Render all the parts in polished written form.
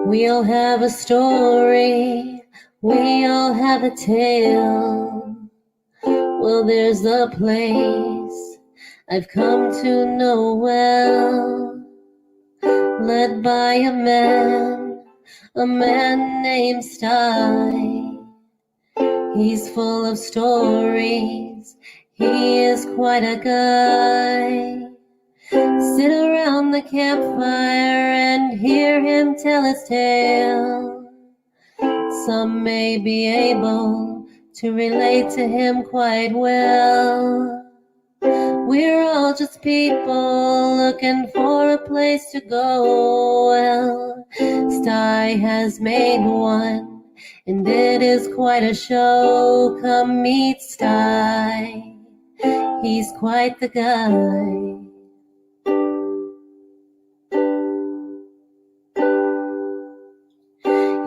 We all have a story, we all have a tale. Well, there's a place I've come to know well, led by a man named Sty. He's full of stories, he is quite a guy. Sit around the campfire and hear him tell his tale. Some may be able to relate to him quite well. We're all just people looking for a place to go. Well, Sty has made one, and it is quite a show. Come meet Sty, he's quite the guy.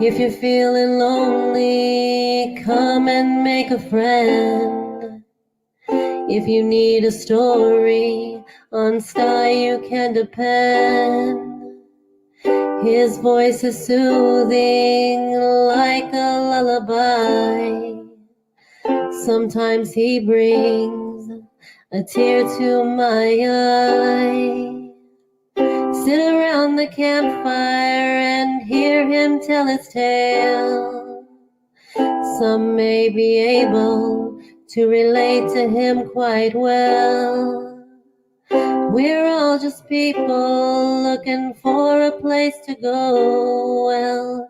If you're feeling lonely, come and make a friend. If you need a story, on Sty you can depend. His voice is soothing like a lullaby. Sometimes he brings a tear to my eye. Sit around the campfire and hear him tell his tale. Some may be able to relate to him quite well. We're all just people looking for a place to go. Well,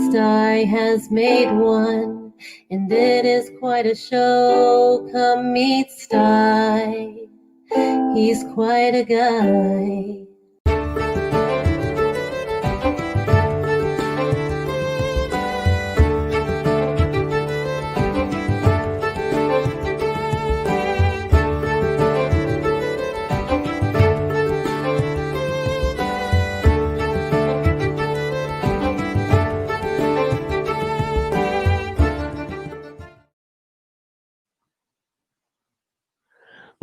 Sty has made one, and it is quite a show. Come meet Sty, he's quite a guy.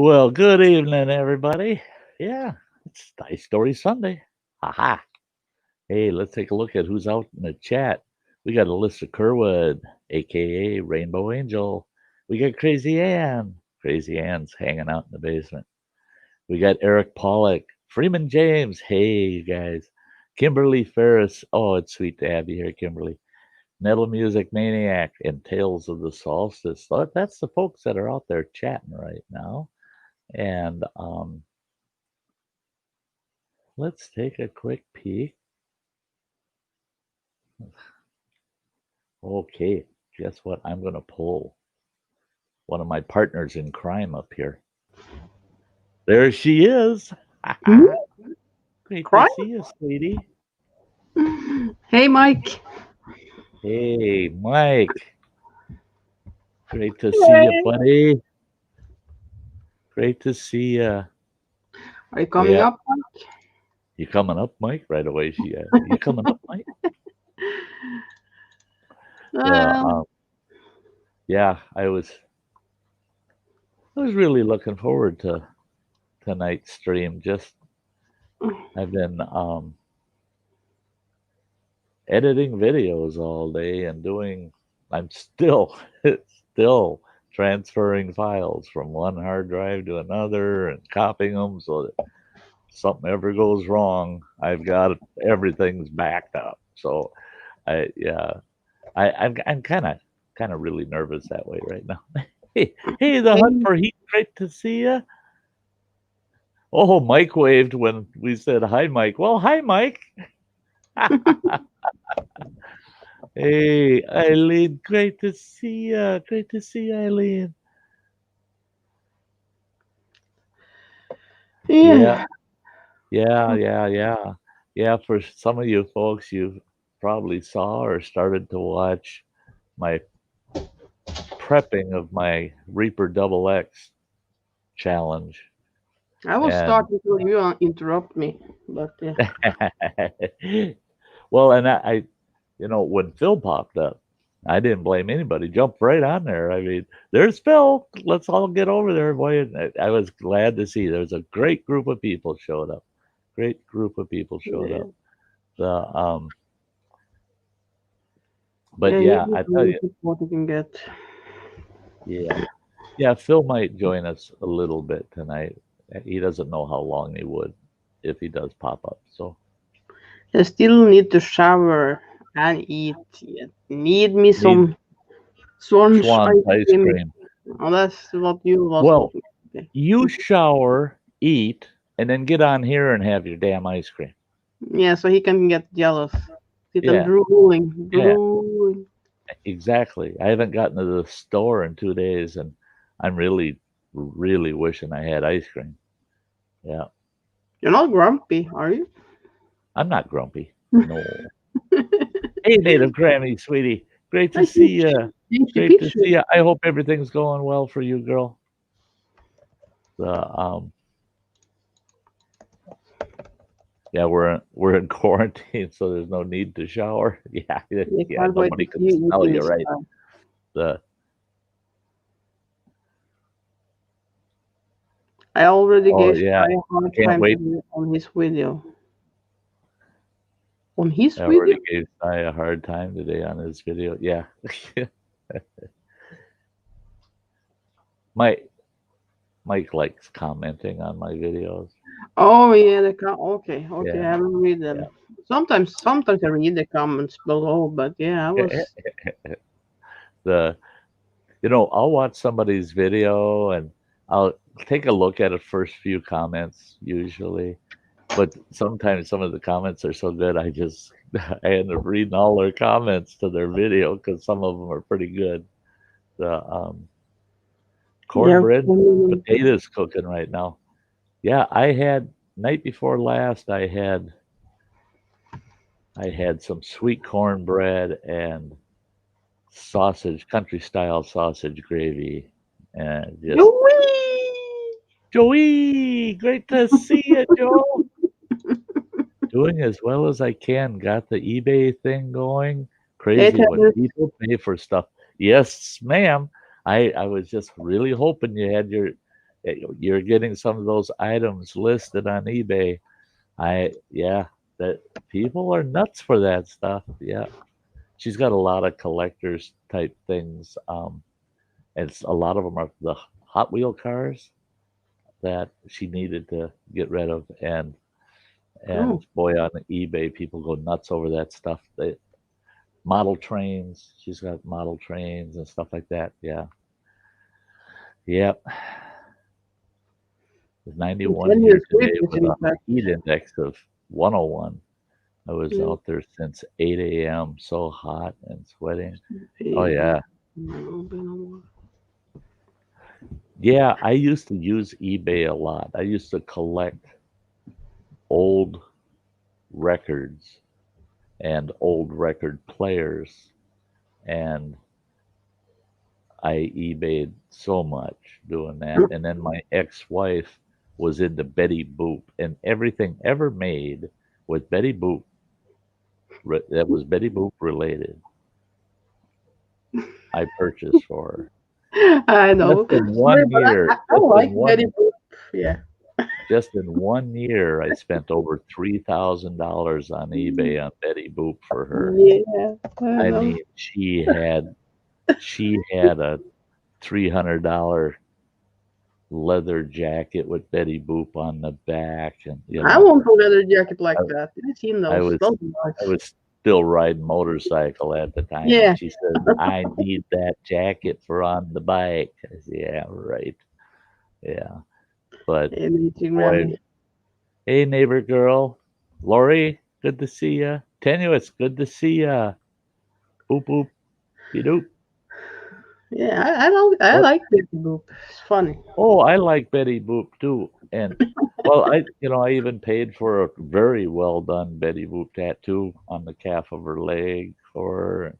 Well, good evening, everybody. Yeah, it's Sty Story Sunday. Haha. Hey, let's take a look at who's out in the chat. We got Alyssa Kerwood, aka Rainbow Angel. We got Crazy Ann. Crazy Ann's hanging out in the basement. We got Eric Pollock, Freeman James. Hey, you guys. Kimberly Ferris. Oh, it's sweet to have you here, Kimberly. Metal Music Maniac and Tales of the Solstice. That's the folks that are out there chatting right now. And let's take a quick peek. Okay, guess what? I'm going to pull one of my partners in crime up here. There she is. Great to see you, sweetie. Hey, Mike. Hey, Mike. Great to see you, buddy. Great to see you. Are you coming up, Mike? You coming up, Mike? Right away. You coming up, Mike? Yeah, I was really looking forward to tonight's stream. Just I've been editing videos all day and I'm still transferring files from one hard drive to another and copying them so that something ever goes wrong, I've got everything's backed up. So I'm kind of really nervous that way right now. Hey, the Hunt for Heat, great to see you. Oh, Mike waved when we said hi, Mike. Well, hi, Mike. Hey, Eileen, great to see you. Great to see you, Eileen. Yeah. For some of you folks, you probably saw or started to watch my prepping of my Reaper Double X challenge. I will start before you interrupt me, but yeah. Well, and I, when Phil popped up, I didn't blame anybody. Jumped right on there. I mean, there's Phil. Let's all get over there, boy. And I was glad to see there was a great group of people showed up. Great group of people showed up. But Yeah, yeah, he's I tell really you, what you can get. yeah, Phil might join us a little bit tonight. He doesn't know how long he would if he does pop up. So I still need to shower and eat. Yeah. Need me need some Swan's Schwan's ice ice cream. cream. Oh, that's what you was Well, talking. Okay. you shower, eat, and then get on here and have your damn ice cream. Yeah, so he can get jealous. Sit and Yeah, drooling, yeah, drooling. exactly. I haven't gotten to the store in 2 days, and I'm really, really wishing I had ice cream. Yeah, You're not grumpy, are you? I'm not grumpy. No. Hey, Native Grammy, sweetie. Great to I see think you. change the Great to see picture. you. I hope everything's going well for you, girl. The Yeah, we're in quarantine, so there's no need to shower. Yeah, Yeah, yeah, can't wait to nobody can see you smell eating you, this right? time. The I already Oh gave yeah, Sty a I hard can't time wait. today on his video. On his I video? already gave Sty a hard time today on his video. Yeah, my Mike likes commenting on my videos. Oh yeah, okay, okay. Yeah, I will read yeah. them. Sometimes I read the comments below, but yeah, I was. The I'll watch somebody's video and I'll take a look at the first few comments usually, but sometimes some of the comments are so good I end up reading all their comments to their video because some of them are pretty good. The Yeah, cornbread, potatoes cooking right now. Yeah, I had night before last. I had some sweet cornbread and sausage, country style sausage gravy, and just Whee! Joey, great to see you, Joe. Doing as well as I can. Got the eBay thing going. Hey, Crazy what Travis. people pay for stuff. Yes, ma'am. I was just really hoping you're getting some of those items listed on eBay. Yeah, that people are nuts for that stuff. Yeah. She's got a lot of collectors type things. And a lot of them are the Hot Wheel cars that she needed to get rid of, and Oh, boy, on eBay, people go nuts over that stuff. Model trains. She's got model trains and stuff like that. Yeah. Yep. It was 91 10 here years today with with in a fact. heat index of 101. I was Mm, out there since 8 a.m. So hot and sweating. Oh yeah. yeah. Yeah, I used to use eBay a lot. I used to collect old records and old record players, and I eBayed so much doing that. And then my ex-wife was into Betty Boop, and everything ever made with Betty Boop that was Betty Boop related, I purchased for I her. Just know. in Sorry, one but year, I like Betty Boop. Yeah. I spent over $3,000 on eBay on Betty Boop for her. Yeah, I I know. mean, she had a $300 leather jacket with Betty Boop on the back, and I want a leather jacket like I, that. I've seen I those. was Those are I nice. was still riding motorcycle at the time, and Yeah. she says, "I need that jacket for on the bike." I said, "Yeah, right, yeah." But Anything, boy, Grammy. hey neighbor girl, Lori, good to see ya. Tenuous, good to see ya. Boop boop, be doop. Yeah, I What? like Betty Boop. It's funny. Oh, I like Betty Boop too. And well, I even paid for a very well done Betty Boop tattoo on the calf of her leg for her.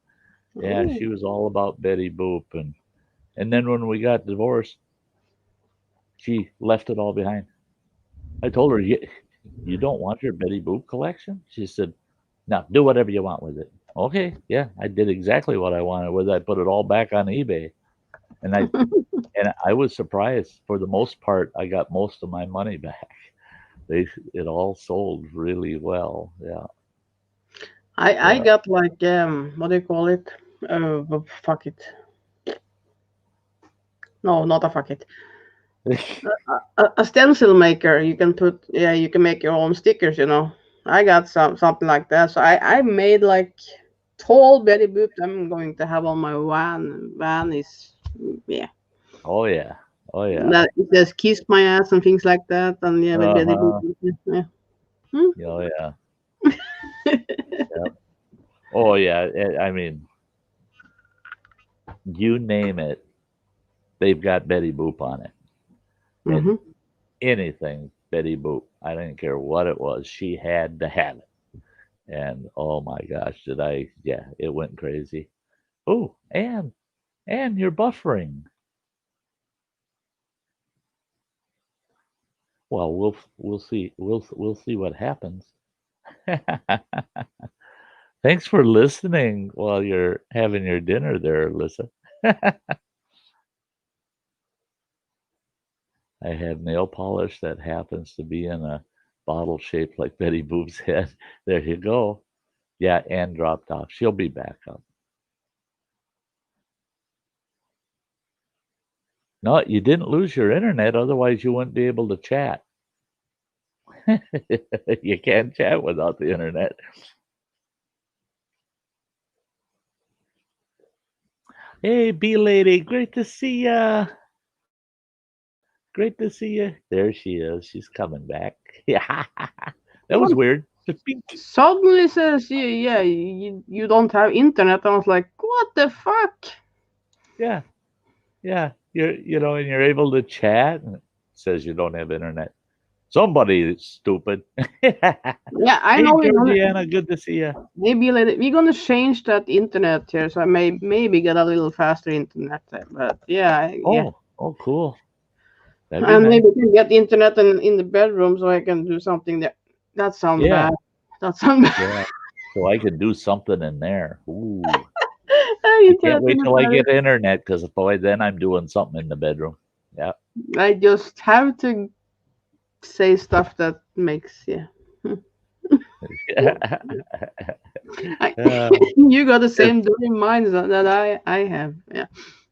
Yeah, Oh, she was all about Betty Boop, and then when we got divorced, she left it all behind. I told her, you don't want your Betty Boop collection? She said, "No, do whatever you want with it." Okay, yeah, I did exactly what I wanted with it. I put it all back on eBay, and I was surprised. For the most part, I got most of my money back. It all sold really well. Yeah. I Uh, got like what do you call it? But fuck it. No, not a fuck it. A stencil maker. You can put. Yeah, you can make your own stickers. I got something like that. So I made like tall Betty Boop. I'm going to have on my van. Van is yeah. Oh yeah. Oh yeah. That it says kiss my ass and things like that. And yeah, with Betty Boop. Uh-huh. Yeah. Hmm? Oh yeah. Yep. Oh yeah. I mean, you name it, they've got Betty Boop on it. And Hmm. anything Betty Boop, I didn't care what it was, she had to have it. And oh my gosh, yeah, it went crazy. Oh, and you're buffering. Well, we'll see. We'll see what happens. Thanks for listening while you're having your dinner there, Alyssa. I have nail polish that happens to be in a bottle shaped like Betty Boop's head. There you go. Yeah, Anne dropped off. She'll be back up. No, you didn't lose your internet, otherwise you wouldn't be able to chat. You can't chat without the internet. Hey, bee lady, great to see ya. Great to see you. There she is. She's coming back. Yeah, that was What weird. Just bink. suddenly says yeah, you don't have internet. I was like, what the fuck? Yeah, yeah. And you're able to chat. And it says you don't have internet. Somebody is stupid. Yeah, I Hey, know Georgiana, good to see you. maybe later we're gonna change that internet here, so I maybe get a little faster internet. But yeah, Oh, cool. That'd be and nice. maybe I can get the internet in the bedroom so I can do something there. That sounds Yeah, bad. That sounds bad. yeah. So I could do something in there. Ooh. I can't Internet in wait the till I bedroom. get internet because boy, then I'm doing something in the bedroom. Yeah. I just have to say stuff that makes I, Uh, you got the it's same dirty minds that I have. Yeah,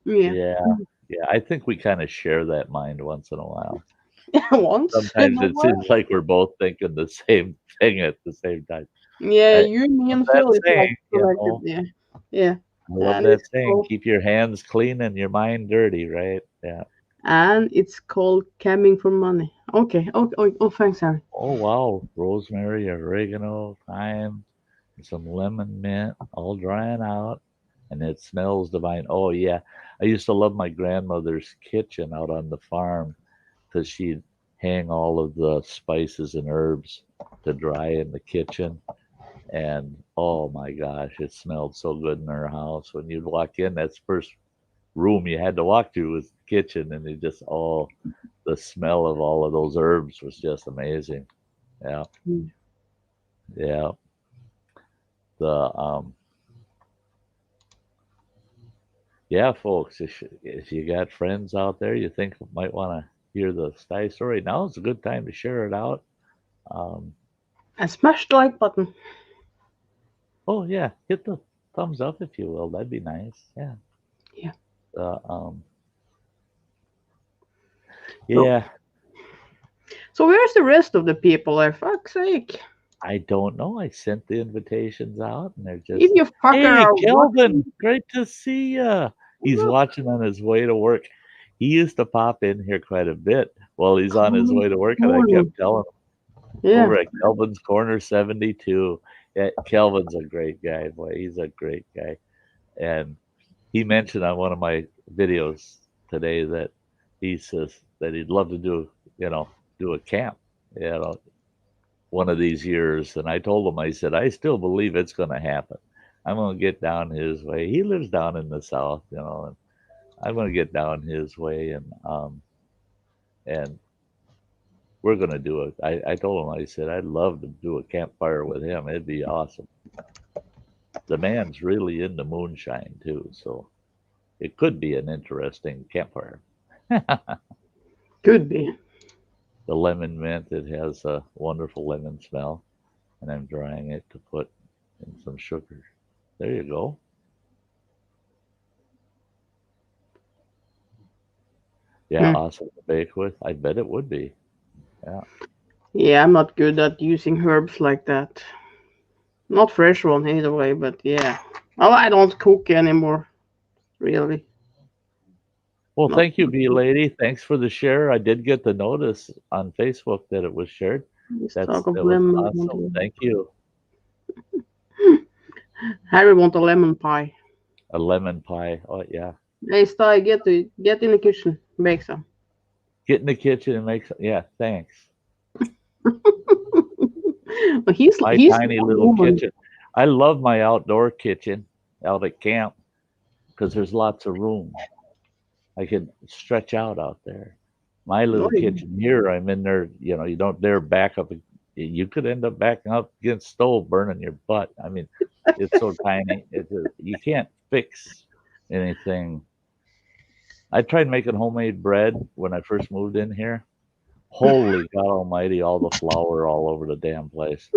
yeah. Yeah, yeah. I think we kind of share that mind once in a while. Once in Sometimes a it while. seems like we're both thinking the same thing at the same time. Yeah, I you, me, love and that Phil is like saying, connected. Yeah, yeah. I love And that it's saying, called keep your hands clean and your mind dirty, right? Yeah. camming for money. Okay. Oh, thanks, Harry. Oh, wow. Rosemary, oregano, thyme, and some lemon mint, all drying out, and it smells divine. Oh, yeah. I used to love my grandmother's kitchen out on the farm because she'd hang all of the spices and herbs to dry in the kitchen. And oh my gosh, it smelled so good in her house. When you'd walk in, that's the first room you had to walk through was the kitchen, and it just the smell of all of those herbs was just amazing. Yeah, Mm. yeah. The yeah, folks, if you got friends out there you think might want to hear the Sty story, now is a good time to share it out. Um, And smash the like button. oh yeah, hit the thumbs up if you will. That'd be nice. Yeah. Yeah. Uh, So, yeah. so where's the rest of the people? Like, fuck's sake! I don't know. I sent the invitations out, and they're If just, you fucker hey, are Kelvin, watching, great to see ya. He's watching on his way to work. He used to pop in here quite a bit while he's on his comment way to work, and I morning. kept telling him Yeah. over at Kelvin's Corner 72. Yeah, Kelvin's a great guy, boy. He's a great guy. And he mentioned on one of my videos today that he says that he'd love to do a camp, you know, one of these years. And I told him, I said, I still believe it's going to happen. I'm going to get down his way. He lives down in the south, and I'm going to get down his way, and we're going to do it. I told him, I said, I'd love to do a campfire with him. It'd be awesome. The man's really into moonshine too, so it could be an interesting campfire. Could be. The lemon mint, it has a wonderful lemon smell, and I'm drying it to put in some sugar. There you go. Yeah, Hmm. awesome to bake with. I bet it would be. Yeah. Yeah, I'm not good at using herbs like that. Not fresh one either way, but yeah. Well, I don't cook anymore, really. Well, Not thank you, B lady. Thanks for the share. I did get the notice on Facebook that it was shared. this talk of That was lemon. awesome. Thank you. Harry want a lemon pie. A lemon pie. Oh yeah. Hey, Sty, get in the kitchen, make some. Get in the kitchen and make some. Yeah, thanks. But he's My he's tiny a little woman. kitchen. I love my outdoor kitchen out at camp because there's lots of room. I can stretch out there. My Oh, little yeah. kitchen here, I'm in there. You don't dare back up. You could end up backing up against stove, burning your butt. I mean, it's so tiny. You can't fix anything. I tried making homemade bread when I first moved in here. Holy God Almighty! All the flour all over the damn place.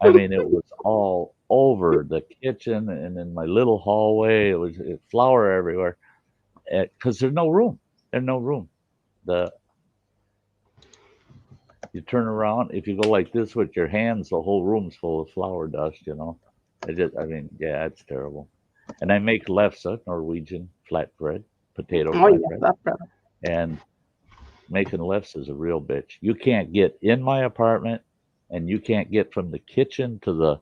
I mean, it was all over the kitchen and in my little hallway. It flour everywhere because there's no room. There's no room. The You turn around, if you go like this with your hands, the whole room's full of flour dust. I mean, yeah, it's terrible. And I make lefse, Norwegian flatbread, potato Oh yeah, flatbread, that brother. and making lefse is a real bitch. You can't get in my apartment, and you can't get from the kitchen to the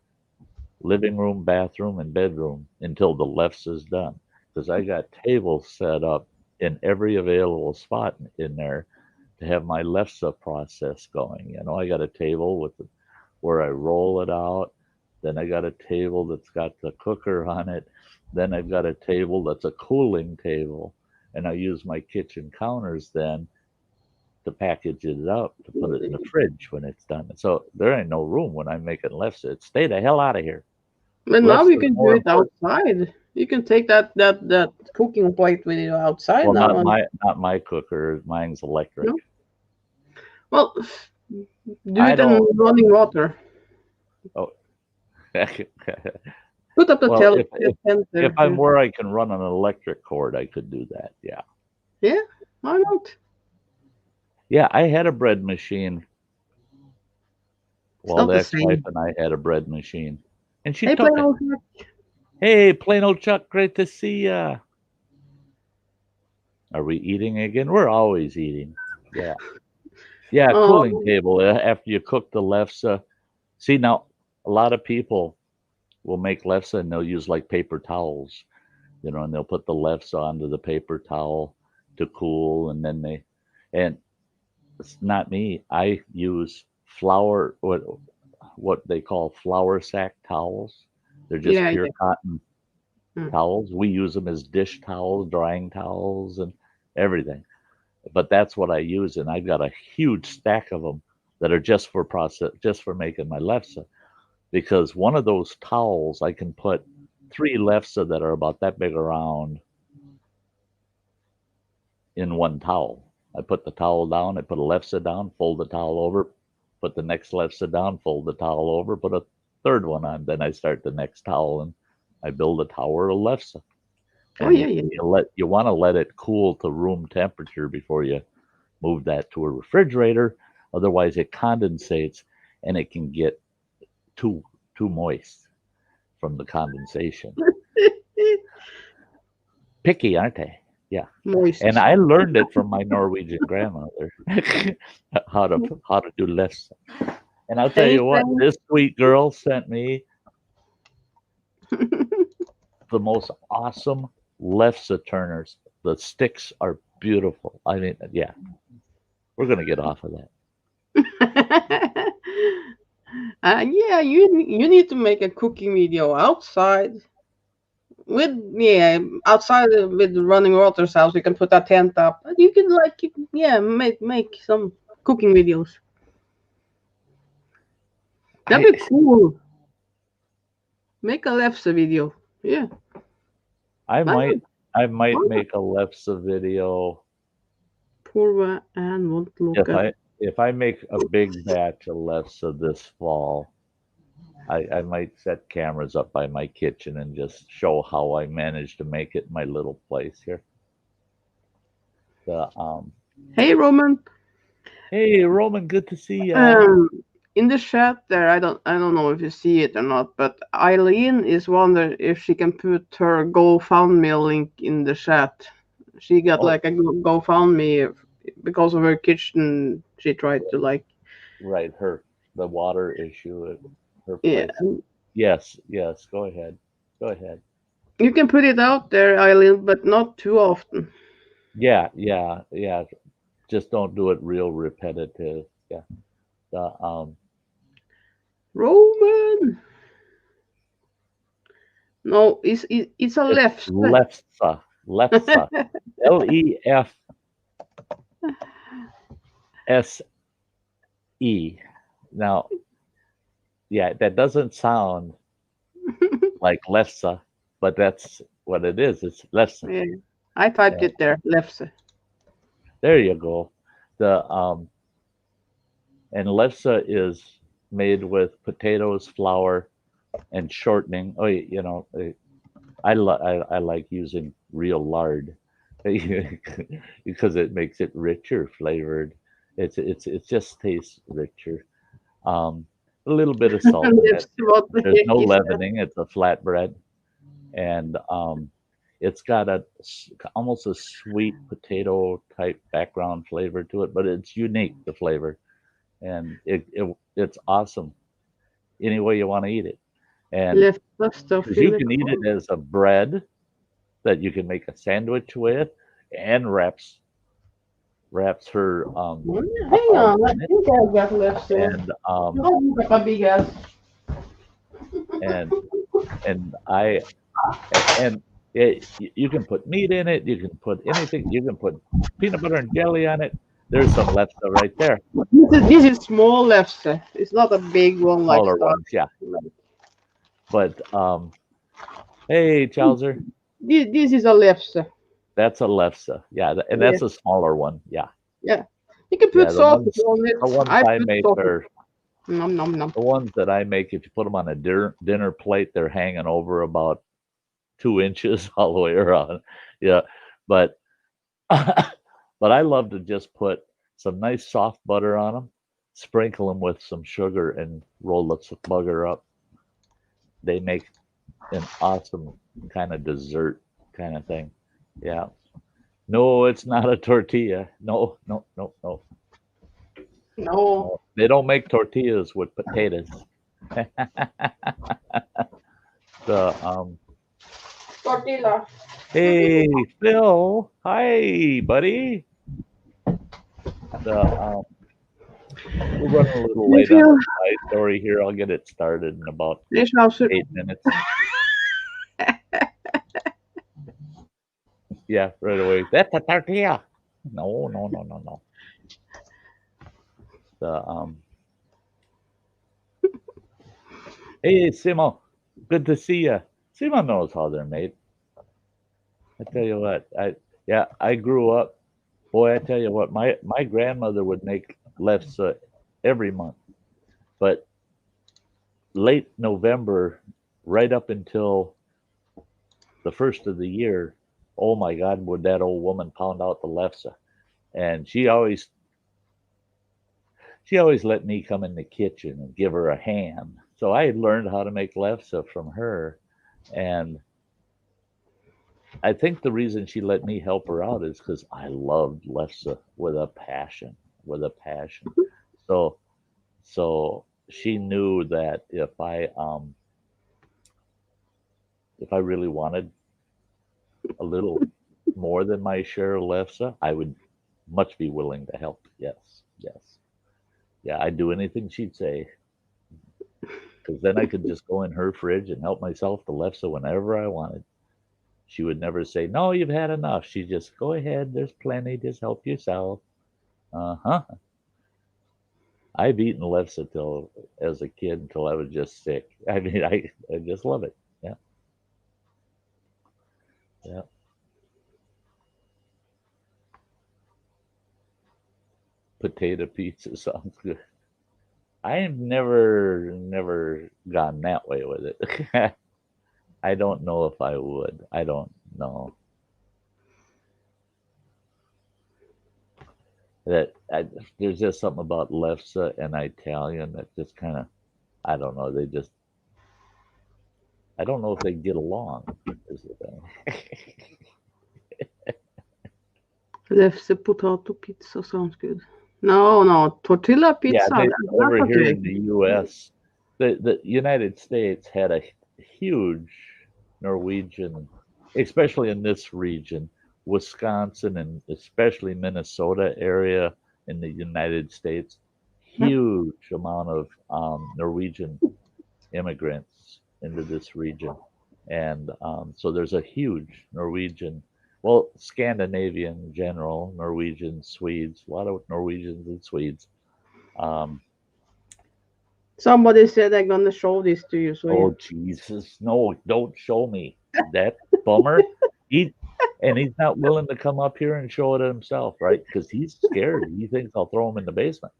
living room, bathroom, and bedroom until the lefse is done. Because I got tables set up in every available spot in there to have my lefse process going. I got a table where I roll it out. Then I got a table that's got the cooker on it. Then I've got a table that's a cooling table, and I use my kitchen counters then to package it up to put it in the fridge when it's done. So there ain't no room when I'm making lefse. Stay the hell out of here. But now Lefse you is can do more it important. outside. You can take that cooking plate with you outside Well, now, and not my cooker. Mine's electric. no. Well, do I it in don't. running water. Oh, Put up the well, tent if there. I'm Yeah. where I can run an electric cord, I could do that. Yeah, Yeah. Why not? yeah. I had a bread machine. It's Well, not the the ex-wife same. and I had a bread machine, and she Hey, play took it. old. Hey, plain old Chuck, great to see ya. Are we eating again? We're always eating. Yeah, yeah. Cooling Oh, table after you cook the lefse. See now, a lot of people will make lefse and they'll use like paper towels, and they'll put the lefse onto the paper towel to cool, and then and it's not me. I use flour, what they call flour sack towels. They're just yeah, pure yeah. cotton Mm. towels. We use them as dish towels, drying towels, and everything. But that's what I use, and I've got a huge stack of them that are just for making my lefse. Because one of those towels, I can put three lefse that are about that big around in one towel. I put the towel down, I put a lefse down, fold the towel over, put the next lefse down, fold the towel over, put a third one on. Then I start the next towel and I build a tower of lefse. Oh, And yeah, yeah. you want to let it cool to room temperature before you move that to a refrigerator. Otherwise, it condensates and it can get too too moist from the condensation. Picky, aren't they? Yeah. And Moist. I learned it from my Norwegian grandmother how to do lefse. And I'll tell Hey, you what, friend. this sweet girl sent me the most awesome lefse turners. The sticks are beautiful. I mean, yeah, we're gonna get off of that. Yeah, you need to make a cooking video outside with outside with running water's house. You can put a tent up. You can make some cooking videos. I That'd be cool. Make a lefse video. Yeah, I why might not? I might Why not? make a lefse video Purva and won't look if at. I make a big batch of lefse this fall. I might set cameras up by my kitchen and just show how I managed to make it in my little place here. The Hey, Roman. Hey, Roman, good to see ya. In the chat there, I don't know if you see it or not, but Eileen is wondering if she can put her GoFundMe link in the chat. She got Oh, like a GoFundMe because of her kitchen. She tried to like, right, the water issue at her yeah. place. Yes, yes, go ahead. Go ahead. You can put it out there, Eileen, but not too often. Yeah, yeah, yeah. Just don't do it real repetitive. Yeah. The Roman. No, it's a it's left. Lefsa. Lefsa. Lefse. Now, yeah, that doesn't sound like Lefsa, but that's what it is. It's Lefsa. Yeah, I typed Yeah, it there. Left. there you go. The and lefse is made with potatoes, flour, and shortening. Oh, I like using real lard because it makes it richer flavored. It just tastes richer. Um, a little bit of salt in it. Left. What the There's heck no is that? leavening. It's a flatbread, and it's got almost a sweet potato type background flavor to it, but it's unique, the flavor, and it's awesome any way you want to eat it. And Left stuff because in you the can eat it as a bread that you can make a sandwich with, and wraps her hot Hang dogs on, I in it, think I've got left. and A big ass. and and I and you can put meat in it. You can put anything. You can put peanut butter and jelly on it. There's some left right there. This is small left. It's not a big one like Smaller Star. ones, yeah. But hey, Chowser, This is a left. that's a lefse. Yeah, and Yeah, that's a smaller one. Yeah, yeah. You can yeah. put sausage on it. The ones I I put make sausage. are Nom nom nom. the ones that I make. If you put them on a dinner plate, they're hanging over about 2 inches all the way around. Yeah, but but I love to just put some nice soft butter on them, sprinkle them with some sugar, and roll the bugger up. They make an awesome kind of dessert kind of thing. Yeah. No, it's not a tortilla. No, no, no, no, No. no. They don't make tortillas with potatoes. The Tortilla. hey Phil, hi buddy. The we're running a little Hey late on Phil. the Sty story here. I'll get it started in about This house. 8 minutes. Yeah, right away. That's a tortilla. No, no, no, no, no. The hey Simo, good to see you. Simo knows how they're made. I tell you what, I grew up. Boy, I tell you what, my grandmother would make lefse every month, but late November, right up until the first of the year, oh my God, would that old woman pound out the lefse? And she always let me come in the kitchen and give her a hand. So I had learned how to make lefse from her, and I think the reason she let me help her out is because I loved lefse with a passion, with a passion. So so she knew that if I really wanted a little more than my share of lefse, I would much be willing to help. Yes, yes, yeah. I'd do anything she'd say because then I could just go in her fridge and help myself to lefse whenever I wanted. She would never say, "No, you've had enough." She'd just go ahead. There's plenty. Just help yourself. Uh huh. I've eaten lefse till as a kid until I was just sick. I mean, I just love it. Yeah, yeah. Potato pizza sounds good. I've never gone that way with it. I don't know if I would. I don't know. There's just something about Lefse and Italian that just kind of, I don't know. I don't know if they get along. Is the thing. Lefse potato pizza sounds good. No, tortilla Yeah, pizza. over That's here okay. in the U.S., the United States had a huge Norwegian, especially in this region, Wisconsin and especially Minnesota area in the United States, Yeah. huge amount of Norwegian immigrants into this region. And so there's a huge Norwegian, well, Scandinavian in general, Norwegians, Swedes, a lot of Norwegians and Swedes. Um, Somebody said they're gonna show this to you, so yeah. oh, Jesus. No, don't show me that bummer. He, and he's not willing to come up here and show it himself, right? Because he's scared. He thinks I'll throw him in the basement.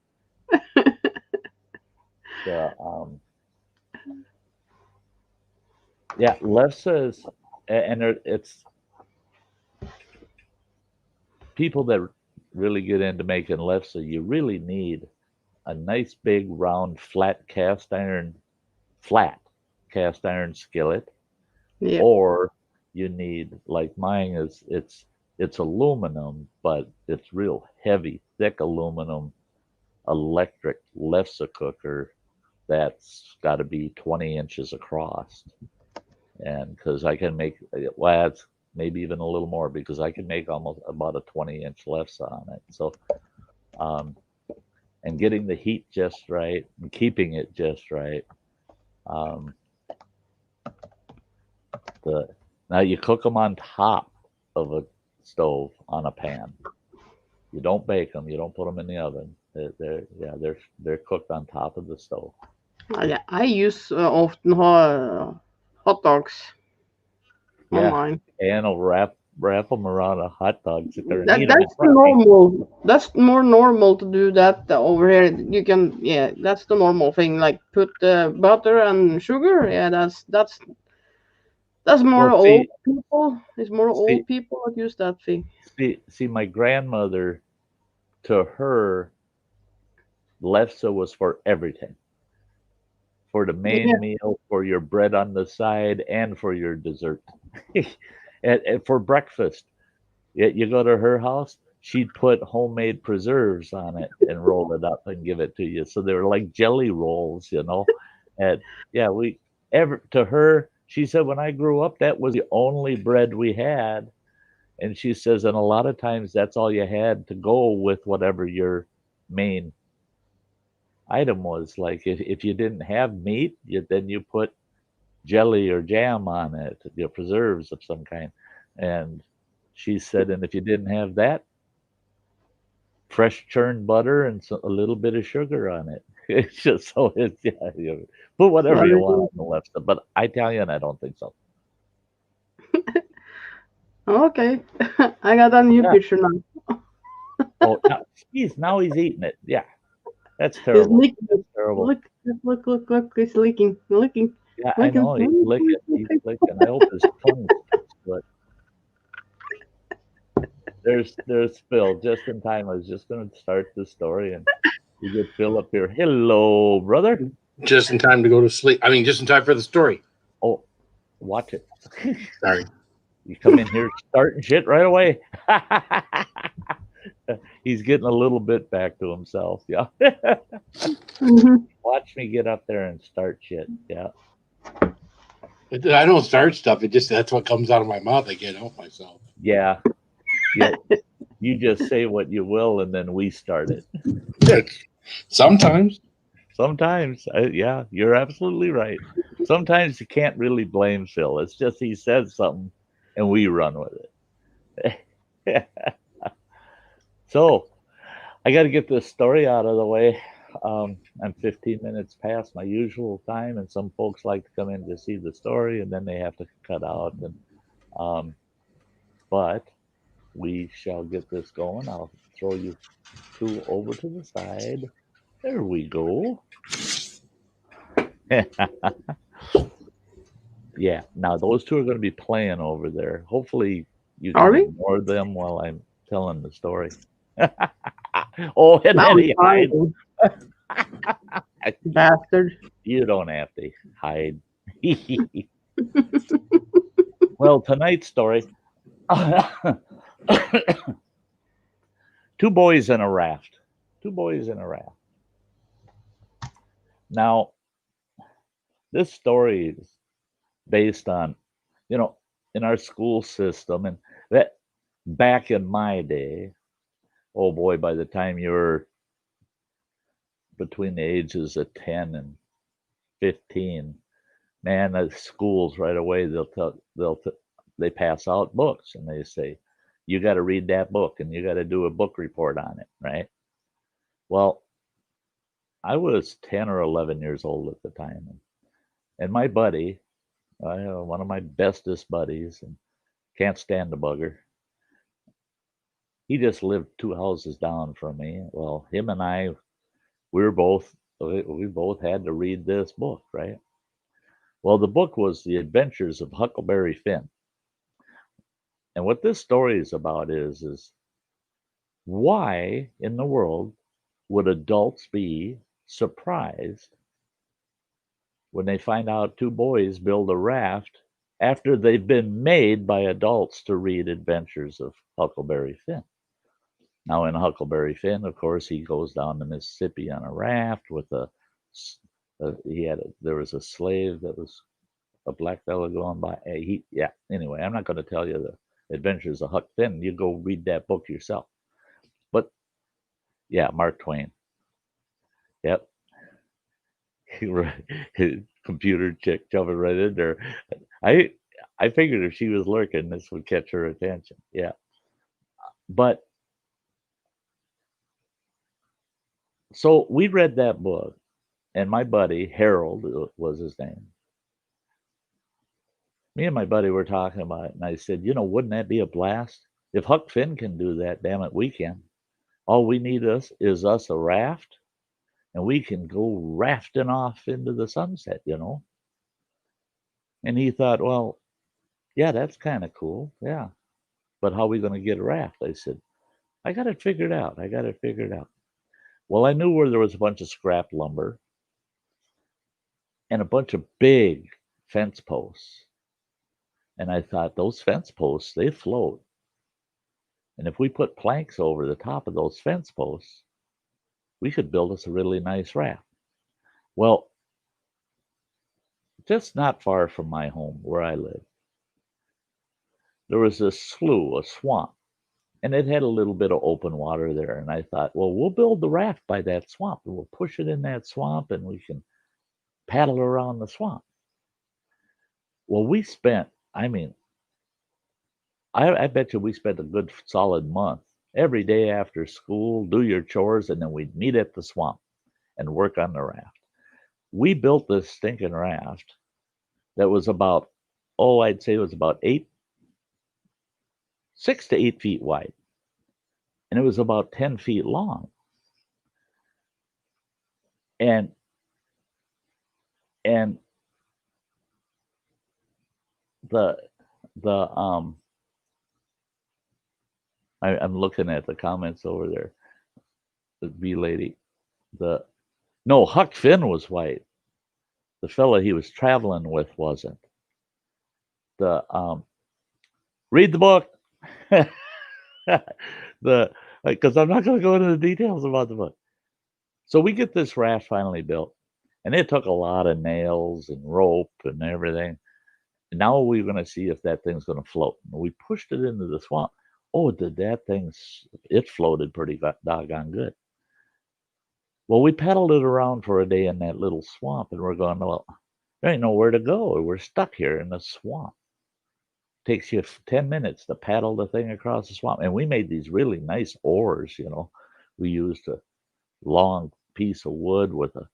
The, yeah, Lefse is, and it's people that really get into making lefse, you really need a nice big round flat cast iron skillet, Yeah. or you need, like mine is, it's aluminum, but it's real heavy, thick aluminum electric lefse cooker that's got to be 20 inches across. And because I can make, well, it's maybe even a little more because I can make almost about a 20-inch lefse on it. So, and getting the heat just right and keeping it just right. Um, now you cook them on top of a stove on a pan. You don't bake them. You don't put them in the oven. They're cooked on top of the stove. Yeah, I use often hot dogs on Yeah, mine. and I'll wrap them around a hot dog, sit there and eat them in That's front of me. normal. That's more normal to do that over here. You can, yeah, that's the normal thing. Like put butter and sugar. Yeah, that's more Well, old people. It's more see, old people that use that thing. see, my grandmother, to her, lefse was for everything. For the Yeah, main meal, for your bread on the side, and for your dessert. And for breakfast, you go to her house, she'd put homemade preserves on it and roll it up and give it to you. So they were like jelly rolls, you know. And yeah, we ever to her, she said when I grew up, that was the only bread we had. And she says, and a lot of times that's all you had to go with whatever your main item was. Like if you didn't have meat, then you put jelly or jam on it, preserves of some kind. And she said, and if you didn't have that, fresh churned butter and a little bit of sugar on it. It's just so it's yeah, you put whatever you want on the left side. But Italian, I don't think so. okay. I got a new Yeah. picture now. Oh, now he's eating it. Yeah, that's He's terrible. licking it. That's terrible. Look. He's licking. Yeah, I know. He's licking. He's licking. I hope his tongue sticks to it. There's Phil. Just in time. I was just going to start the story, and we get Phil up here. Hello, brother. Just in time to go to sleep. I mean, just in time for the story. Oh, watch it. Sorry. You come in here starting shit right away. He's getting a little bit back to himself. Yeah. Watch me get up there and start shit. Yeah. I don't start stuff. It just that's what comes out of my mouth. I can't help myself. Yeah. Yeah. You just say what you will, and then we start it. Sometimes. Sometimes, yeah, you're absolutely right. Sometimes you can't really blame Phil. It's just he says something, and we run with it. So, I got to get this story out of the way. I'm 15 minutes past my usual time, and some folks like to come in to see the story, and then they have to cut out. And but we shall get this going. I'll throw you two over to the side. There we go. Yeah, now those two are going to be playing over there. Hopefully you can ignore them while I'm telling the story. Oh, and Now then I'm he hides. fine, bastard. You don't have to hide. Well, tonight's story. Two boys in a raft. Two boys in a raft. Now, this story is based on, in our school system, and that back in my day, oh boy, by the time you were between the ages of 10 and 15, man, the schools right away, they pass out books and they say, you got to read that book and you got to do a book report on it, right? Well, I was 10 or 11 years old at the time. And my buddy, one of my bestest buddies, and can't stand the bugger, he just lived 2 houses down from me. Well, him and I, we both had to read this book, right? Well, the book was The Adventures of Huckleberry Finn. And what this story is about is why in the world would adults be surprised when they find out 2 boys build a raft after they've been made by adults to read Adventures of Huckleberry Finn? Now, in Huckleberry Finn, of course, he goes down the Mississippi on a raft with there was a slave that was a black fellow going by. Anyway, I'm not going to tell you the Adventures of Huck Finn. You go read that book yourself. But yeah, Mark Twain. Yep. Computer chick jumping right in there. I figured if she was lurking, this would catch her attention. Yeah. But so we read that book, and my buddy, Harold was his name. Me and my buddy were talking about it, and I said, wouldn't that be a blast? If Huck Finn can do that, damn it, we can. All we need is us a raft, and we can go rafting off into the sunset, And he thought, well, yeah, that's kind of cool. Yeah. But how are we going to get a raft? I said, I got it figured out. Well, I knew where there was a bunch of scrap lumber and a bunch of big fence posts. And I thought, those fence posts, they float. And if we put planks over the top of those fence posts, we could build us a really nice raft. Well, just not far from my home where I live, there was a slough, a swamp, and it had a little bit of open water there. And I thought, well, we'll build the raft by that swamp, and we'll push it in that swamp, and we can paddle around the swamp. Well, we spent, I bet you we spent a good solid month every day after school, do your chores, and then we'd meet at the swamp and work on the raft. We built this stinking raft that was about, I'd say it was about 6 to 8 feet wide. And it was about 10 feet long. And I'm looking at the comments over there. The bee lady. No, Huck Finn was white. The fella he was traveling with wasn't. Read the book. Because I'm not going to go into the details about the book. So we get this raft finally built, and it took a lot of nails and rope and everything. And now we're going to see if that thing's going to float. And we pushed it into the swamp. Oh, did that thing? It floated pretty doggone good. Well, we paddled it around for a day in that little swamp, and we're going, well, there ain't nowhere to go. We're stuck here in the swamp. Takes you 10 minutes to paddle the thing across the swamp. And we made these really nice oars, We used a long piece of wood with a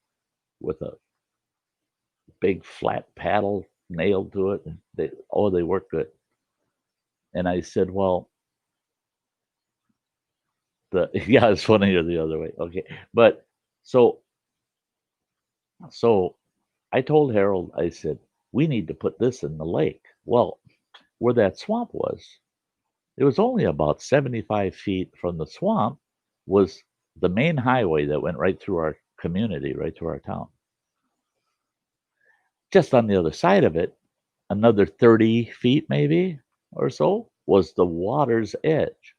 big flat paddle nailed to it. They work good. And I said, well, it's funny or the other way. Okay. But so I told Harold, I said, we need to put this in the lake. Well, where that swamp was, it was only about 75 feet from the swamp was the main highway that went right through our community, right through our town. Just on the other side of it, another 30 feet maybe or so, was the water's edge,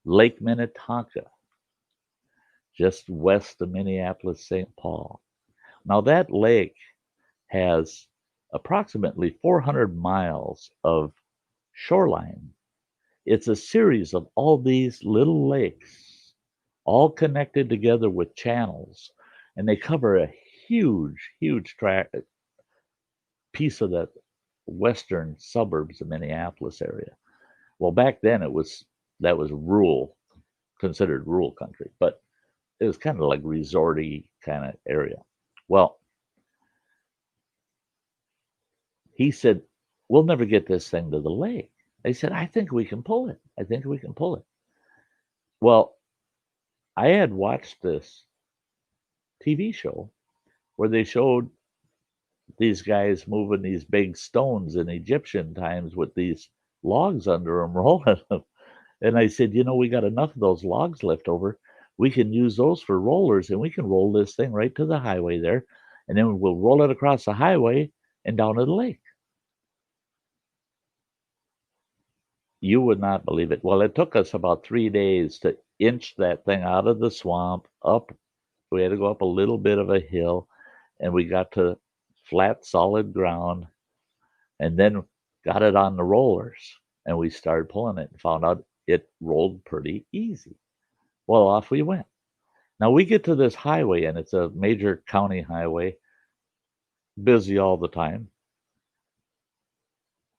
Lake Minnetonka, just west of Minneapolis, St. Paul. Now, that lake has approximately 400 miles of shoreline. It's a series of all these little lakes, all connected together with channels, and they cover a huge, huge piece of the western suburbs of Minneapolis area. Well, back then that was rural, considered rural country, but it was kind of like resorty kind of area. Well, he said, we'll never get this thing to the lake. I said, I think we can pull it. I think we can pull it. Well, I had watched this TV show where they showed these guys moving these big stones in Egyptian times with these logs under them, rolling them. And I said, we got enough of those logs left over. We can use those for rollers, and we can roll this thing right to the highway there. And then we'll roll it across the highway and down to the lake. You would not believe it. Well, it took us about 3 days to inch that thing out of the swamp up. We had to go up a little bit of a hill, and we got to flat, solid ground, and then got it on the rollers, and we started pulling it and found out it rolled pretty easy. Well, off we went. Now we get to this highway, and it's a major county highway, busy all the time.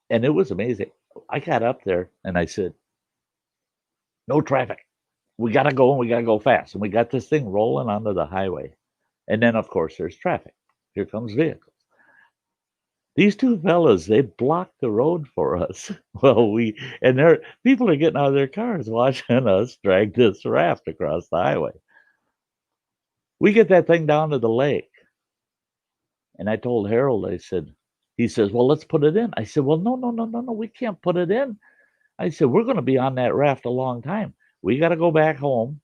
And it was amazing. I got up there and I said, no traffic. We got to go, and we got to go fast. And we got this thing rolling onto the highway. And then, of course, there's traffic. Here comes vehicles. These two fellas, they blocked the road for us. Well, people are getting out of their cars watching us drag this raft across the highway. We get that thing down to the lake. And I told Harold, he says, well, let's put it in. I said, well, no, we can't put it in. I said, we're going to be on that raft a long time. We got to go back home.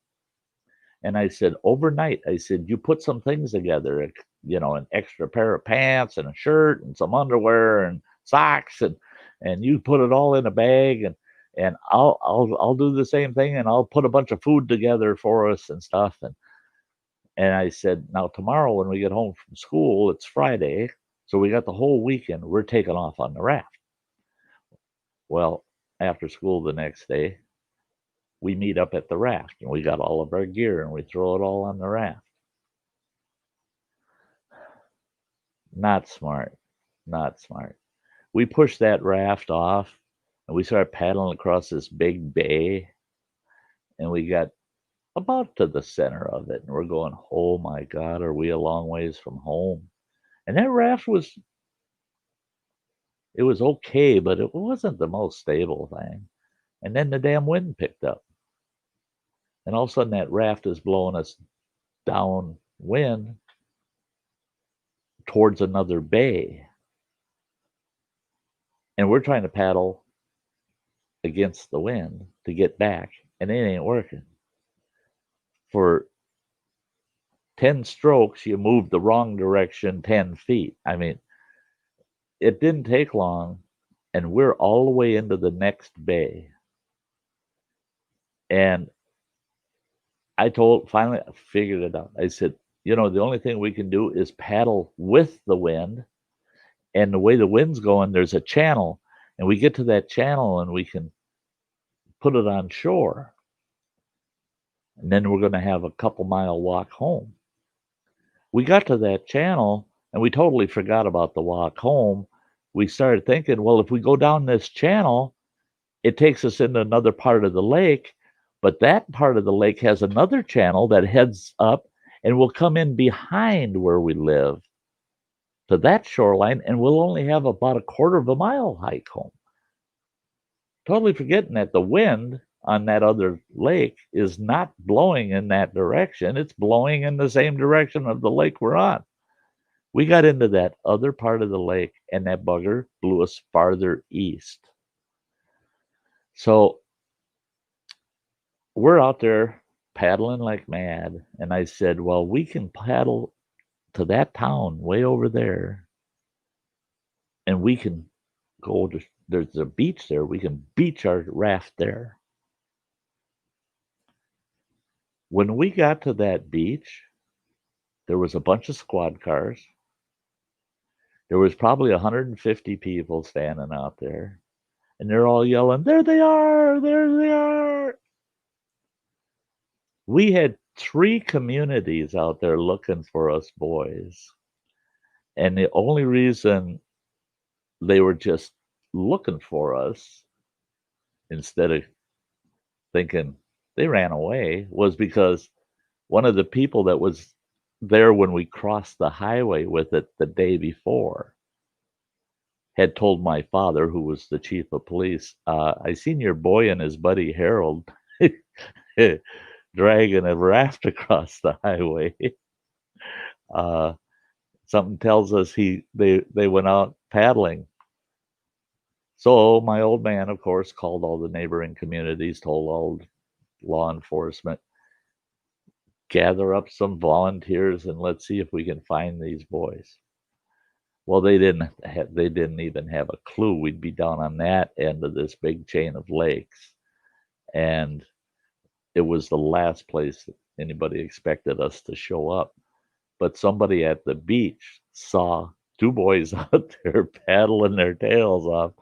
And I said, overnight, you put some things together, an extra pair of pants and a shirt and some underwear and socks, and you put it all in a bag, and I'll do the same thing, and I'll put a bunch of food together for us and stuff. And I said, now tomorrow when we get home from school, it's Friday, so we got the whole weekend. We're taking off on the raft. Well, after school the next day, we meet up at the raft, and we got all of our gear, and we throw it all on the raft. Not smart. We pushed that raft off, and we started paddling across this big bay, and we got about to the center of it, and we're going, oh my God, are we a long ways from home? And that raft was okay, but it wasn't the most stable thing. And then the damn wind picked up. And all of a sudden that raft is blowing us downwind towards another bay. And we're trying to paddle against the wind to get back, and it ain't working. For 10 strokes, you moved the wrong direction 10 feet. I mean, it didn't take long, and we're all the way into the next bay. And finally, I figured it out. I said, the only thing we can do is paddle with the wind. And the way the wind's going, there's a channel. And we get to that channel, and we can put it on shore. And then we're going to have a couple-mile walk home. We got to that channel, and we totally forgot about the walk home. We started thinking, well, if we go down this channel, it takes us into another part of the lake. But that part of the lake has another channel that heads up and will come in behind where we live to that shoreline, and we'll only have about a quarter of a mile hike home. Totally forgetting that the wind on that other lake is not blowing in that direction. It's blowing in the same direction of the lake we're on. We got into that other part of the lake, and that bugger blew us farther east. So we're out there paddling like mad. And I said, well, we can paddle to that town way over there, and we can go to, there's a beach there. We can beach our raft there. When we got to that beach, there was a bunch of squad cars. There was probably 150 people standing out there, and they're all yelling, there they are, there they are. We had 3 communities out there looking for us boys. And the only reason they were just looking for us instead of thinking they ran away was because one of the people that was there when we crossed the highway with it the day before had told my father, who was the chief of police, I seen your boy and his buddy Harold dragging a raft across the highway. Something tells us they went out paddling. So my old man, of course, called all the neighboring communities, told all law enforcement, gather up some volunteers and let's see if we can find these boys. Well, they didn't even have a clue we'd be down on that end of this big chain of lakes, and it was the last place that anybody expected us to show up. But somebody at the beach saw 2 boys out there paddling their tails off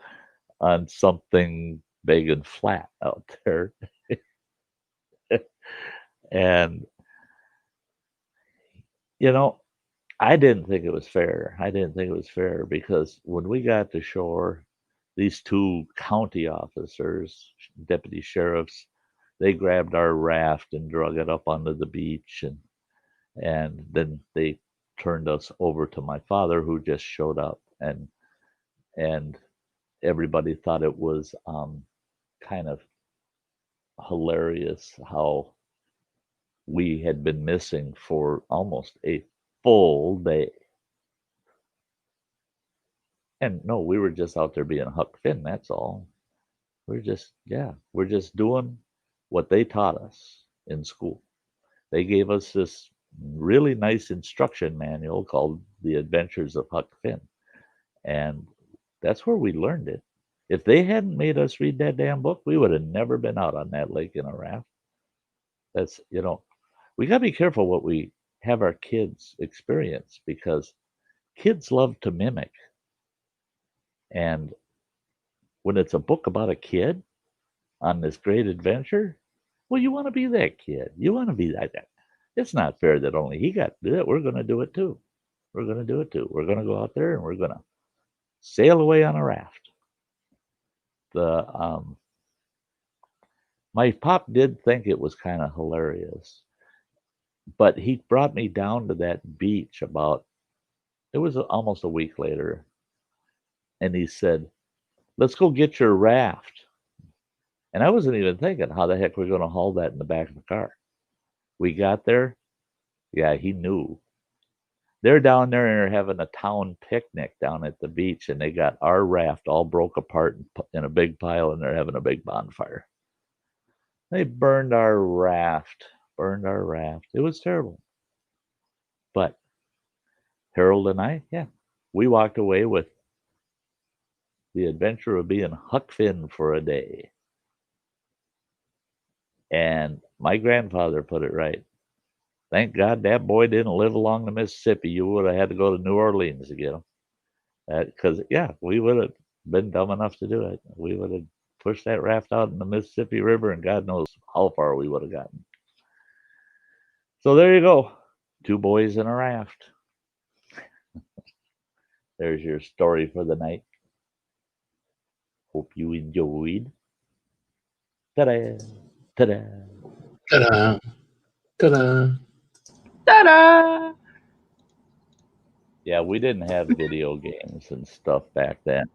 on something big and flat out there. And, you know, I didn't think it was fair. I didn't think it was fair because when we got to shore, these 2 county officers, deputy sheriffs, they grabbed our raft and drug it up onto the beach, and then they turned us over to my father, who just showed up, and everybody thought it was kind of hilarious how we had been missing for almost a full day. And no, we were just out there being Huck Finn, that's all. We're just doing what they taught us in school. They gave us this really nice instruction manual called The Adventures of Huck Finn. And that's where we learned it. If they hadn't made us read that damn book, we would have never been out on that lake in a raft. That's, we got to be careful what we have our kids experience, because kids love to mimic. And when it's a book about a kid on this great adventure, well, you want to be that kid. You want to be that guy. It's not fair that only he got to do it. We're going to do it too. We're going to do it too. We're going to go out there and we're going to sail away on a raft. My pop did think it was kind of hilarious, but he brought me down to that beach it was almost a week later, and he said, let's go get your raft. And I wasn't even thinking how the heck we're going to haul that in the back of the car. We got there. Yeah, he knew. They're down there and they're having a town picnic down at the beach, and they got our raft all broke apart in a big pile, and they're having a big bonfire. They burned our raft. It was terrible. But Harold and I, we walked away with the adventure of being Huck Finn for a day. And my grandfather put it right. Thank God that boy didn't live along the Mississippi. You would have had to go to New Orleans to get him. Because, we would have been dumb enough to do it. We would have pushed that raft out in the Mississippi River, and God knows how far we would have gotten. So there you go. 2 boys in a raft. There's your story for the night. Hope you enjoyed. Ta-da! Ta-da! Ta-da! Ta-da! Ta-da! Yeah, we didn't have video games and stuff back then.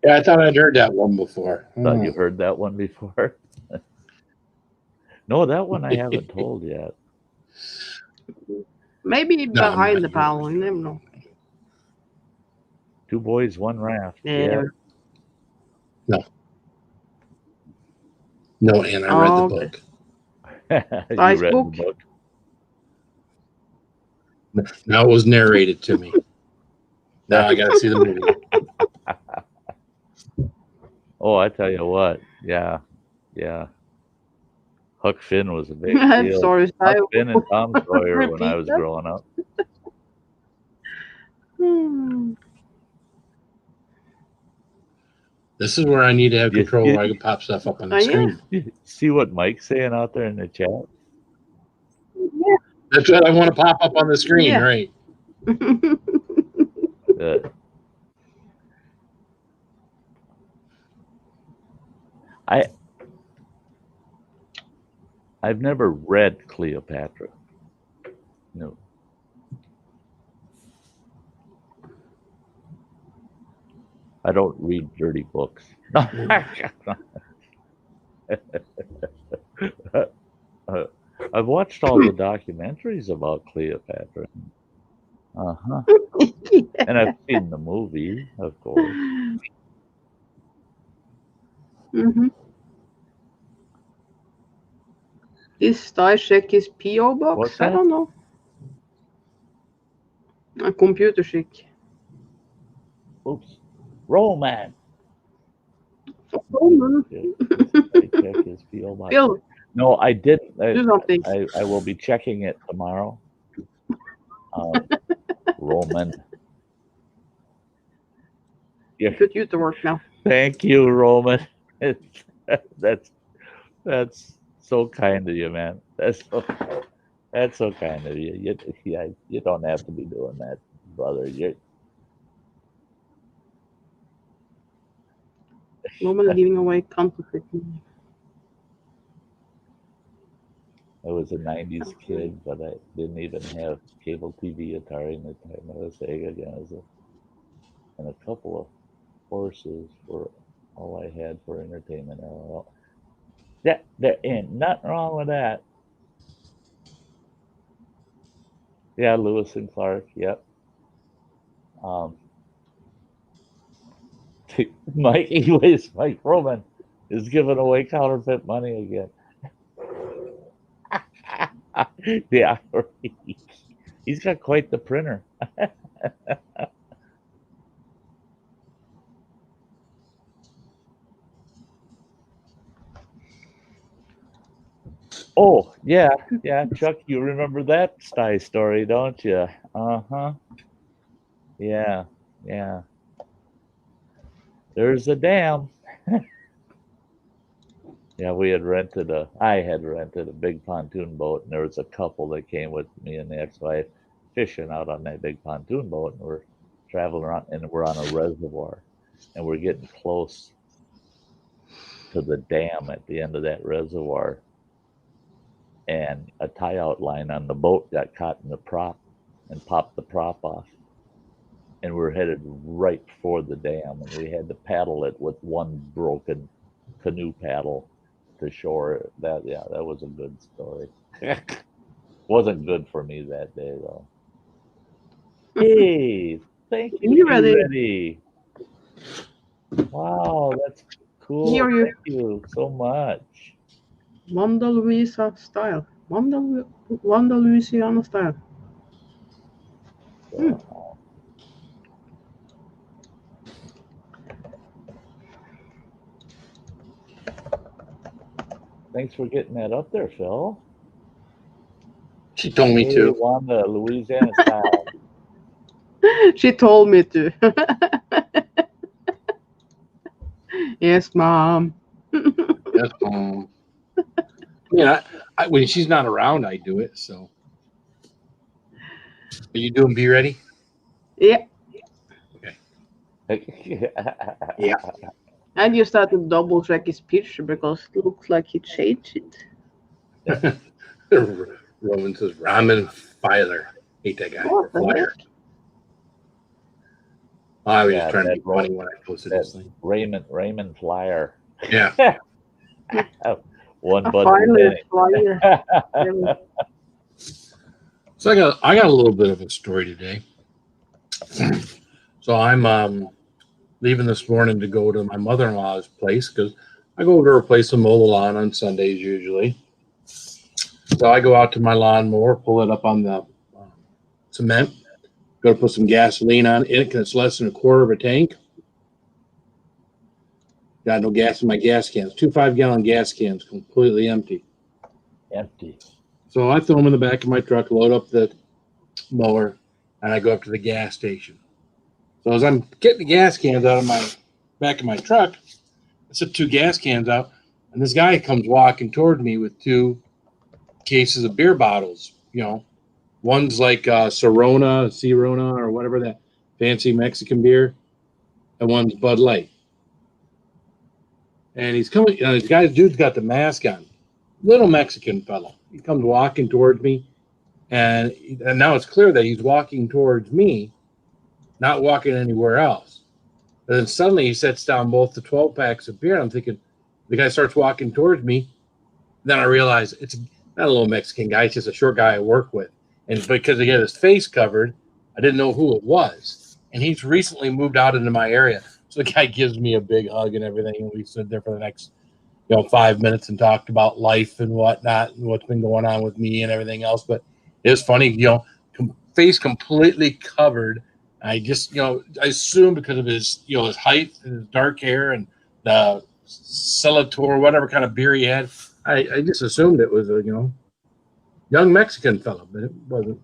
Yeah, I thought I'd heard that one before. Thought you heard that one before? No, that one I haven't told yet. Maybe No, I'm behind not the paddle. You never know. 2 boys, 1 raft. Yeah. No, and I read the book. You Nice read book. the book? Now it was narrated to me. Now I got to see the movie. Oh, I tell you what. Yeah. Yeah. Huck Finn was a big I'm deal. sorry, Huck Sty. Finn and Tom Sawyer when I Repeat was that. growing up. This is where I need to have You- control you- where I can pop stuff up on the Yeah. screen. You see what Mike's saying out there in the chat? Yeah. That's what I want to pop up on the screen, Yeah. right? I've never read Cleopatra. No. I don't read dirty books. I've watched all the documentaries about Cleopatra. Uh-huh. And I've seen the movie, of course. Mm-hmm. This Sty Shack is P.O. box? What's I that? don't know. A computer chick. Oops. Roman. Oh, man. I check his P.O. box. Bill, No, I didn't. do something. I will be checking it tomorrow. Roman. Yeah. Put you to work now. Thank you, Roman. That's so kind of you, man. That's so kind of you. You don't have to be doing that, brother. Woman giving away counterfeit money. I was a 90s kid, but I didn't even have cable TV Atari in the time. I was Sega again, and a couple of horses were all I had for entertainment. There ain't nothing wrong with that. Yeah, Lewis and Clark. Yep. Mike Roman is giving away counterfeit money again. Yeah, he's got quite the printer. Oh, yeah, Chuck, you remember that Sty story, don't you? Uh-huh. Yeah. There's a dam. Yeah, I had rented a big pontoon boat, and there was a couple that came with me and the ex-wife fishing out on that big pontoon boat, and we're traveling around, and we're on a reservoir, and we're getting close to the dam at the end of that reservoir, and a tie-out line on the boat got caught in the prop and popped the prop off, and we were headed right for the dam, and we had to paddle it with one broken canoe paddle to shore. That was a good story. Wasn't good for me that day though. Hey, thank you. You ready? Ready. Wow, that's cool. Hear you. Thank you so much. Wanda Louisa style. Wanda Louisiana style. Wow. Thanks for getting that up there, Phil. She told me to. Wanda, Louisiana style. She told me to. Yes, Mom. Yes, Mom. Yeah, when she's not around, I do it. So, are you doing? Be ready. Yeah. Yeah. I just had to double check his picture because it looks like he changed it. Roman says ramen filer. Hate that guy. What the Flyer. heck? I was Yeah, just trying to that be funny when I posted this thing. Raymond Flyer. Yeah. One A button. filer flyer. So I got a little bit of a story today. So I'm leaving this morning to go to my mother-in-law's place because I go over to her place and mow the lawn on Sundays usually. So I go out to my lawnmower, pull it up on the cement, go to put some gasoline on it because it's less than a quarter of a tank. Got no gas in my gas cans. 2 5-gallon gas cans, completely empty. Empty. So I throw them in the back of my truck, load up the mower, and I go up to the gas station. So as I'm getting the gas cans out of my back of my truck, I set 2 gas cans out, and this guy comes walking toward me with 2 cases of beer bottles. One's like Corona, or whatever, that fancy Mexican beer, and one's Bud Light. And he's coming. Dude's got the mask on. Little Mexican fellow. He comes walking towards me, and now it's clear that he's walking towards me, not walking anywhere else. And then suddenly he sets down both the 12 packs of beer. And I'm thinking, the guy starts walking towards me. Then I realize it's not a little Mexican guy. It's just a short guy I work with. And because he had his face covered, I didn't know who it was. And he's recently moved out into my area. So the guy gives me a big hug and everything. And we stood there for the next 5 minutes and talked about life and whatnot and what's been going on with me and everything else. But it was funny, face completely covered. I just, I assume because of his, his height and his dark hair and the Celator, whatever kind of beer he had, I just assumed it was a, young Mexican fellow, but it wasn't.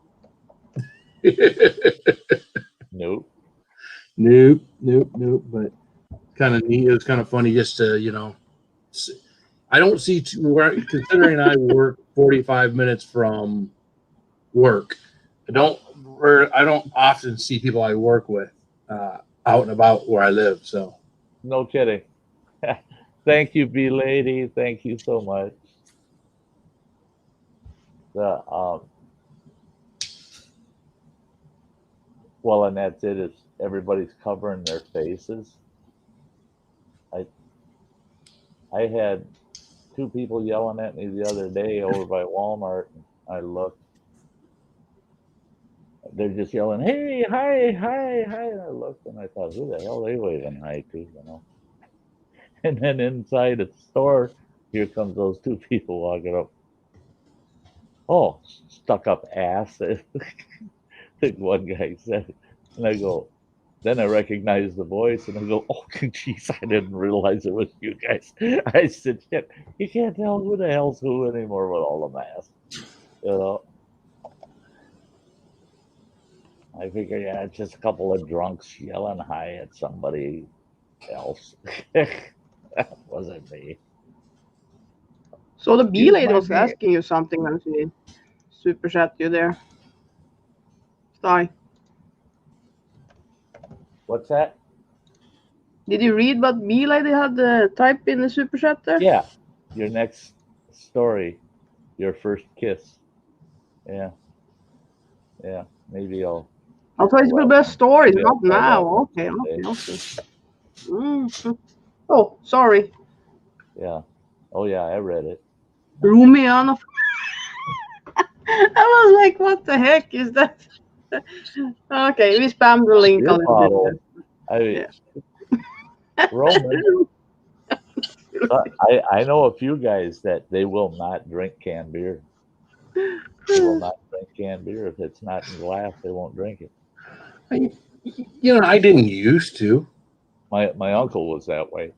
Nope. Nope. But kind of neat. It was kind of funny just to, I don't see considering I work 45 minutes from work. I don't often see people I work with out and about where I live. So No kidding. Thank you, B Lady. Thank you so much. Well, and that's it. Is everybody's covering their faces. I had 2 people yelling at me the other day over by Walmart. And I looked. They're just yelling, "Hey, hi!" And I looked and I thought, who the hell are they waving hi to, And then inside the store, here comes those 2 people walking up. Oh, stuck up ass, the one guy said. And I go, then I recognize the voice and I go, oh, geez, I didn't realize it was you guys. I said, shit, you can't tell who the hell's who anymore with all the masks, I figure, yeah, it's just a couple of drunks yelling hi at somebody else. That wasn't me. So the bee lady was asking you something when she super chat you there. Sty. What's that? Did you read what bee lady had typed in the super chat there? Yeah. Your next story, your first kiss. Yeah. Maybe I'll thought it will be a story, yeah, not now. Okay. Oh, sorry. Yeah. Oh, yeah, I read it. Rumian. I was like, what the heck is that? Okay, we spammed the link a little bit. Roman. I know a few guys that they will not drink canned beer. They will not drink canned beer. If it's not in glass, they won't drink it. I didn't used to. My uncle was that way.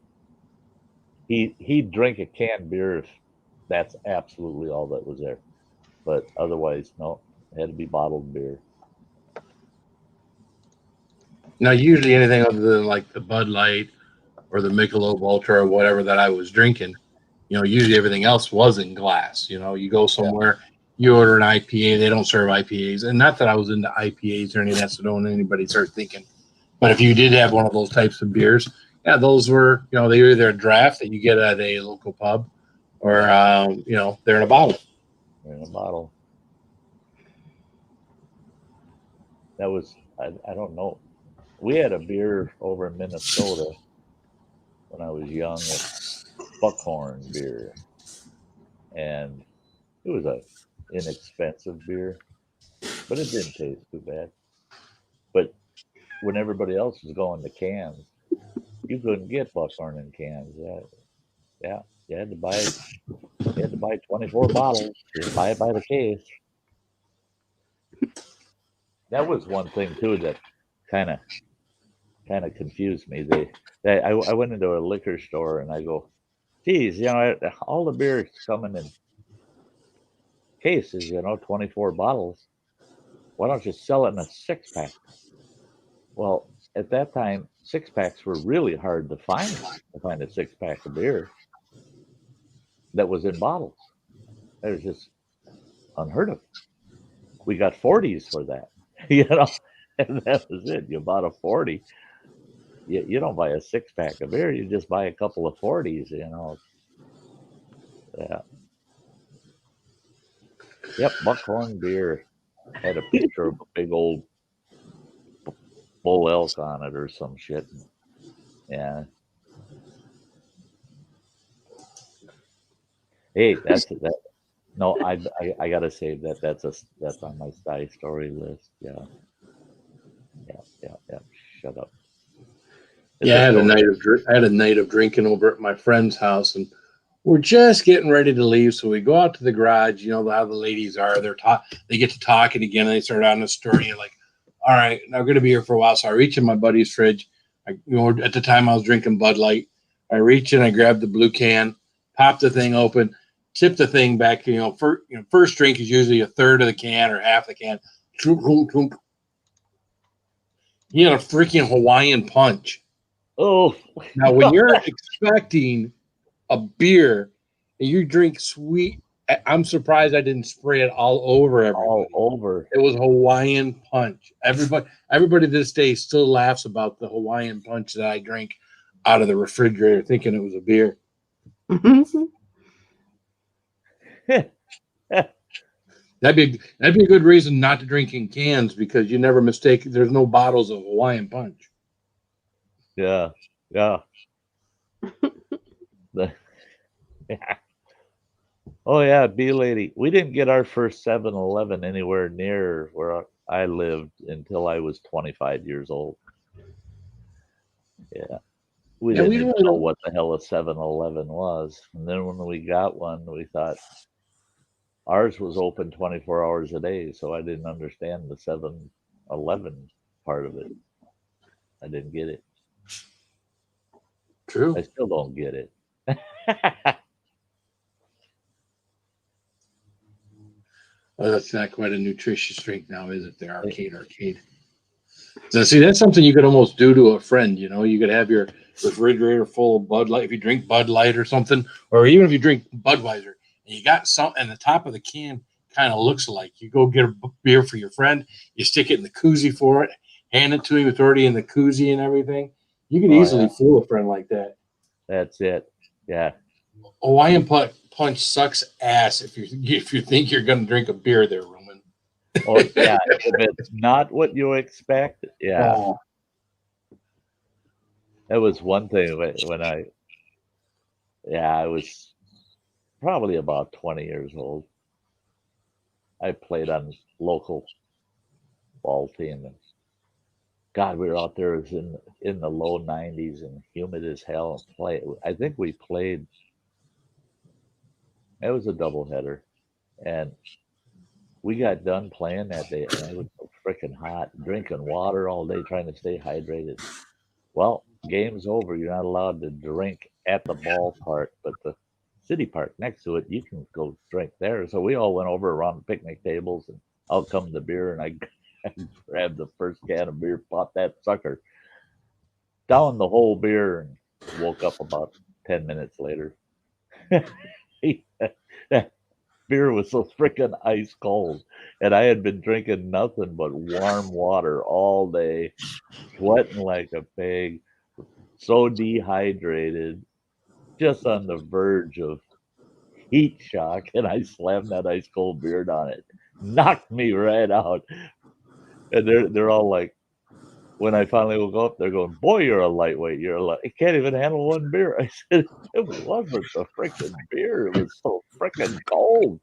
He'd drink a canned beer if that's absolutely all that was there. But otherwise, no, it had to be bottled beer. Now, usually anything other than like the Bud Light or the Michelob Ultra or whatever that I was drinking, usually everything else was in glass. You go somewhere, you order an IPA, they don't serve IPAs. And not that I was into IPAs or any of that, so don't anybody start thinking. But if you did have one of those types of beers, yeah, those were, they were either a draft that you get at a local pub or, they're in a bottle. They're in a bottle. That was, I don't know. We had a beer over in Minnesota when I was young, Buckhorn beer. And it was a inexpensive beer, but it didn't taste too bad. But when everybody else was going to cans, you couldn't get Buckhorn in cans. Yeah. You had to buy 24 bottles. You buy it by the case. That was one thing too that kind of confused me. I went into a liquor store and I go, geez, all the beer's coming in cases, 24 bottles. Why don't you sell it in a 6-pack? Well, at that time, 6-packs were really hard to find a 6-pack of beer that was in bottles. It was just unheard of. We got 40s for that, and that was it. You bought a 40. You don't buy a 6-pack of beer. You just buy a couple of 40s, Yeah. Yep, Buckhorn beer had a picture of a big old bull elk on it or some shit. Yeah. Hey, that's that. No, I gotta save that. That's on my Sty story list. Yeah. Shut up. Yeah, I had a night of drinking over at my friend's house, and we're just getting ready to leave. So we go out to the garage. You know how the ladies are. They get to talking again, and they start on the story. You're like, all right, now I'm going to be here for a while. So I reach in my buddy's fridge. At the time I was drinking Bud Light. I reach in, I grab the blue can, pop the thing open, tip the thing back. First drink is usually a third of the can or half the can. You had a freaking Hawaiian punch. Oh, now when you're expecting a beer and you drink sweet, I'm surprised I didn't spray it all over everybody. All over. It was Hawaiian punch. Everybody this day still laughs about the Hawaiian punch that I drank out of the refrigerator thinking it was a beer. That'd be a good reason not to drink in cans, because you never mistake. There's no bottles of Hawaiian punch. Yeah. Oh yeah, bee lady. We didn't get our first 7-Eleven anywhere near where I lived until I was 25 years old. Yeah. We didn't even know what the hell a 7-Eleven was. And then when we got one, we thought ours was open 24 hours a day, so I didn't understand the 7-Eleven part of it. I didn't get it. True. I still don't get it. Well, that's not quite a nutritious drink now, is it? The arcade. So see, that's something you could almost do to a friend. You could have your refrigerator full of Bud Light if you drink Bud Light or something, or even if you drink Budweiser and you got some, and the top of the can kind of looks alike. You go get a beer for your friend, you stick it in the koozie for it, hand it to him. It's already in the koozie and everything. You could easily fool a friend like that. That's it. Yeah. Hawaiian punch sucks ass if you think you're going to drink a beer there, Roman. Oh yeah, if it's not what you expect, yeah. Oh. That was one thing when I was probably about 20 years old. I played on local ball team, and God, we were out there. It was in the low 90s and humid as hell. I think we played. It was a doubleheader, and we got done playing that day, and it was so freaking hot, drinking water all day, trying to stay hydrated. Well, game's over. You're not allowed to drink at the ballpark, but the city park next to it, you can go drink there. So we all went over around the picnic tables, and out come the beer, and I grabbed the first can of beer, popped that sucker, down the whole beer, and woke up about 10 minutes later. That beer was so freaking ice cold, and I had been drinking nothing but warm water all day, sweating like a pig, so dehydrated, just on the verge of heat shock, and I slammed that ice cold beer on it, knocked me right out. And they're all like, when I finally woke up, they're going, "Boy, you're a lightweight. You can't even handle one beer." I said, "It wasn't the freaking beer. It was so freaking cold."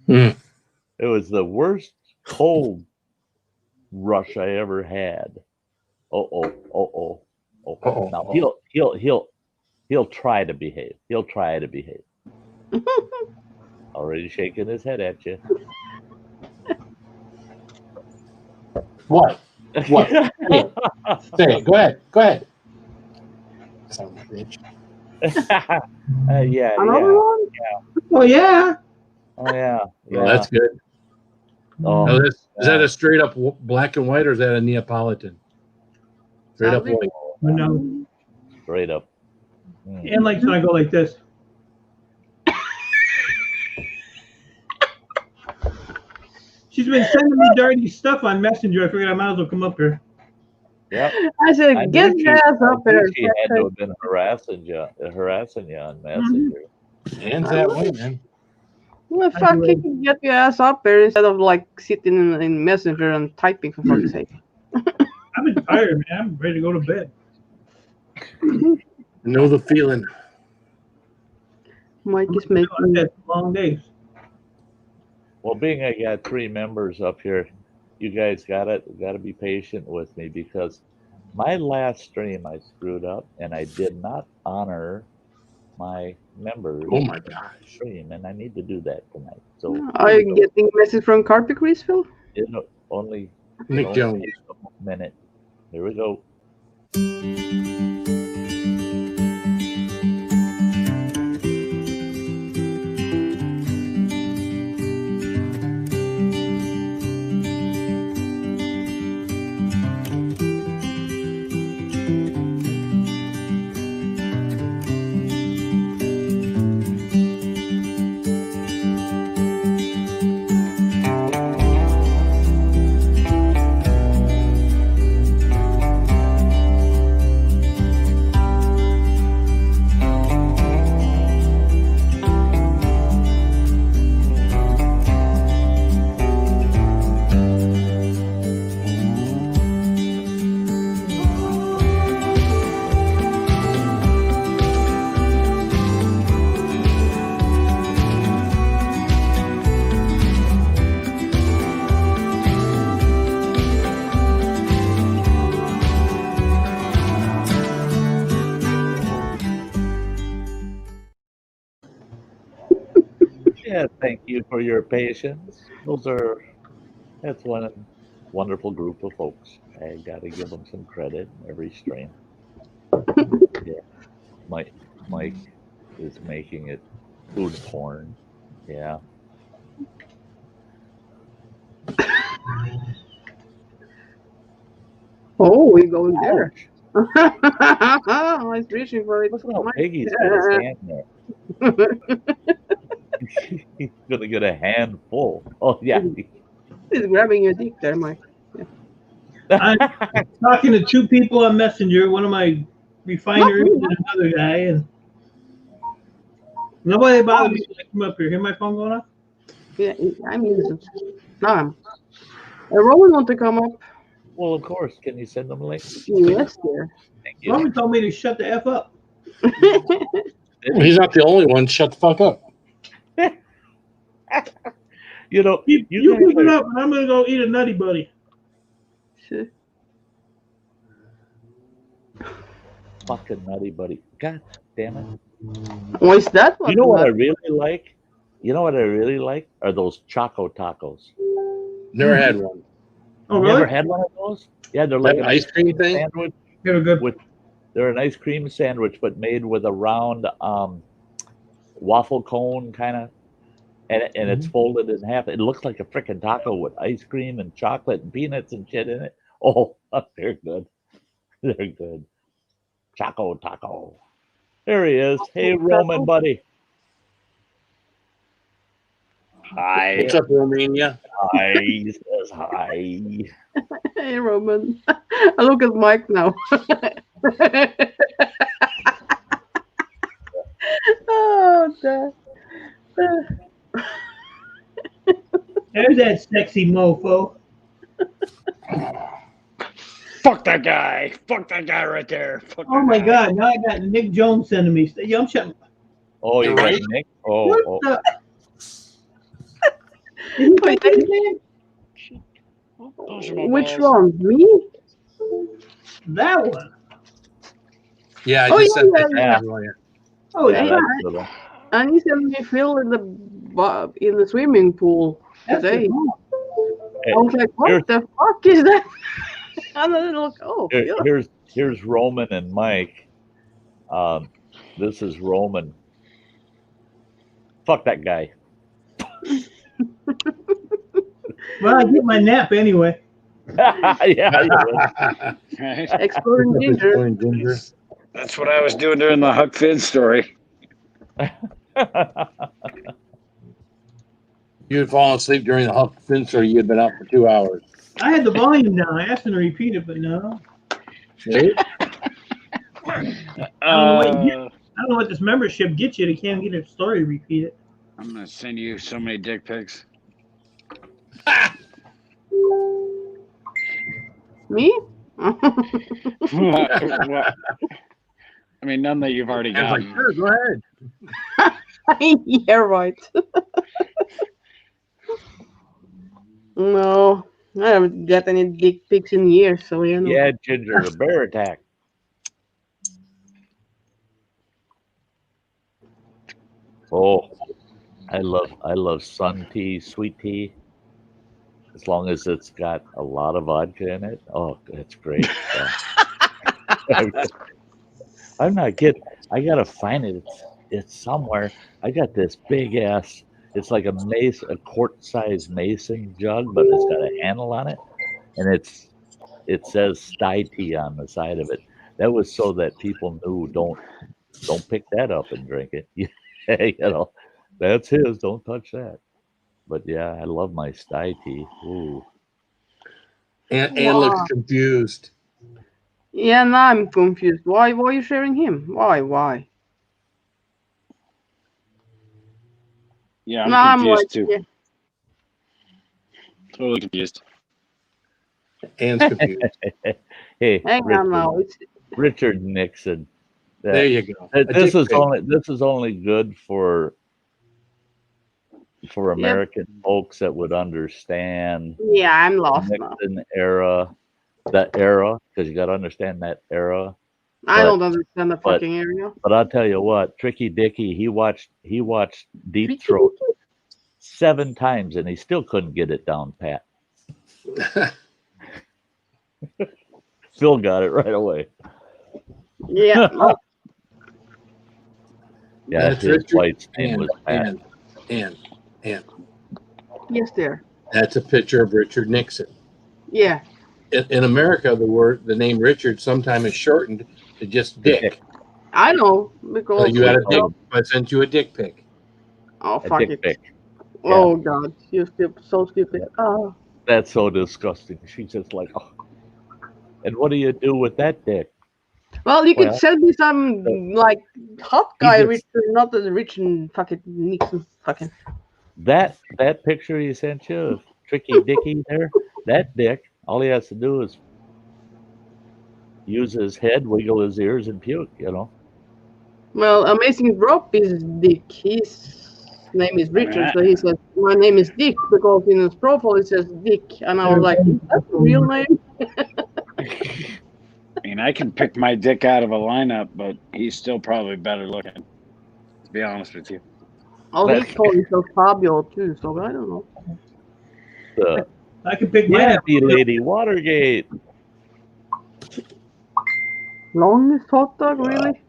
Mm. It was the worst cold rush I ever had. Uh-oh. Uh-oh. Now he'll He'll try to behave. He'll try to behave. Already shaking his head at you. What? What? Say it. Say it. Go ahead. Go ahead. Son of a bitch. Yeah, Another yeah. one? Oh yeah. Oh, yeah. Well, Yeah. that's good. Oh, Now, is that yeah. a straight up black and white, or is that a Neapolitan? Straight up Sadly. white. But no. Straight up. Mm. Ann likes when I go like this. She's been sending me dirty stuff on Messenger. I figured I might as well come up here. Yep. I said, I get knew your ass up I knew there. she had to have been harassing you on Messenger. Hands that way, man. Well, fuck, you can get your ass up there instead of like sitting in Messenger and typing for fuck's sake. I've been tired, man. I'm ready to go to bed. Know the feeling. Mike is I've making had long days. Well, being I got 3 members up here, you guys got to be patient with me because my last stream I screwed up and I did not honor my members. Oh my gosh. Stream, and I need to do that tonight. So Are you getting a message from Carpet Grease, Phil? only Nick Jones. a minute. Here we go. Yeah, thank you for your patience. That's one wonderful group of folks. I got to give them some credit every stream. Yeah, Mike is making it food porn. Yeah. Oh, we're going there. I was reaching for it. Look at how big he's got his hand there. He's gonna get a handful. Oh yeah. He's grabbing your dick there, Mike. I'm talking to 2 people on Messenger, one of my refineries and another guy, and nobody bothered me when I come up here. Hear my phone going off? Yeah, I mean, no. Roman want to come up. Well, of course. Can you send them a link? Yes, sir. Thank you. Roman told me to shut the F up. Well, he's not the only one. Shut the fuck up. You know, You you keep guys it are up, and I'm going to go eat a Nutty Buddy. Sure. fucking nutty buddy. God damn it. Why is that one? You know what I really like? You know what I really like? Are those Choco tacos. Never had one. Oh, Never really? had one of those? Yeah, they're like That an ice cream thing? sandwich. They were good. They're an ice cream sandwich, but made with a round waffle cone kind of, and it's folded in half. It looks like a freaking taco with ice cream and chocolate and peanuts and shit in it. Oh, they're good. They're good. Choco taco. There he is. Hey, Roman buddy. Hi. What's up, Romania? Hi. He says hi. Hey, Roman. I look at Mike now. Oh, God. There's that sexy mofo. Fuck that guy. Fuck that guy right there. Fuck Oh that my guy. God! Now I got Nick Jones sending me. Yeah, I'm shutting. Oh, you got Right? Nick? What Oh, the? Did he say his name? Those are my Which balls. one? Me? That one. Yeah, I Oh, just yeah, sent that yeah. to everyone. Oh, Yeah, yeah. that's the one. And he said we fell in the swimming pool That's today. good. I was like, Here's- what the fuck is that? And then look, oh, Here- yeah. here's Roman and Mike. This is Roman. Fuck that guy. Well, I get my nap anyway. Yeah, you would. Right? Exploring ginger. Exploring ginger. That's what I was doing during the Huck Finn story. You had fallen asleep during the Huck Finn story. You had been out for 2 hours. I had the volume down. I asked him to repeat it, but no. See? I don't know what this membership gets you. They can't get a story repeated. I'm gonna send you so many dick pics. Me? What? I mean, none that you've already I was gotten. like, sure, go ahead. Yeah, right. No, I haven't got any dick pics in years, so you know. Yeah, Ginger, a bear attack. Oh, I love sun tea, sweet tea. As long as it's got a lot of vodka in it. Oh, that's great. I'm not kidding. I gotta find it. It's somewhere. I got this big ass. It's like a quart-sized mason jug, but it's got a handle on it, and it says Sty tea on the side of it. That was so that people knew don't pick that up and drink it. You know, that's his. Don't touch that. But yeah, I love my Sty tea. Ooh. And Wow. looks confused. Yeah, now I'm confused. Why are you sharing him? Why? Yeah, I'm Now confused like, too. yeah. Totally confused. Anne's confused. Hey, Hang on now. It's Richard Nixon. There you go. A This dick is pic. this is only good for American folks that would understand yeah, I'm the lost now. Nixon era, because you got to understand that era. I But- don't understand the but- fucking area. But I'll tell you what, Tricky Dicky, he watched Deep Throat 7 times and he still couldn't get it down pat. Phil got it right away. Yeah. no, Yeah, That's his Richard wife's name was Pat. Anne. yes, there. That's a picture of Richard Nixon. Yeah. In America, the name Richard sometimes is shortened to just Dick. I know So because you had a dick. oh, I sent you a dick pic. oh A fuck dick it. pic. Oh god, you're so stupid. Yeah. Oh. That's so disgusting. She's just like, oh. And what do you do with that dick? Well, you could Well, send me some like hot guy just- Richard, not the rich and fucking Nixon fucking. That picture he sent you of Tricky Dicky there, that dick, all he has to do is use his head, wiggle his ears, and puke, you know. Well, Amazing Drop is Dick. His name is Richard, so he says my name is Dick because in his profile it says Dick, and I was like, is that the real name? I mean, I can pick my dick out of a lineup, but he's still probably better looking. To be honest with you. Oh, he called himself Fabio too, so I don't know. The I can pick mine up. Yandy Lady Watergate. Longest hot dog, really?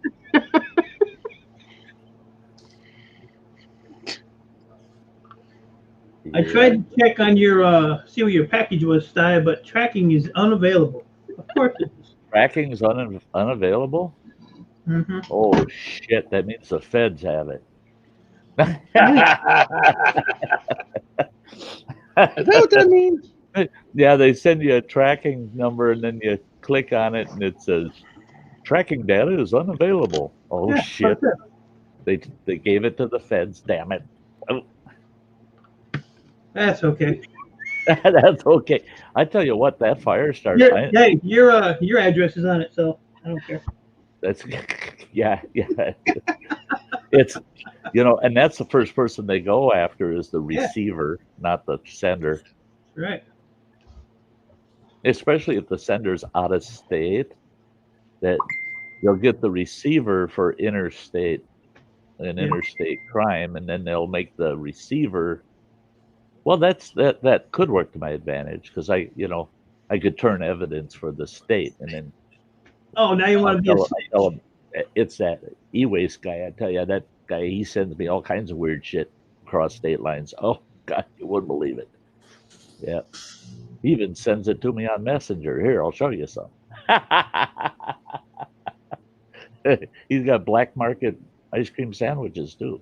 I tried to check on your see what your package was, Sty, but tracking is unavailable. Of course it is. Tracking's unavailable? Mm-hmm. Oh, shit. That means the feds have it. Is that what that means? Yeah, they send you a tracking number and then you click on it and it says, tracking data is unavailable. Oh, Yeah, shit. that's it. They gave it to the feds, damn it. Oh, That's okay. that's okay. I tell you what, that fire starts. Hey, your address is on it, so I don't care. That's yeah. It's and that's the first person they go after is the receiver, not the sender. Right. Especially if the sender's out of state. That they'll get the receiver for interstate Yeah. interstate crime, and then they'll make the receiver. Well, that could work to my advantage because I could turn evidence for the state, and then Oh, now you want to be a I snitch. tell him it's that e-waste guy. I tell you, that guy, he sends me all kinds of weird shit across state lines. Oh God, you wouldn't believe it. Yeah, he even sends it to me on Messenger. Here, I'll show you some. He's got black market ice cream sandwiches too.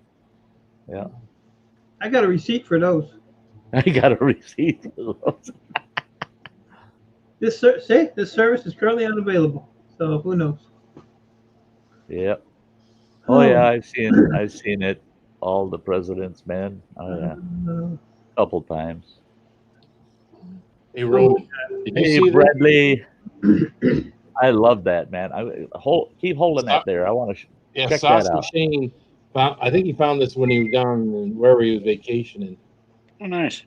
Yeah, I got a receipt for those. I got a receipt for those. This service is currently unavailable. So who knows? Yeah. Oh yeah, I've seen it. All the President's Men. Oh yeah, couple times. Hey, Roman, did you Hey see that? Bradley, I love that, man. Keep holding that there. I want to Yeah, check that Saucy out. Shane. I think he found this when he was down in wherever he was vacationing Oh, nice.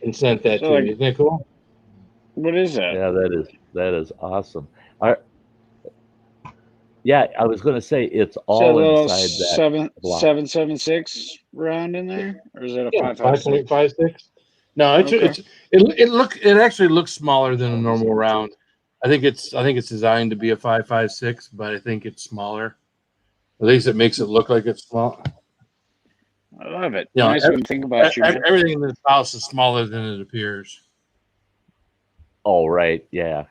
and sent that So, to like- me. Isn't that cool? What is that? Yeah, that is awesome. Yeah, I was going to say it's Is that a all little inside that block. 7.76 round in there, or is that a Yeah, 5.56? 5.56. No, Okay. it actually looks smaller than a normal round. I think it's designed to be a 5.56, but I think it's smaller. At least it makes it look like it's small. I love it. Yeah, Nice when you think about you, man. Everything in this house is smaller than it appears. Oh, right. Yeah.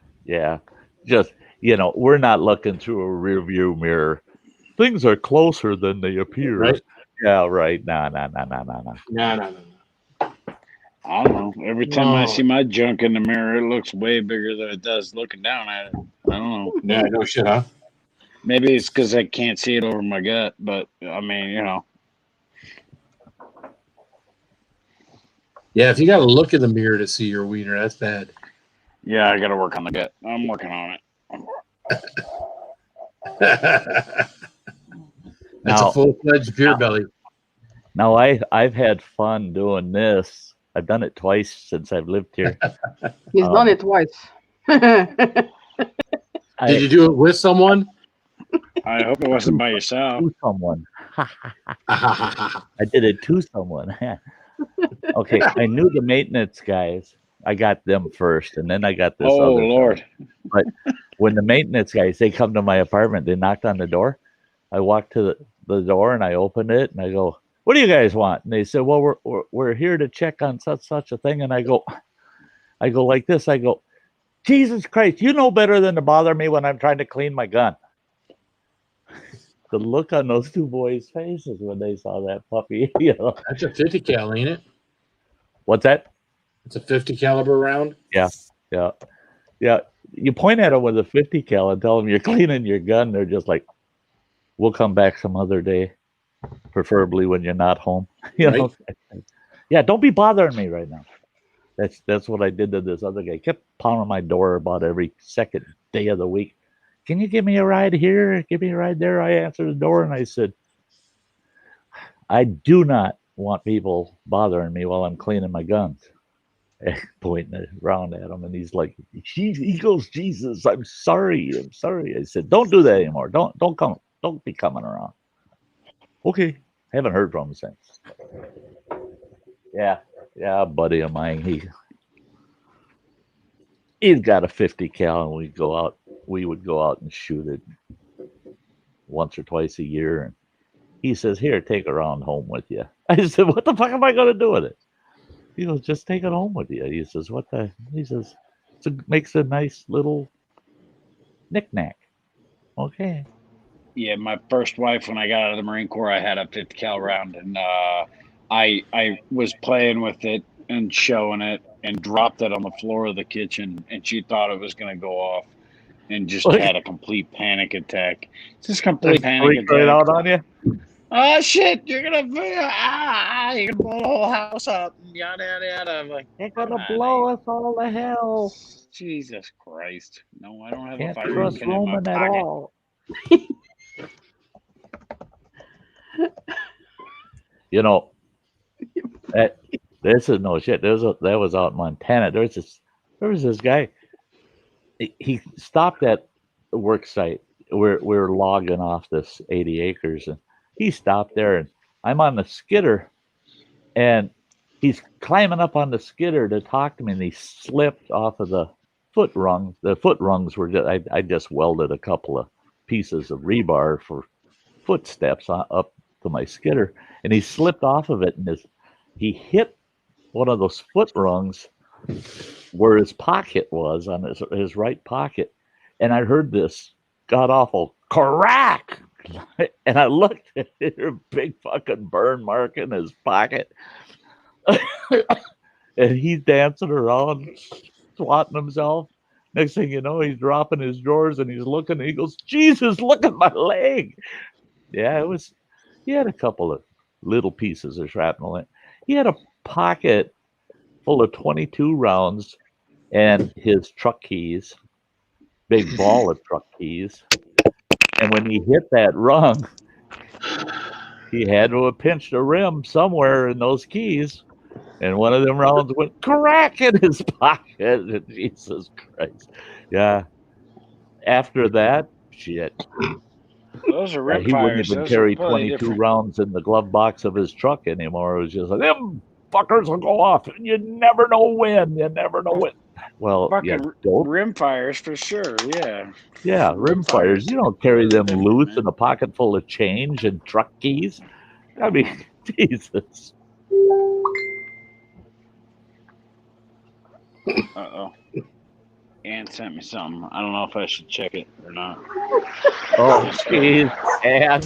Just we're not looking through a rear view mirror. Things are closer than they appear. Right? Yeah, right. Nah. No. I don't know. Every time I No. see my junk in the mirror, it looks way bigger than it does looking down at it. I don't know. Yeah, no shit, huh? Maybe it's because I can't see it over my gut, but I mean, Yeah, if you got to look in the mirror to see your wiener, that's bad. yeah, I got to work on the gut. I'm working on it. That's Now- a full-fledged beer belly. Now I've had fun doing this. I've done it twice since I've lived here. He's done it twice. Did you do it with someone? I hope it wasn't by yourself. To someone. I did it to someone. Okay, I knew the maintenance guys. I got them first, and then I got this Oh, other Lord. But when the maintenance guys, they come to my apartment, they knocked on the door. I walked to the door and I opened it and I go, "What do you guys want?" And they said, "Well, we're here to check on such a thing." And I go like this. I go, "Jesus Christ, you know better than to bother me when I'm trying to clean my gun." The look on those two boys' faces when they saw that puppy, That's a 50 cal, ain't it? What's that? It's a 50 caliber round. Yeah. You point at them with a 50 cal and tell them you're cleaning your gun. They're just like, "We'll come back some other day, preferably when you're not home." Right. Yeah, don't be bothering me right now. That's what I did to this other guy. Kept pounding my door about every second day of the week. "Can you give me a ride here? Give me a ride there?" I answered the door and I said, "I do not want people bothering me while I'm cleaning my guns." Pointing around at him, and he's like, he goes, "Jesus, I'm sorry. I said, "Don't do that anymore. Don't be coming around." Okay. Haven't heard from him since. Yeah, a buddy of mine, he's got a 50 cal, and we would go out and shoot it once or twice a year. And he says, "Here, take it around home with you." I said, "What the fuck am I going to do with it?" He goes, "Just take it home with you." He says, he says, "It makes a nice little knick-knack." Okay. Yeah, my first wife, when I got out of the Marine Corps, I had a 50 cal round, and I was playing with it and showing it and dropped it on the floor of the kitchen, and she thought it was going to go off and just had a complete panic attack. Just complete panic Freak right attack. out on you. Oh shit! You're gonna blow the whole house up, and yada yada yada. I'm like, They're "Come gonna on, blow man." us all to hell. Jesus Christ! No, I don't have a Can't fire trust pin in my Roman at pocket. all. That this is no shit. That was out in Montana. There was this guy. He stopped at the work site we're logging off this 80 acres, and he stopped there, and I'm on the skidder, and he's climbing up on the skidder to talk to me, and he slipped off of the foot rung. The foot rungs were I just welded a couple of pieces of rebar for footsteps up to my skidder, and he slipped off of it, and he hit one of those foot rungs where his pocket was on his right pocket, and I heard this god awful crack, and I looked at it, a big fucking burn mark in his pocket, and he's dancing around, swatting himself. Next thing you know, he's dropping his drawers and he's looking, and he goes, "Jesus, look at my leg." Yeah, he had a couple of little pieces of shrapnel in it. He had a pocket full of 22 rounds and his truck keys, big ball of truck keys. And when he hit that rung, he had to have pinched a rim somewhere in those keys. And one of them rounds went crack in his pocket. Jesus Christ. Yeah. After that, shit. Those are rim He wouldn't fires. even Those carry are totally 22 different. rounds in the glove box of his truck anymore. It was just like, them fuckers will go off. And you never know when. You never know when. Well, yeah, Fucking rim fires for sure. Yeah. yeah, rim fires. You don't carry them loose in a pocket full of change and truck keys. I mean, Jesus. Uh-oh. Ann sent me something. I don't know if I should check it or not. Oh, jeez, Ann.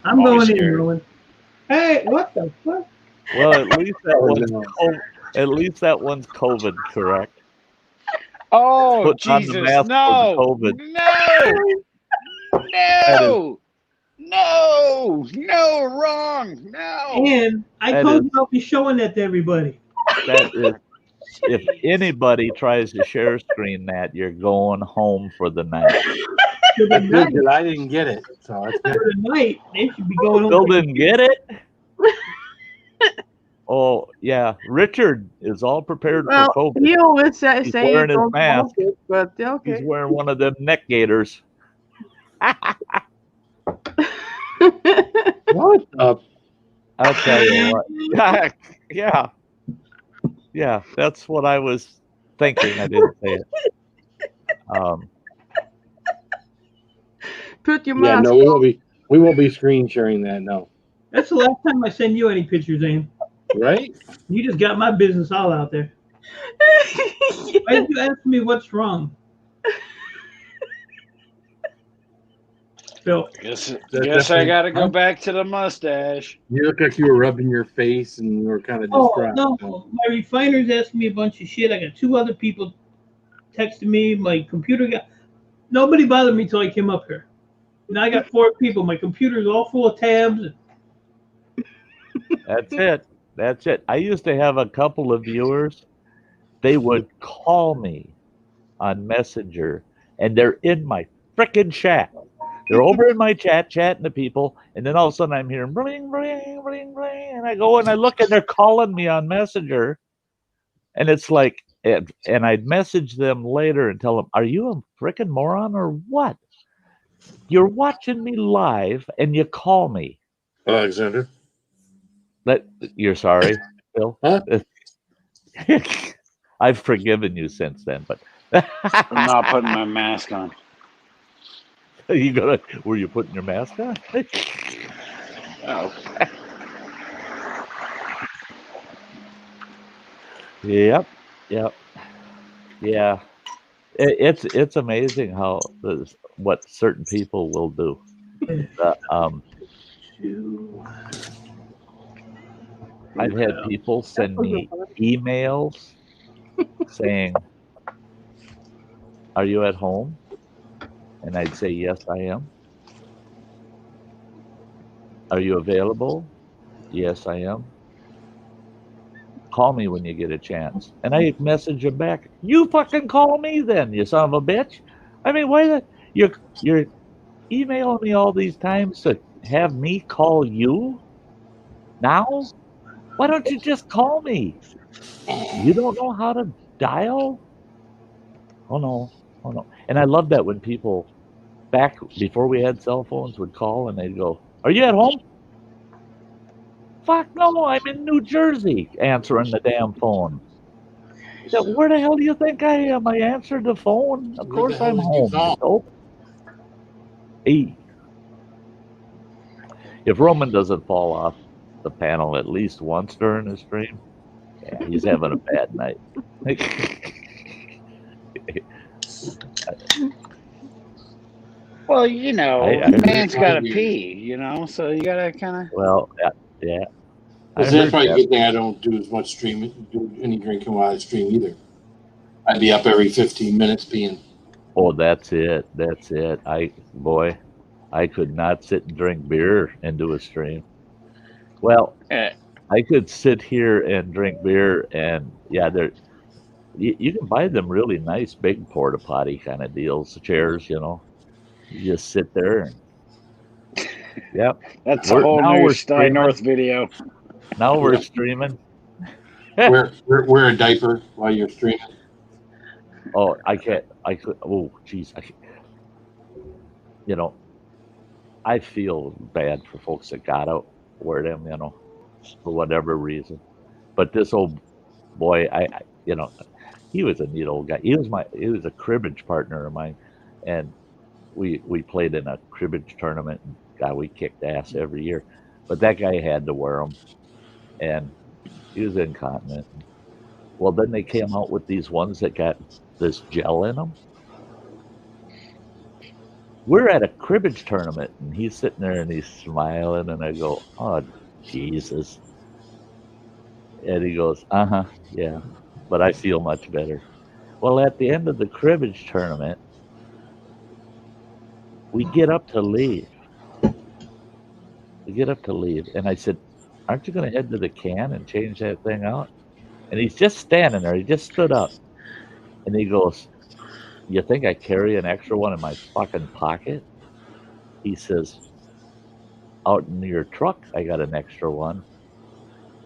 I'm Always going in, scared. Rowan. Hey, what the fuck? Well, at least that one's COVID, correct? Oh, Putting on the Jesus. mask No. for COVID. No, wrong. No. And I That told is- you I'll be showing that to everybody. That is, if anybody tries to share screen that, you're going home for the night. For the That's good night, that I didn't get it. So that's good. for the night, they should be going Bill home. didn't get it? Oh, yeah. Richard is all prepared Well, for COVID. he always say He's you wearing his don't mask. want it, but yeah, He's okay. wearing one of them neck gaiters. What up? I'll tell you what. Yeah, that's what I was thinking. I didn't say it. Put your Yeah, mask no, we won't be screen sharing that. No, That's the last time I send you any pictures, Aim. right? You just got my business all out there. Why did you ask me what's wrong? Phil, Guess That's I got to go huh? back to the mustache. You look like you were rubbing your face and you were kind of oh distraught. no, my refiner's asking me a bunch of shit. I got 2 other people texting me. My computer got nobody bothered me till I came up here. Now I got 4 people. My computer's all full of tabs. That's it. That's it. I used to have a couple of viewers. They would call me on Messenger, and they're in my frickin' chat. They're over in my chat, chatting to people, and then all of a sudden I'm hearing bling, bling, bling, bling, and I go and I look, and they're calling me on Messenger, and it's like, and I'd message them later and tell them, "Are you a frickin' moron or what? You're watching me live, and you call me." Alexander. That you're sorry, Bill. Huh? I've forgiven you since then, but I'm not putting my mask on. were you putting your mask on? Oh. Yep. Yeah. It's amazing how what certain people will do. I've had people send me emails saying, "Are you at home?" And I'd say, "Yes, I am." "Are you available?" "Yes, I am." "Call me when you get a chance." And I message him back, "You fucking call me then, you son of a bitch." I mean, why you're emailing me all these times to have me call you now? Why don't you just call me? You don't know how to dial? Oh no. Oh no! And I love that when people back before we had cell phones would call and they'd go, "Are you at home?" Fuck no! I'm in New Jersey, answering the damn phone. Yeah, where the hell do you think I am? I answered the phone. Of Where the course hell I'm did you home. call? Nope. Hey, if Roman doesn't fall off the panel at least once during the stream, yeah, he's having a bad night. Well, you know, I the man's got to Weird. pee, you know, so you got to kind of. well, yeah. I That's heard probably a that. good thing I don't do as much streaming, do any drinking while I stream either. I'd be up every 15 minutes peeing. Oh, that's it. That's it. I could not sit and drink beer and do a stream. Well, Eh, I could sit here and drink beer, and yeah, you can buy them really nice big porta potty kind of deals, chairs. You just sit there and yep. that's a whole Now new we're Sty North streaming. video. Now we're Yep. streaming. Wear a diaper while you're streaming. Oh, I can't. I could. Oh, jeez. I feel bad for folks that gotta wear them. For whatever reason. But this old boy, he was a neat old guy. He was a cribbage partner of mine, and we played in a cribbage tournament. And God, we kicked ass every year. But that guy had to wear them, and he was incontinent. Well, then they came out with these ones that got this gel in them. We're at a cribbage tournament, and he's sitting there and he's smiling, and I go, "Oh, Jesus." And he goes, yeah, but I feel much better. Well, at the end of the cribbage tournament, we get up to leave. And I said, "Aren't you going to head to the can and change that thing out?" And he's just standing there. He just stood up. And he goes, "You think I carry an extra one in my fucking pocket?" He says, "Out in your truck, I got an extra one."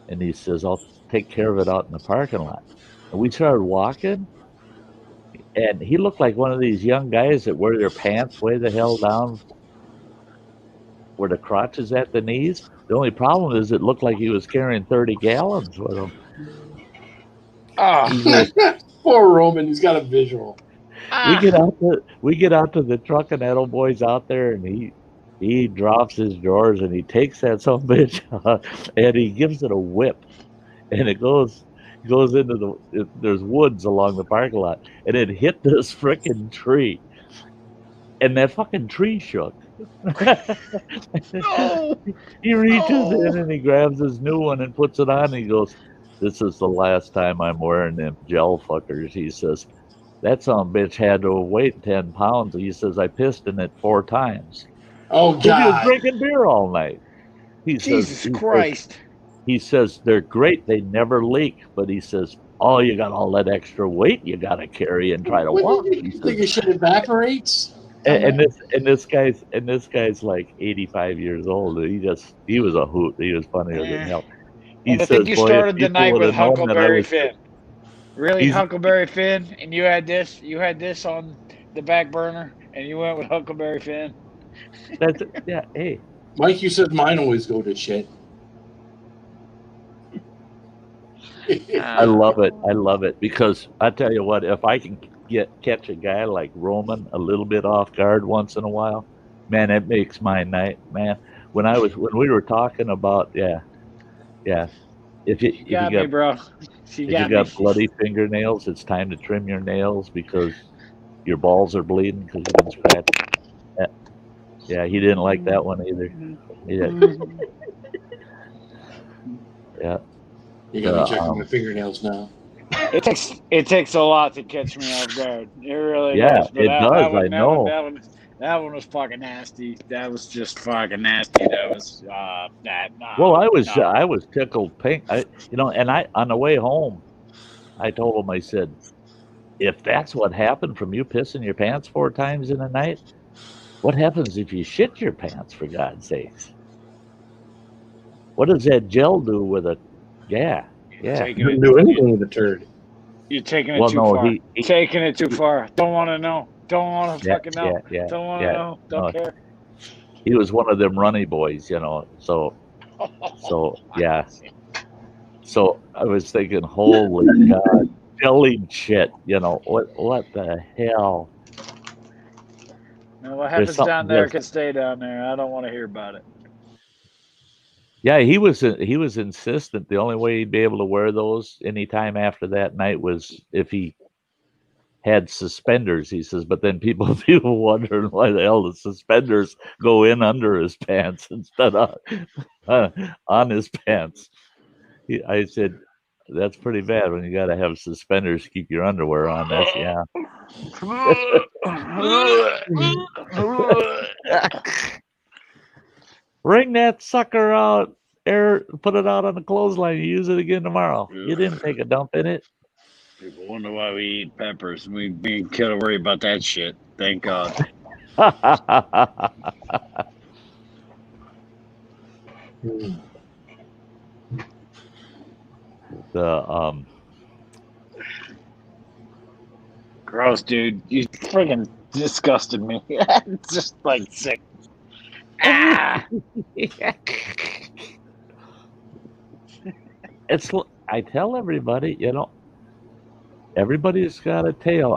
And he says, "I'll take care of it out in the parking lot." And we started walking. And he looked like one of these young guys that wear their pants way the hell down where the crotch is at the knees. The only problem is it looked like he was carrying 30 gallons with him. Oh, He goes, Poor Roman, he's got a visual. we get out to the truck, and that old boy's out there, and he drops his drawers and he takes that son of a bitch and he gives it a whip, and it goes into there's woods along the parking lot, and it hit this frickin' tree, and that fucking tree shook. no. He reaches No. in and he grabs his new one and puts it on, and he goes, "This is the last time I'm wearing them gel fuckers." He says, "That son of a bitch had to weigh 10 pounds." He says, "I pissed in it 4 times." Oh, Because he was God. drinking beer all night. Jesus Christ. He says, "They're great. They never leak." But he says, "Oh, you got all that extra weight you got to carry and try to walk." You think your shit evaporates? And this guy's like 85 years old. He was a hoot. He was funnier than hell. He And I says, think you "Boy, if started the people night would with have known that I Huckleberry was." Finn. Really, He's- Huckleberry Finn, and you had this on the back burner, and you went with Huckleberry Finn. That's it. Yeah. Hey, Mike, you said mine always go to shit. I love it. I love it because I tell you what, if I can catch a guy like Roman a little bit off guard once in a while, man, it makes my night, man. When we were talking about if you got me, bro. She if got you me. got bloody fingernails, it's time to trim your nails because your balls are bleeding because you've been scratched. Yeah, he didn't like that one either. Yeah. You got me checking my fingernails now. It takes a lot to catch me off guard. It really Yeah, does. But it does. I know. That one was fucking nasty. That was just fucking nasty. That was that. No, Well, I no. was tickled pink. And I on the way home, I told him, I said, "If that's what happened from you pissing your pants 4 times in a night, what happens if you shit your pants, for God's sakes? What does that gel do with it?" Yeah. You didn't do anything with the turd. You're taking it Well, too no, far. he Taking it too far. Don't want to know. Don't want to yeah, fucking know. Don't want to know. Don't No, care. he was one of them runny boys, you know. So yeah. So I was thinking, holy God, jellied shit, you know, what the hell? Now, what There's happens something down there just can stay down there. I don't want to hear about it. yeah, he was insistent. The only way he'd be able to wear those anytime after that night was if he had suspenders, he says, but then people wondering why the hell the suspenders go in under his pants instead of on his pants. I said, that's pretty bad when you got to have suspenders to keep your underwear on. That's yeah. Bring that sucker out, put it out on the clothesline. You use it again tomorrow. You didn't take a dump in it. People wonder why we eat peppers. We ain't gotta worry about that shit. Thank God. The Gross, dude. You freaking disgusted me. It's just like sick. Ah! it's I tell everybody, you know, everybody's got a tale.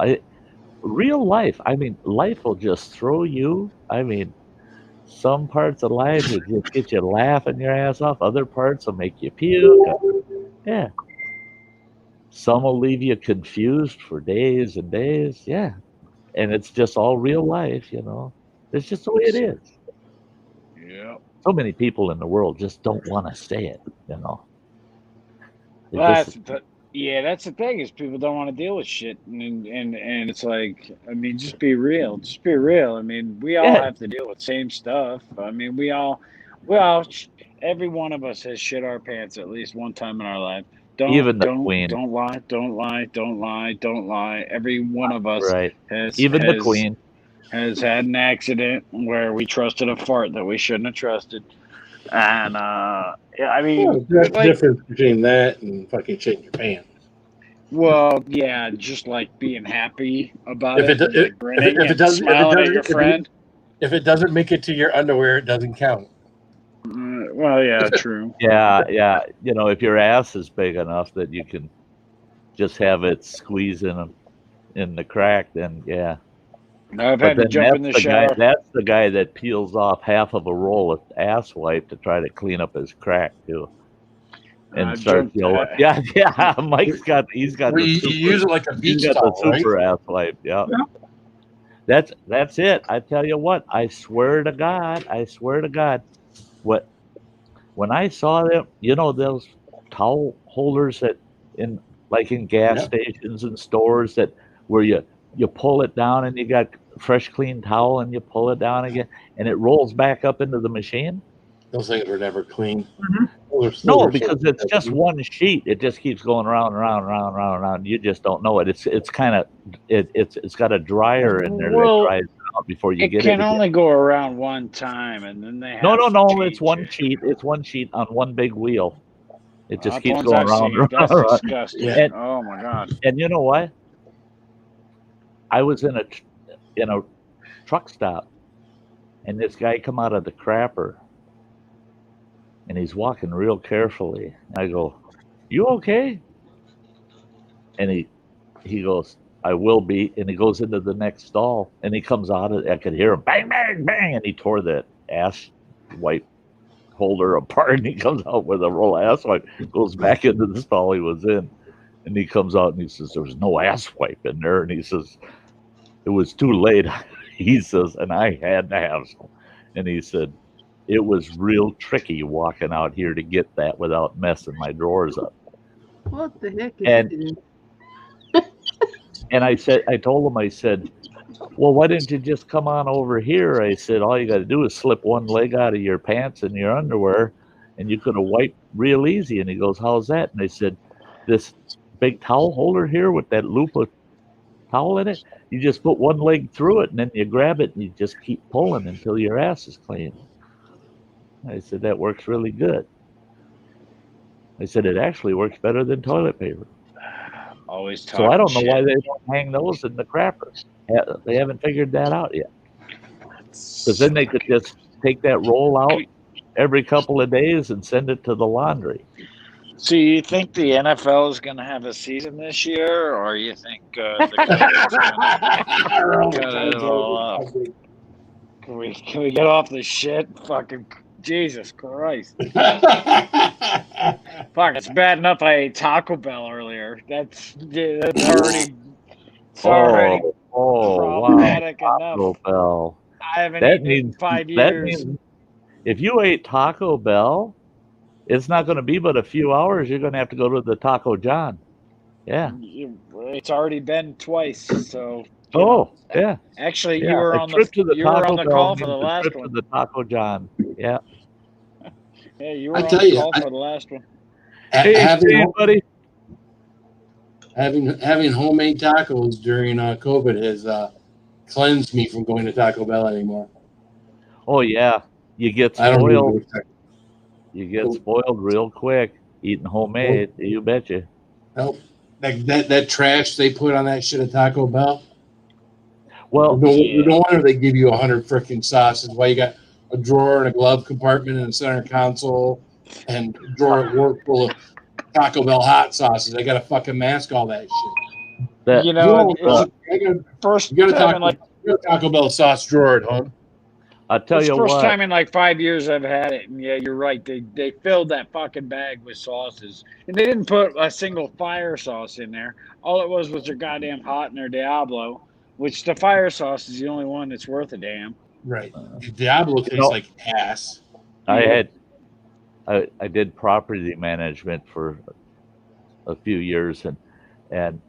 Real life. I mean, life will just throw you. I mean, some parts of life will just get you laughing your ass off. Other parts will make you puke. Yeah. Some will leave you confused for days and days. Yeah. And it's just all real life, you know. It's just the way it is. Yeah. So many people in the world just don't want to say it, you know. They Well, just that's the thing is people don't want to deal with shit, and it's like, I mean, just be real. Just be real. I mean, we all yeah. have to deal with the same stuff. I mean, every one of us has shit our pants at least one time in our life. Even the Queen. Don't lie. Don't lie. Don't lie. Don't lie. Every one of us Right. has Even the Queen. has had an accident where we trusted a fart that we shouldn't have trusted. And yeah, I mean, Well, there's a like, difference between that and fucking shitting your pants. well, yeah, just like being happy about If it, it and like grinning if it and doesn't smiling at your friend. if it doesn't make it to your underwear, it doesn't count. Well, yeah, true. Yeah. You know, if your ass is big enough that you can just have it squeeze in the crack, then yeah. I've But had to then jump in the shower. that's the guy that peels off half of a roll of ass wipe to try to clean up his crack too. And I've starts jumped. yelling. Yeah. Mike's got he's got Well, the you super, use it like a he's beach got the towel, right? super ass wipe. Yeah. That's it. I tell you what, I swear to God, what when I saw them, you know, those towel holders that in like in gas Yeah. stations and stores that where you pull it down and you got fresh clean towel and you pull it down again and it rolls back up into the machine. Those things were never clean. No, because it's just one sheet. It just keeps going around and around and around and around and around. You just don't know it. It's kind of it's got a dryer in there that Well, dries it out before you it get it can again. only go around one time, and then they have No. to It's change one it. sheet. It's one sheet on one big wheel. It just Not the keeps ones going I've around seen. and That's around. disgusting. Yeah. Oh my God. And you know what? I was in a truck stop, and this guy come out of the crapper, and he's walking real carefully. I go, "You okay?" And he goes, "I will be." And he goes into the next stall, and he comes out of. I could hear him bang, bang, bang, and he tore that ass wipe holder apart. And he comes out with a roll of ass wipe, goes back into the stall he was in, and he comes out and he says, "There was no ass wipe in there," and he says, "It was too late." He says, "And I had to have some," and he said, "It was real tricky walking out here to get that without messing my drawers up." What the heck is And it? And I told him, I said, "Well, why didn't you just come on over here?" I said, "All you got to do is slip one leg out of your pants and your underwear, and you could have wiped real easy." And he goes, "How's that?" And I said, "This big towel holder here with that loop of towel in it, you just put one leg through it, and then you grab it, and you just keep pulling until your ass is clean." I said, "That works really good." I said, "It actually works better than toilet paper." Always So I talking don't know why shit. they don't hang those in the crappers. They haven't figured that out yet. Because then they could just take that roll out every couple of days and send it to the laundry. So you think the NFL is going to have a season this year, or you think the COVID's going to cut it all off? Can we get off the shit? Fucking Jesus Christ! Fuck, it's bad enough I ate Taco Bell earlier. That's already problematic wow, enough. Taco Bell. I haven't That eaten it in means 5 that years. means if you ate Taco Bell, it's not going to be but a few hours. You're going to have to go to the Taco John. Yeah. It's already been twice, so yeah. Actually, Yeah. you were A on trip to the you were Taco on the Bell call for means the a last trip to one. the Taco John. Yeah. Yeah, you were I on tell the you, call for the last one. Hey, buddy. Having homemade tacos during COVID has cleansed me from going to Taco Bell anymore. Oh yeah, you get I don't need spoiled. those tacos. You get spoiled real quick eating homemade. You betcha. Nope. That trash they put on that shit at Taco Bell. Well, no wonder they give you 100 freaking sauces. Why you got a drawer and a glove compartment and a center console and a drawer at work full of Taco Bell hot sauces. I got to fucking mask all that shit. First you got time a Taco Bell sauce drawer at home. I'll tell you first what. time in like 5 years I've had it, and yeah, you're right. They filled that fucking bag with sauces, and they didn't put a single fire sauce in there. All it was their goddamn hot and their Diablo, which the fire sauce is the only one that's worth a damn. Right. Diablo tastes like ass. I did property management for a few years, and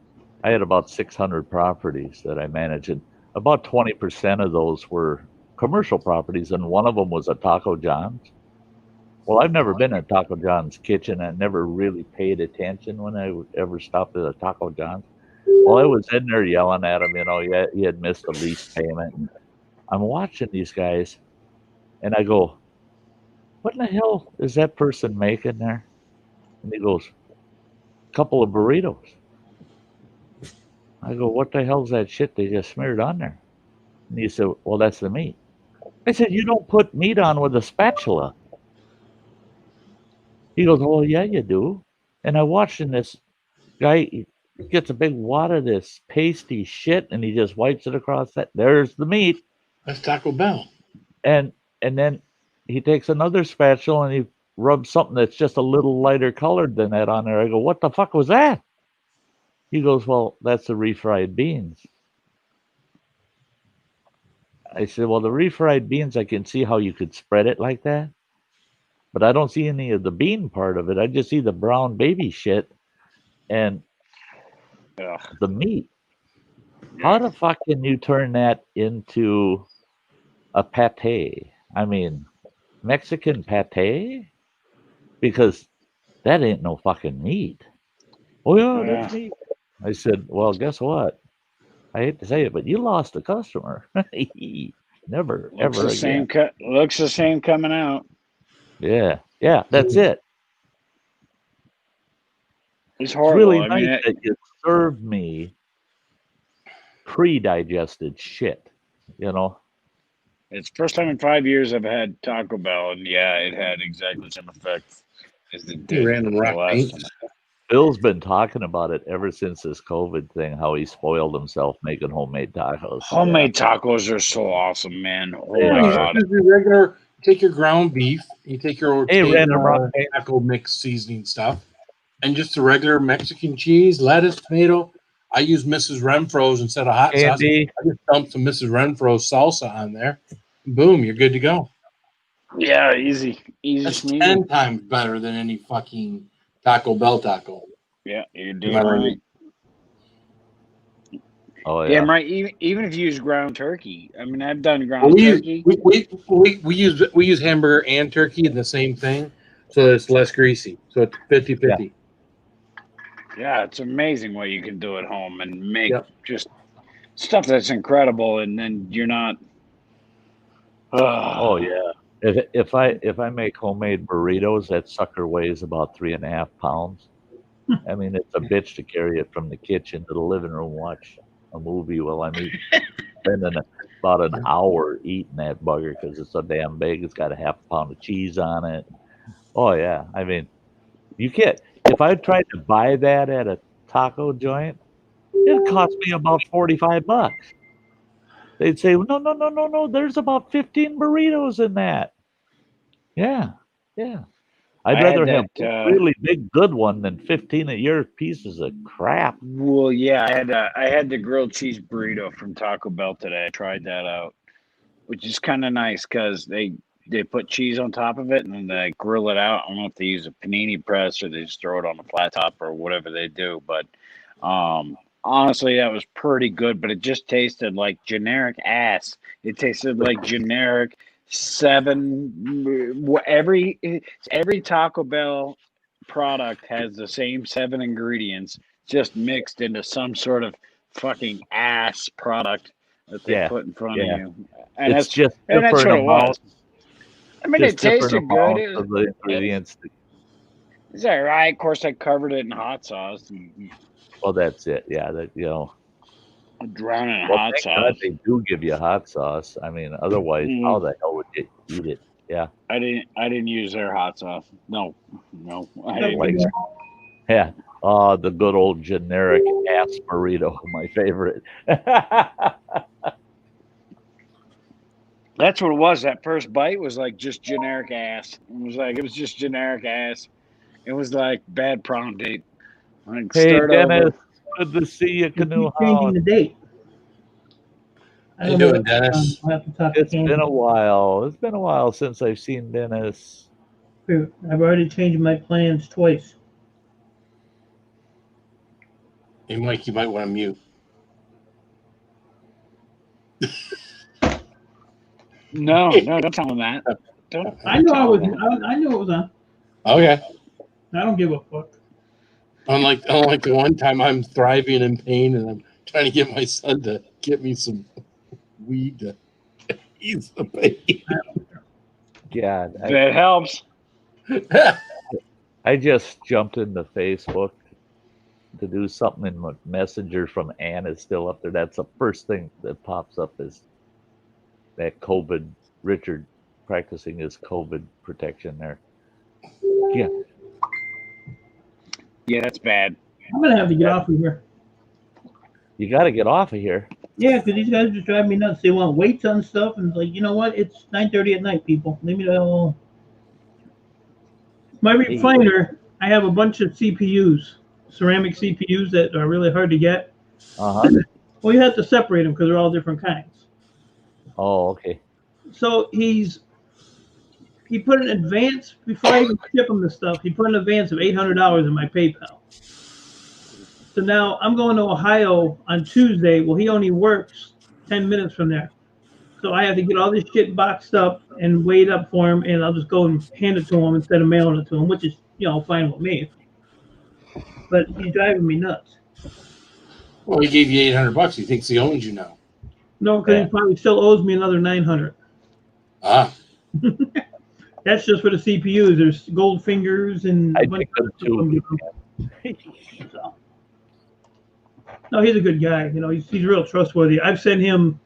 I had about 600 properties that I managed, and about 20% of those were commercial properties, and one of them was a Taco John's. Well, I've never been in Taco John's kitchen. I never really paid attention when I ever stopped at a Taco John's. Well, I was in there yelling at him, he had missed the lease payment. And I'm watching these guys, and I go, what in the hell is that person making there? And he goes, a couple of burritos. I go, what the hell's that shit they just smeared on there? And he said, well, that's the meat. I said, you don't put meat on with a spatula. He goes, oh, yeah, you do. And I watched this guy, he gets a big wad of this pasty shit, and he just wipes it across that. There's the meat. That's Taco Bell. And then he takes another spatula and he rubs something that's just a little lighter colored than that on there. I go, what the fuck was that? He goes, well, that's the refried beans. I said, well, the refried beans, I can see how you could spread it like that, but I don't see any of the bean part of it. I just see the brown baby shit and the meat. How the fuck can you turn that into a pate? I mean, Mexican pate? Because that ain't no fucking meat. Oh, yeah, that's meat. I said, well, guess what? I hate to say it, but you lost a customer. Never, ever again. Looks the same coming out. Yeah, that's it. It's horrible. It's really nice that you served me pre-digested shit, It's the first time in 5 years I've had Taco Bell, and yeah, it had exactly the same effect as it did Random the rock last paint. one. Bill's been talking about it ever since this COVID thing, how he spoiled himself making homemade tacos. Homemade tacos are so awesome, man. Oh my God. Take your ground beef, you take your taco mix seasoning stuff, and just the regular Mexican cheese, lettuce, tomato. I use Mrs. Renfro's instead of hot sauce. I just dump some Mrs. Renfro's salsa on there. Boom, you're good to go. Yeah, easy. That's 10 times better than any fucking Taco Bell taco. Yeah, you're doing right. Oh yeah, right. Even if you use ground turkey, I mean, I've done ground turkey. We use hamburger and turkey in the same thing, so it's less greasy. So it's 50-50. Yeah, it's amazing what you can do at home and make just stuff that's incredible, and then you're not. Oh yeah. If I make homemade burritos, that sucker weighs about 3.5 pounds. I mean, it's a bitch to carry it from the kitchen to the living room, watch a movie while I'm eating. Spending about an hour eating that bugger because it's so damn big. It's got a half a pound of cheese on it. Oh yeah, I mean, you can't. If I tried to buy that at a taco joint, it'd cost me about $45. They'd say, no, no, no, no, no. There's about 15 burritos in that. Yeah, yeah. I'd I had rather have that. one really big good one than 15 of your pieces of crap. Well, yeah, I had the grilled cheese burrito from Taco Bell today. I tried that out, which is kind of nice because they put cheese on top of it and then they grill it out. I don't know if they use a panini press or they just throw it on a flat top or whatever they do, but honestly, that was pretty good. But it just tasted like generic ass. It tasted like generic every Taco Bell product has the same 7 ingredients just mixed into some sort of fucking ass product that they Yeah, put in front yeah. of you. And It's just that's different what it was. amounts. I mean, Just it different tasted good. amounts of the ingredients. It's all right. Of course, I covered it in hot sauce and Well, that's it. Yeah, that drowned in Well, hot thank God sauce. they do give you hot sauce. I mean, otherwise, how the hell would you eat it? Yeah, I didn't use their hot sauce. No, I didn't. like yeah. The good old generic ass burrito, my favorite. That's what it was. That first bite was like just generic ass. It was just generic ass. It was like bad prom date. Like Hey, start Dennis, over. good to see you, You Canoe keep changing Hound. the date. I How you don't know doing, what's going on. Dennis? I'll have to talk to It's Candy. been a while. It's been a while since I've seen Dennis. I've already changed my plans twice. Hey, Mike, you might want to mute. No, don't tell him that. I know tell him that. I knew it was on. Okay. I don't give a fuck. Unlike the one time I'm thriving in pain and I'm trying to get my son to get me some weed to ease the pain. God, That helps. I just jumped into Facebook to do something in my messenger from Ann is still up there. That's the first thing that pops up is that COVID, Richard practicing his COVID protection there. Yeah. Yeah, that's bad. I'm gonna have to get off of here. You got to get off of here. Yeah, because these guys just drive me nuts. They want weights on stuff, and it's like, you know what? It's 9:30 at night, people. Leave me the hell alone. My refiner, I have a bunch of CPUs, ceramic CPUs that are really hard to get. Uh-huh. Well, you have to separate them because they're all different kinds. Oh, okay. So he put an advance before I even ship him the stuff. He put an advance of $800 in my PayPal. So now I'm going to Ohio on Tuesday. Well, he only works 10 minutes from there. So I have to get all this shit boxed up and weighed up for him, and I'll just go and hand it to him instead of mailing it to him, which is, fine with me. But he's driving me nuts. Well, he gave you $800. He thinks he owns you now. No, because he probably still owes me another $900. Ah. That's just for the CPUs. There's gold fingers and I a bunch think of stuff. So. No, he's a good guy. He's real trustworthy. I've sent him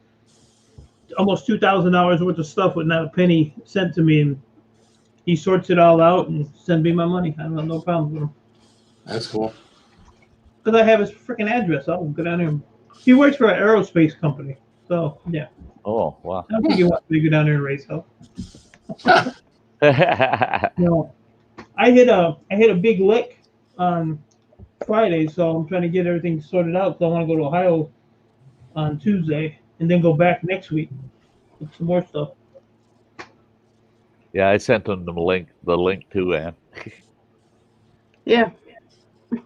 almost $2,000 worth of stuff with not a penny sent to me, and he sorts it all out and sends me my money. I don't have no problem with him. That's cool. Because I have his freaking address. I'll go down there. He works for an aerospace company. So, yeah. Oh, wow. I don't think he wants me to go down there and race hell. I hit a big lick on Friday, so I'm trying to get everything sorted out. So I want to go to Ohio on Tuesday and then go back next week with some more stuff. Yeah, I sent him the link to Ann. Yeah.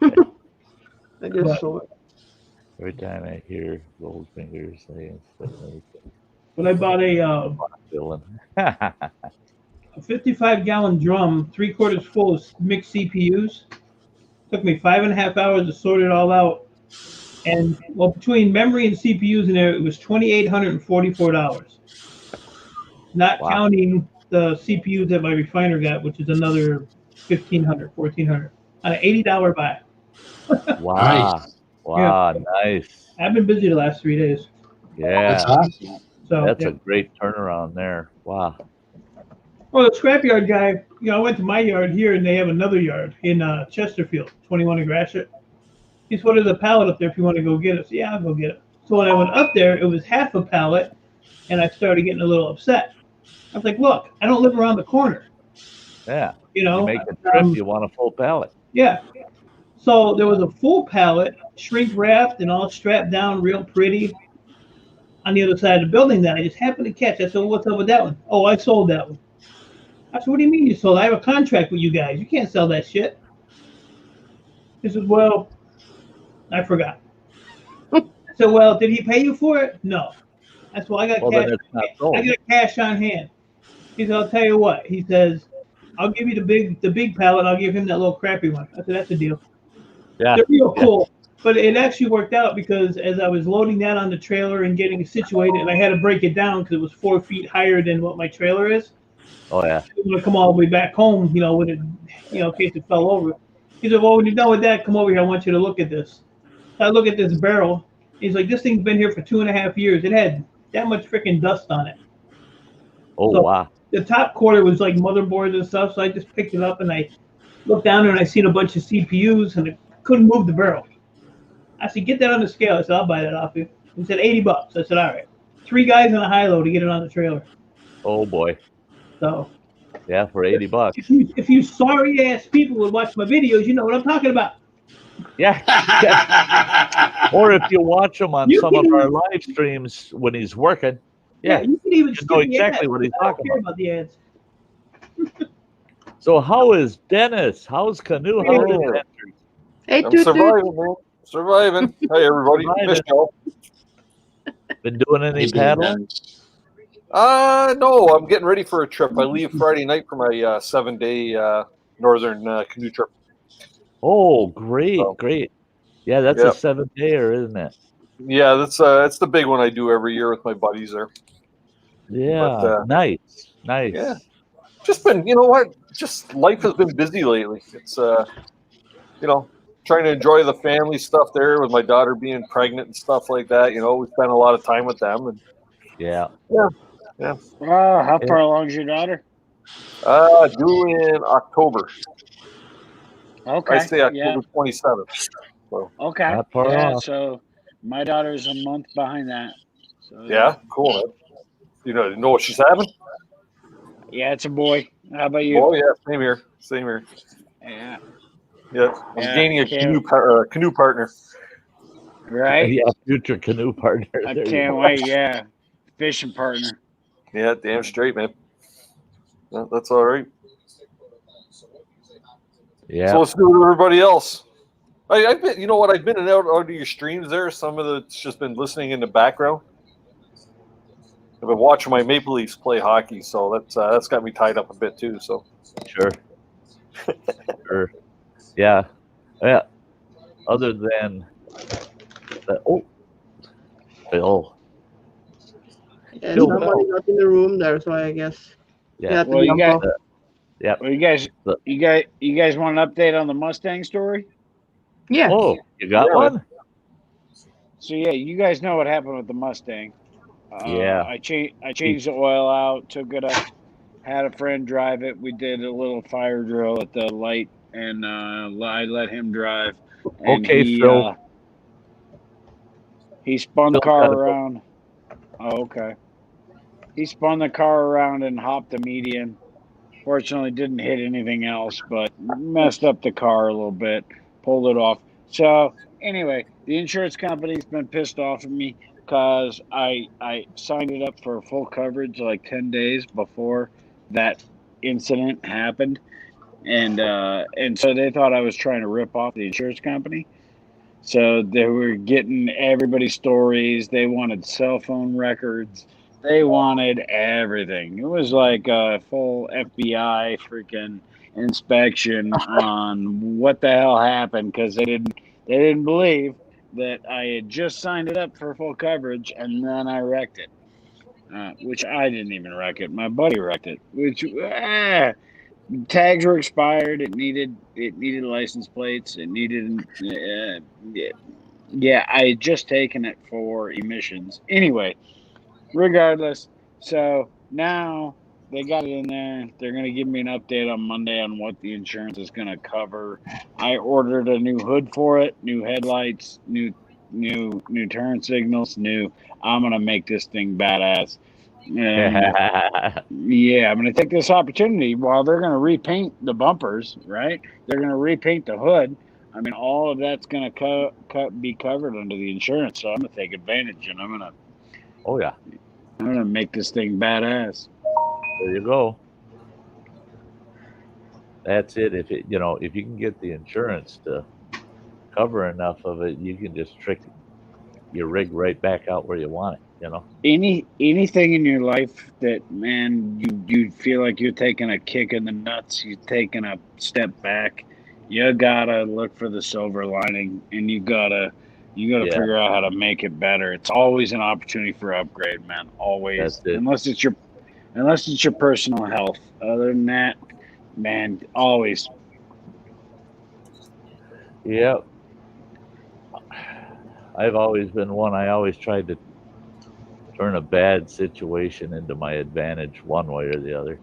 I just saw it. Every time I hear gold fingers, I instantly But I bought a feeling. 55-gallon drum, 3/4 full of mixed CPUs. Took me 5.5 hours to sort it all out. And between memory and CPUs in there, it was $2,844. Not counting the CPUs that my refiner got, which is another $1,500, $1,400 on an $80 buy. Wow. Nice. Wow. Nice. I've been busy the last 3 days. Yeah. That's awesome. So That's yeah. a great turnaround there. Wow. Well, the scrapyard guy, I went to my yard here, and they have another yard in Chesterfield, 21 in Gratiot. He said, "What is a pallet up there if you want to go get it?" So, yeah, I'll go get it. So when I went up there, it was half a pallet, and I started getting a little upset. I was like, "Look, I don't live around the corner, Yeah. you You know." make a trip, you want a full pallet. Yeah. So there was a full pallet, shrink wrapped, and all strapped down, real pretty, on the other side of the building that I just happened to catch. I said, "Well, what's up with that one?" "Oh, I sold that one." I said, "What do you mean you sold? I have a contract with you guys. You can't sell that shit." He said, "Well, I forgot." I said, "Well, did he pay you for it?" "No." I said, "Well, I got Well, cash. then it's not I sold. got cash on hand." He said, "I'll tell you what." He says, "I'll give you the big pallet. I'll give him that little crappy one." I said, "That's a deal." Yeah. They're real Yeah. cool. But it actually worked out because as I was loading that on the trailer and getting it situated, and I had to break it down because it was 4 feet higher than what my trailer is. Oh, yeah. I was going to come all the way back home, with it, in case it fell over. He said, "Well, when you're done with that, come over here. I want you to look at this." So I look at this barrel. He's like, "This thing's been here for 2.5 years. It had that much freaking dust on it." Oh, So wow. the top quarter was like motherboards and stuff. So I just picked it up and I looked down there and I seen a bunch of CPUs and I couldn't move the barrel. I said, "Get that on the scale." I said, "I'll buy that off you." He said, $80. I said, "All right." 3 guys on a high low to get it on the trailer. Oh, boy. So Yeah, for $80. if you sorry ass people would watch my videos, you know what I'm talking about. Yeah. Yeah. Or if you watch him on You some of can- our live streams when he's working, Yeah, yeah, you can even you skip know the exactly ads. what he's I don't talking care about. about the ads. So how is Dennis? How's Canoe? How are the Oh. adventures? Hey, I'm toot toot. surviving, man. Surviving. Hey, everybody. Surviving. Miss y'all. Been doing any He's doing paddling? No, I'm getting ready for a trip. I leave Friday night for my 7-day northern canoe trip. Oh, great, So, great. Yeah, that's Yep. a 7-dayer, isn't it? Yeah, that's the big one I do every year with my buddies there. Yeah, But, nice, nice. yeah. Just been, you know what? Just life has been busy lately. It's trying to enjoy the family stuff there with my daughter being pregnant and stuff like that. We spent a lot of time with them, and Yeah. yeah. How far along is your daughter? Due in October. Okay. I say October 27th. So Okay. Not far Yeah. off. So my daughter's a month behind that. So yeah, cool, man. You know what she's having? Yeah, it's a boy. How about you? Oh yeah, same here. Same here. Yeah. Yeah, I'm Yeah, gaining a can't- canoe partner. Right. Yeah, future canoe partner. I There you can't go. wait. Yeah. Fishing partner. Yeah, damn straight, man. That's all right. Yeah. So let's do it with everybody else. I've been, you know what? I've been in and out of your streams there. Some of it's just been listening in the background. I've been watching my Maple Leafs play hockey, so that's got me tied up a bit too. So Sure. Sure. Yeah. Yeah. Other than that, Phil. Yeah, Phil somebody Bell. got in the room there, so I guess Yeah. you have to Well, you jump got- off. Yeah. Well, you guys want an update on the Mustang story? Yeah. Oh, you got Yeah. one? So yeah, you guys know what happened with the Mustang. Yeah. I changed the oil out, took it up, had a friend drive it. We did a little fire drill at the light, and I let him drive. And Okay, Phil. He spun the Phil car gotta go. around. Oh, okay. He spun the car around and hopped the median. Fortunately, didn't hit anything else, but messed up the car a little bit, pulled it off. So anyway, the insurance company's been pissed off at me because I signed it up for full coverage like 10 days before that incident happened, and so they thought I was trying to rip off the insurance company. So they were getting everybody's stories. They wanted cell phone records. They wanted everything. It was like a full FBI freaking inspection on what the hell happened because they didn't believe that I had just signed it up for full coverage and then I wrecked it, which I didn't even wreck it. My buddy wrecked it. tags were expired. It needed license plates. It needed yeah. I had just taken it for emissions. Anyway, regardless, so now they got it in there. They're gonna give me an update on Monday on what the insurance is gonna cover. I ordered a new hood for it, new headlights, new turn signals, new. I'm gonna make this thing badass. And yeah, I'm gonna take this opportunity while they're gonna repaint the bumpers, right? They're gonna repaint the hood. I mean, all of that's gonna be covered under the insurance. So I'm gonna take advantage, and I'm Oh yeah, gonna make this thing badass. there you go. That's it. If you can get the insurance to cover enough of it, you can just trick your rig right back out where you want it. Anything in your life that, man, you feel like you're taking a kick in the nuts, you're taking a step back, you gotta look for the silver lining, and you gotta Yeah. figure out how to make it better. It's always an opportunity for upgrade, man. Always. That's it. Unless it's your personal health. Other than that, man, always. Yep. I've always been one. I always tried to turn a bad situation into my advantage one way or the other.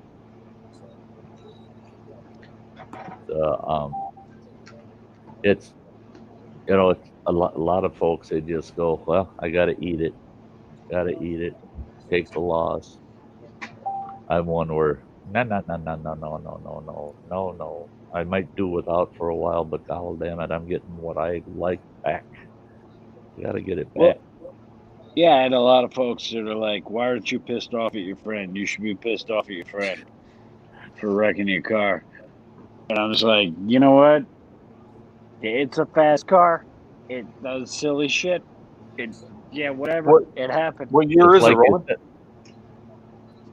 It's it's a lot of folks, they just go, well, I gotta eat it, take the loss. I'm one where no. I might do without for a while, but god damn it, I'm getting what I like back. You gotta get it back. Yeah, I had a lot of folks that are like, why aren't you pissed off at your friend? You should be pissed off at your friend for wrecking your car. And I'm just like, you know what? It's a fast car. It does silly shit. Whatever. It happened. What year is it, Roland?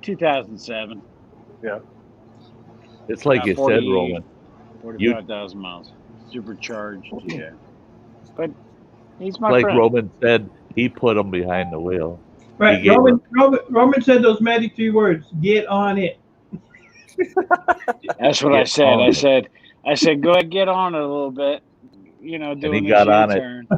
2007. Yeah. It's like you said, Roland. 45,000 miles. Supercharged, yeah. But he's my like friend. Roman said, he put him behind the wheel. Right. Roman said those magic 3 words. Get on it. That's what I said. I said, go ahead, get on it a little bit. Doing he got on it. turn.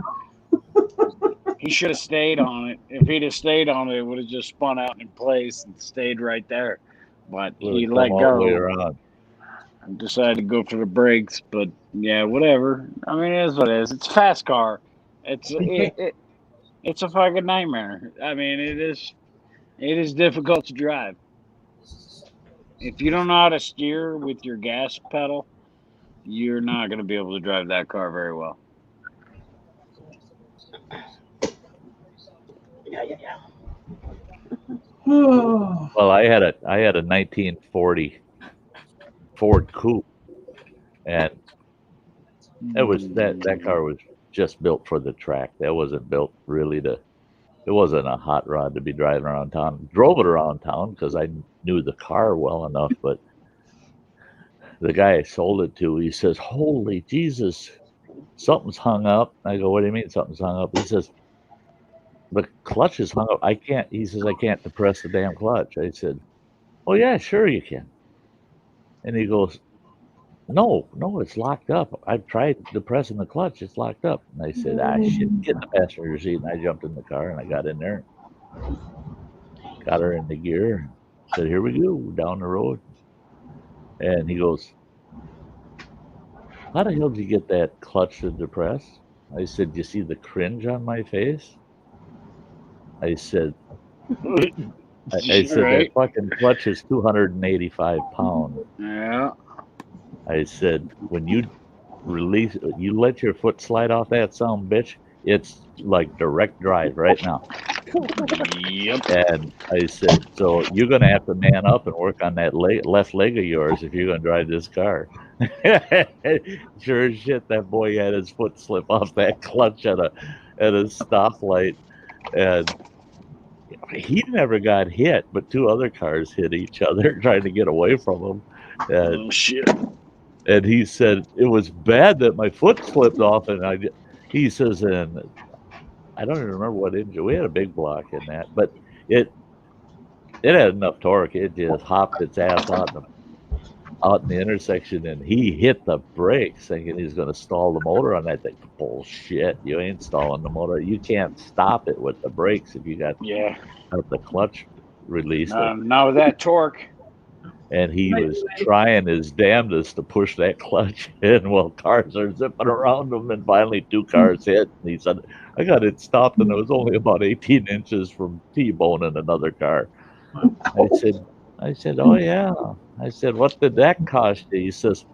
He should have stayed on it. If he'd have stayed on it, it would have just spun out in place and stayed right there. But he let go. And decided to go for the brakes. But yeah, whatever. I mean, it is what it is. It's a fast car. It's a fucking nightmare. I mean, it is difficult to drive. If you don't know how to steer with your gas pedal, you're not going to be able to drive that car very well. Yeah. Well, I had a 1940 Ford Coupe, and it was that car was just built for the track. That wasn't built really it wasn't a hot rod to be driving around town. Drove it around town because I knew the car well enough, but the guy I sold it to, he says, holy Jesus, something's hung up. I go, what do you mean something's hung up? He says, the clutch is hung up. He says, I can't depress the damn clutch. I said, oh yeah, sure you can. And he goes, no, it's locked up. I've tried depressing the clutch. It's locked up. And I said, shit, get in the passenger seat. And I jumped in the car and I got in there. Got her in the gear. Said, here we go, down the road. And he goes, how the hell did you get that clutch to depress? I said, you see the cringe on my face? I said, that fucking clutch is 285 pounds. Yeah. I said, when you let your foot slide off that son bitch, it's like direct drive right now. Yep. And I said, so you're going to have to man up and work on that left leg of yours if you're going to drive this car. Sure as shit, that boy had his foot slip off that clutch at a stoplight. And he never got hit, but 2 other cars hit each other trying to get away from him. Oh, shit. And he said, it was bad that my foot slipped off. And he says, and I don't even remember what engine. We had a big block in that, but it had enough torque. It just hopped its ass out out in the intersection, and he hit the brakes thinking he's going to stall the motor on that thing. Bullshit. You ain't stalling the motor. You can't stop it with the brakes if you got Yeah. the clutch released. Not with that torque. And he was trying his damnedest to push that clutch in while cars are zipping around him. And finally, 2 cars hit. And he said, I got it stopped, and it was only about 18 inches from T-boning another car. I said, oh, yeah. I said, what did that cost you? He says,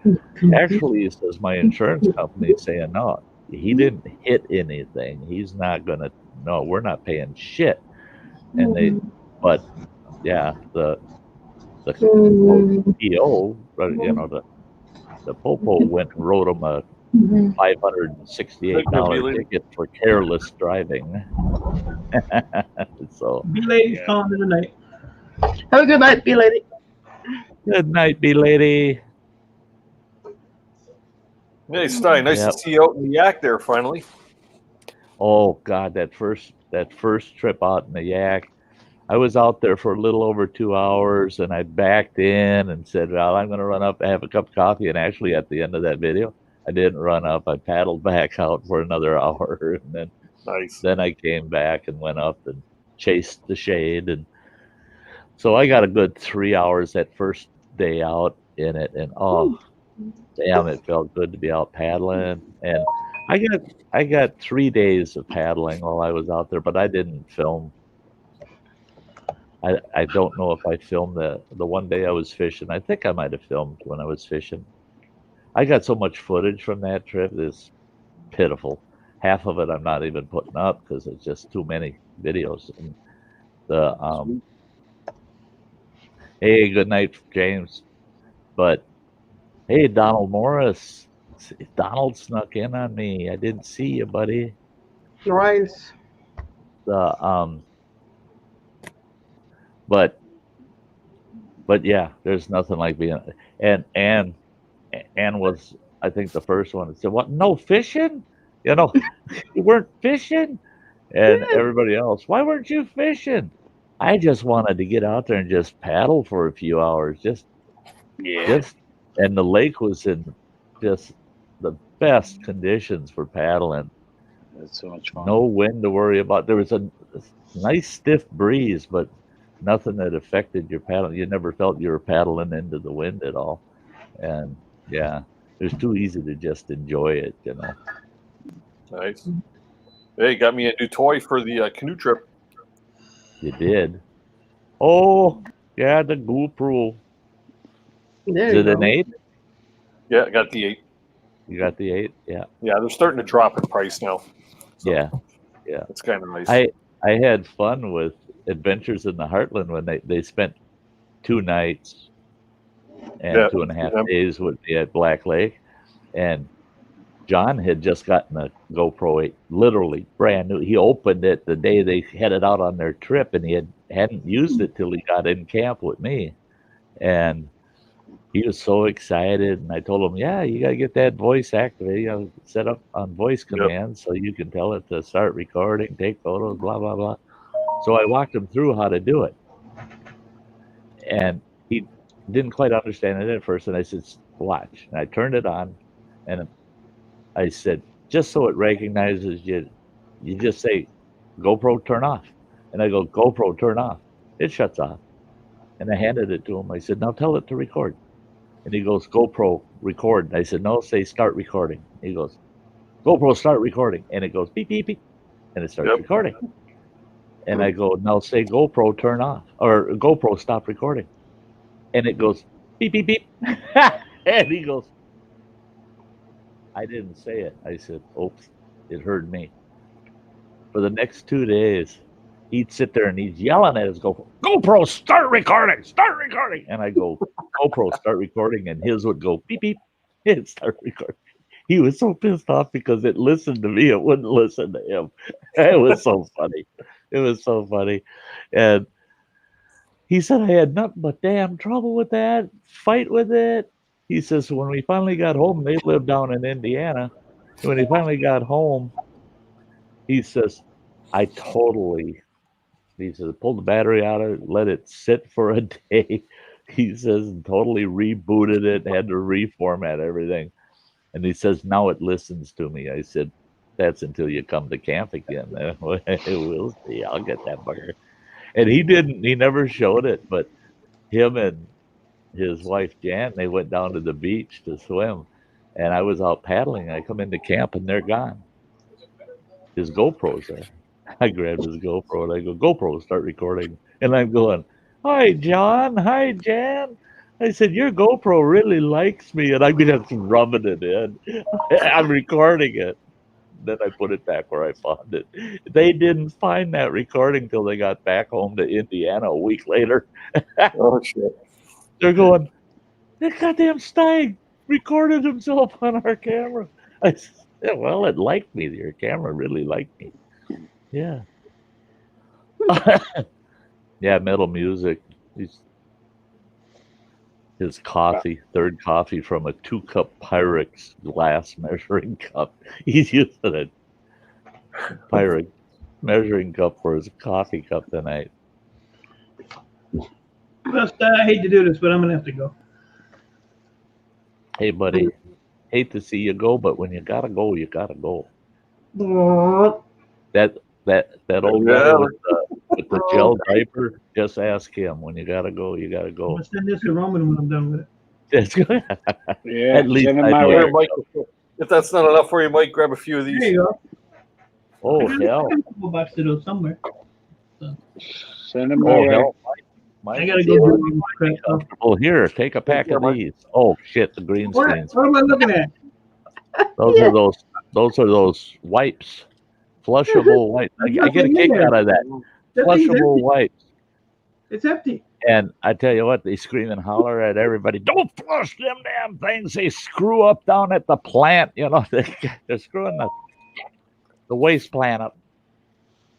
actually, he says, my insurance company is saying, no, he didn't hit anything. He's not going to, no, we're not paying shit. And but yeah, the PO, you know, the Popo went and wrote him a $568 ticket for careless driving. So, B-Lady's calling in the night. Have a good night, B-Lady. Good night, B-Lady. Hey, Sty, nice to see you out in the yak there finally. Oh God, that first trip out in the yak, I was out there for a little over 2 hours, and I backed in and said, well, I'm going to run up and have a cup of coffee. And actually, at the end of that video, I didn't run up. I paddled back out for another hour, and then I came back and went up and chased the shade. And so I got a good 3 hours that first day out in it, and oh, damn, it felt good to be out paddling. And I got 3 days of paddling while I was out there, but I didn't film. I don't know if I filmed the one day I was fishing. I think I might have filmed when I was fishing. I got so much footage from that trip, it's pitiful. Half of it I'm not even putting up because it's just too many videos. And hey, good night, James. But hey, Donald Morris. Donald snuck in on me. I didn't see you, buddy. Nice. But yeah, there's nothing like being. And Ann was, I think, the first one that said, "What? No fishing? You know, you weren't fishing." And everybody else, "Why weren't you fishing?" I just wanted to get out there and just paddle for a few hours. And the lake was in just the best conditions for paddling. That's so much fun. No wind to worry about. There was a nice stiff breeze, but nothing that affected your paddling. You never felt you were paddling into the wind at all. And yeah, it was too easy to just enjoy it, you know. Nice. Hey, got me a new toy for the canoe trip. You did. Oh, yeah, the GoPro. Is it an 8? Yeah, I got the 8. You got the 8? Yeah. Yeah, they're starting to drop in price now. So yeah. It's kind of nice. I had fun with Adventures in the Heartland when they spent 2 nights and 2.5 days with me at Black Lake. And John had just gotten a GoPro 8, literally brand new. He opened it the day they headed out on their trip, and he hadn't used it till he got in camp with me. And he was so excited, and I told him, yeah, you got to get that voice activated. You know, set up on voice command so you can tell it to start recording, take photos, blah, blah, blah. So I walked him through how to do it. And he didn't quite understand it at first, and I said, watch. And I turned it on, and I said, just so it recognizes you, you just say, GoPro, turn off. And I go, GoPro, turn off. It shuts off. And I handed it to him. I said, now tell it to record. And he goes, GoPro, record. And I said, no, say start recording. He goes, GoPro, start recording. And it goes, beep, beep, beep. And it starts recording. And I go, now say GoPro, turn off. Or GoPro, stop recording. And it goes, beep, beep, beep. And he goes, I didn't say it. I said, oops, it heard me. For the next 2 days, he'd sit there and he's yelling at his GoPro, GoPro, start recording, start recording. And I go, GoPro, start recording. And his would go, beep, beep, and start recording. He was so pissed off because it listened to me. It wouldn't listen to him. It was so funny. It was so funny. And he said, I had nothing but damn trouble with that, fight with it. He says, when we finally got home, they lived down in Indiana. When he finally got home, he says, he says, pull the battery out of it, let it sit for a day. he says, totally rebooted it, had to reformat everything. And he says, now it listens to me. I said, that's until you come to camp again. We'll see. I'll get that bugger. And he never showed it, but him and his wife, Jan, they went down to the beach to swim. And I was out paddling. I come into camp and they're gone. His GoPro's there. I grabbed his GoPro and I go, GoPro, start recording. And I'm going, hi, John. Hi, Jan. I said, your GoPro really likes me. And I'm just rubbing it in. I'm recording it. Then I put it back where I found it. They didn't find that recording till they got back home to Indiana a week later. Oh, shit. They're going, that goddamn Sty recorded himself on our camera. I said, yeah, well, it liked me. Your camera really liked me. Yeah. Yeah, metal music. His coffee, third coffee from a 2-cup Pyrex glass measuring cup. He's using a Pyrex measuring cup for his coffee cup tonight. Well, Sty, I hate to do this, but I'm gonna have to go. Hey, buddy, hate to see you go, but when you gotta go, you gotta go. That old guy with the gel diaper, just ask him. When you gotta go, you gotta I'm go. gonna send this to Roman when I'm done with it. That's good. Yeah, At least send him I my know way. you're Here, Mike, if that's not enough for you, Mike, grab a few of There these. you go. Oh, I got hell. a couple bucks to do somewhere. Send him my Oh, way. hell. Mike, I gotta go do crap. comfortable. Here, take a pack of these. Oh, shit, the green What? screens. What am I looking at? Those are those wipes. Flushable wipes. I get a kick out of that. That thing's Flushable empty. wipes. It's empty. And I tell you what, they scream and holler at everybody. Don't flush them damn things. They screw up down at the plant. You know, they're screwing the waste plant up.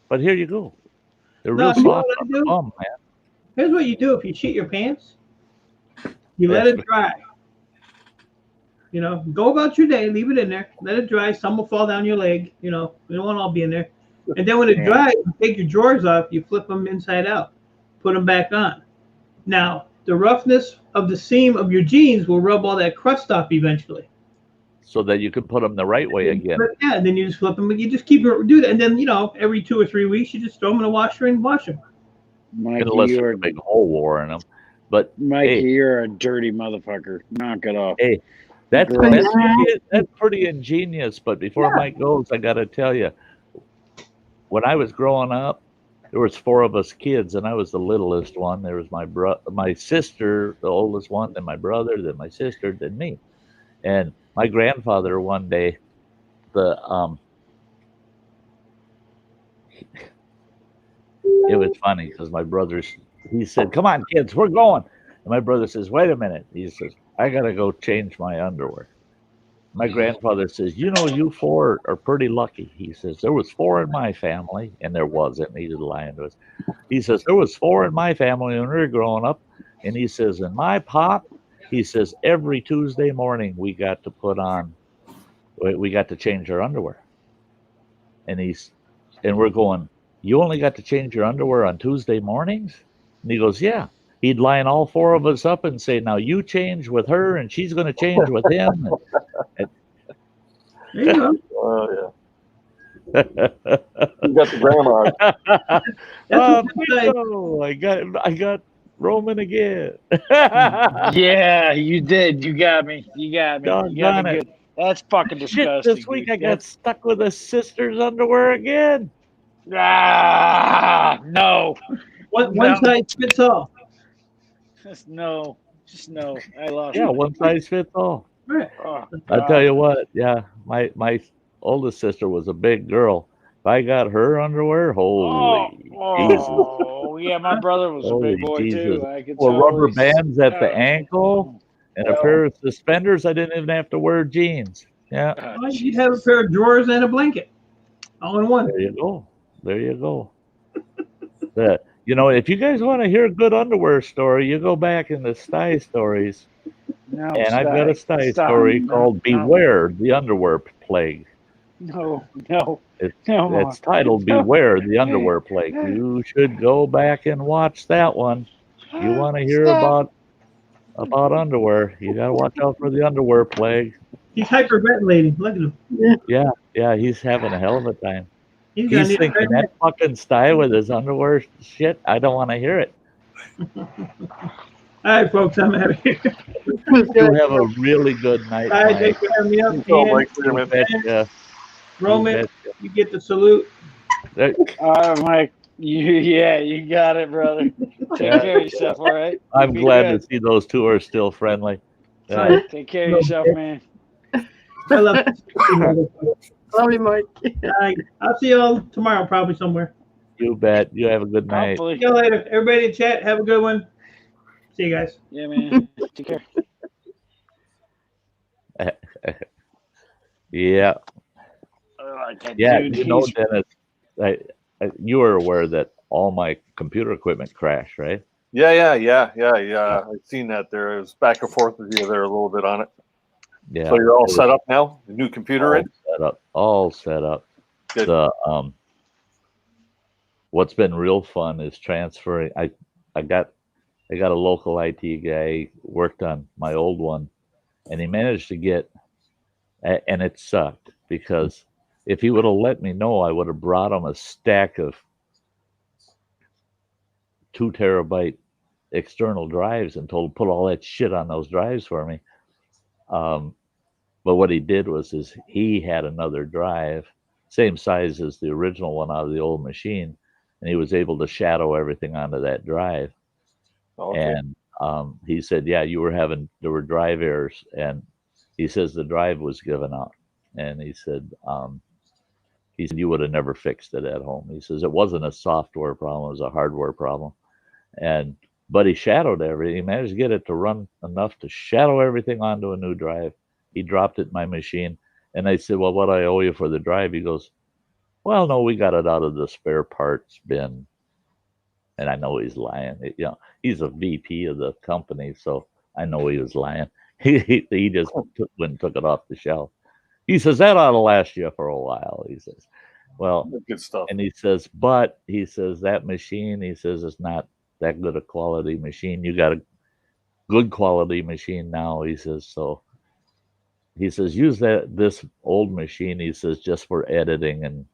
But here you go. They're No, real you know soft what I on the do? bum, man. Here's what you do if you shit your pants. You let Yes. it dry. You know, go about your day, leave it in there, let it dry. Some will fall down your leg. You know, they won't all be in there. And then when it dries, you take your drawers off, you flip them inside out, put them back on. Now, the roughness of the seam of your jeans will rub all that crust off eventually. So that you can put them the right way again. But yeah, and then you just flip them. You just keep it, do that, and then every 2 or 3 weeks, you just throw them in the washer and wash them. Mikey, Unless you're there's a big hole war in them. But Mikey, hey, you're a dirty motherfucker. Knock it off. hey, that's Gross. pretty ingenious. But before Mike goes, I got to tell you, when I was growing up, there was 4 of us kids, and I was the littlest one. There was my sister, the oldest one, then my brother, then my sister, then me. And my grandfather one day, it was funny because my brothers, he said, "Come on, kids, we're going." And my brother says, "Wait a minute." He says, "I got to go change my underwear." My grandfather says, "You 4 are pretty lucky." He says, "There was 4 in my family," and there wasn't. He didn't lie to us. He says, "There was 4 in my family when we were growing up." And he says, "In my pop," he says, "every Tuesday morning we got to change our underwear." And we're going, "You only got to change your underwear on Tuesday mornings?" And he goes, "Yeah." He'd line all 4 of us up and say, "Now you change with her, and she's going to change with him." There you go. Oh, yeah. You got the grandma. That's what Bingo! I got Roman again. Yeah, you did. You got me. You got me. You got Doggone me it. good. That's fucking Shit, disgusting. this week dude. I got stuck with a sister's underwear again. No. one No. size fits all. No. Just no. I lost. Yeah, it. one size fits all. Right. Oh, I'll tell you what, yeah, my oldest sister was a big girl. If I got her underwear, holy Jesus. Yeah, my brother was a Holy big boy Jesus. too. I could Well, rubber totally bands at the ankle and a Oh. pair of suspenders. I didn't even have to wear jeans. Yeah, Well, you'd have a pair of drawers and a blanket, all in one. there you go. There you go. If you guys want to hear a good underwear story, you go back in the Sty stories. No, And I've got a Sty Stop. story No, called no. Beware the Underwear Plague. No. It's titled Beware the Underwear Plague. You should go back and watch that one. You want to hear about about underwear. You gotta watch out for the underwear plague. He's hyperventilating. Look at him. Yeah, he's having a hell of a time. He's gonna He's need thinking that fucking Sty with his underwear shit. I don't want to hear it. All right, folks, I'm out of here. You have a really good night, All right, Mike. thanks for having me up. Oh, Dan, Mike, You man. betcha. Roman, you get the salute. There- All right, Mike. You got it, brother. Take Yeah. care of yourself, all right? I'm Be glad good. to see those two are still friendly. All right. Take care of yourself, man. I love you. Love you, Mike. All right, I'll see you all tomorrow, probably somewhere. You bet. You have a good night. Hopefully. See you later. Everybody in chat, have a good one. See you guys. Yeah, man. Take care. Yeah. I like that Yeah, dude. you know, He's- Dennis, you are aware that all my computer equipment crashed, right? Yeah. I've seen that there. It was back and forth with you there a little bit on it. Yeah. So you're all It was set up now? The new computer in? all set up. Good. The what's been real fun is transferring. I got a local IT guy worked on my old one, and he managed to get, and it sucked because if he would have let me know, I would have brought him a stack of 2 terabyte external drives and told him put all that shit on those drives for me. But what he did was he had another drive, same size as the original one out of the old machine, and he was able to shadow everything onto that drive. Okay. And he said, yeah, there were drive errors, and he says the drive was given out, and he said you would have never fixed it at home. He says it wasn't a software problem, it was a hardware problem. But he shadowed everything. He managed to get it to run enough to shadow everything onto a new drive. He dropped it in my machine, and I said, well, what do I owe you for the drive? He goes, well, no, we got it out of the spare parts bin. And I know he's lying. He's a VP of the company, so I know he was lying. He just went and took it off the shelf. He says that ought to last you for a while. He says, well, Good stuff. and he says, but he says that machine, he says, it's not that good a quality machine. You got a good quality machine now. He says, so he says, use this old machine. He says, just for editing and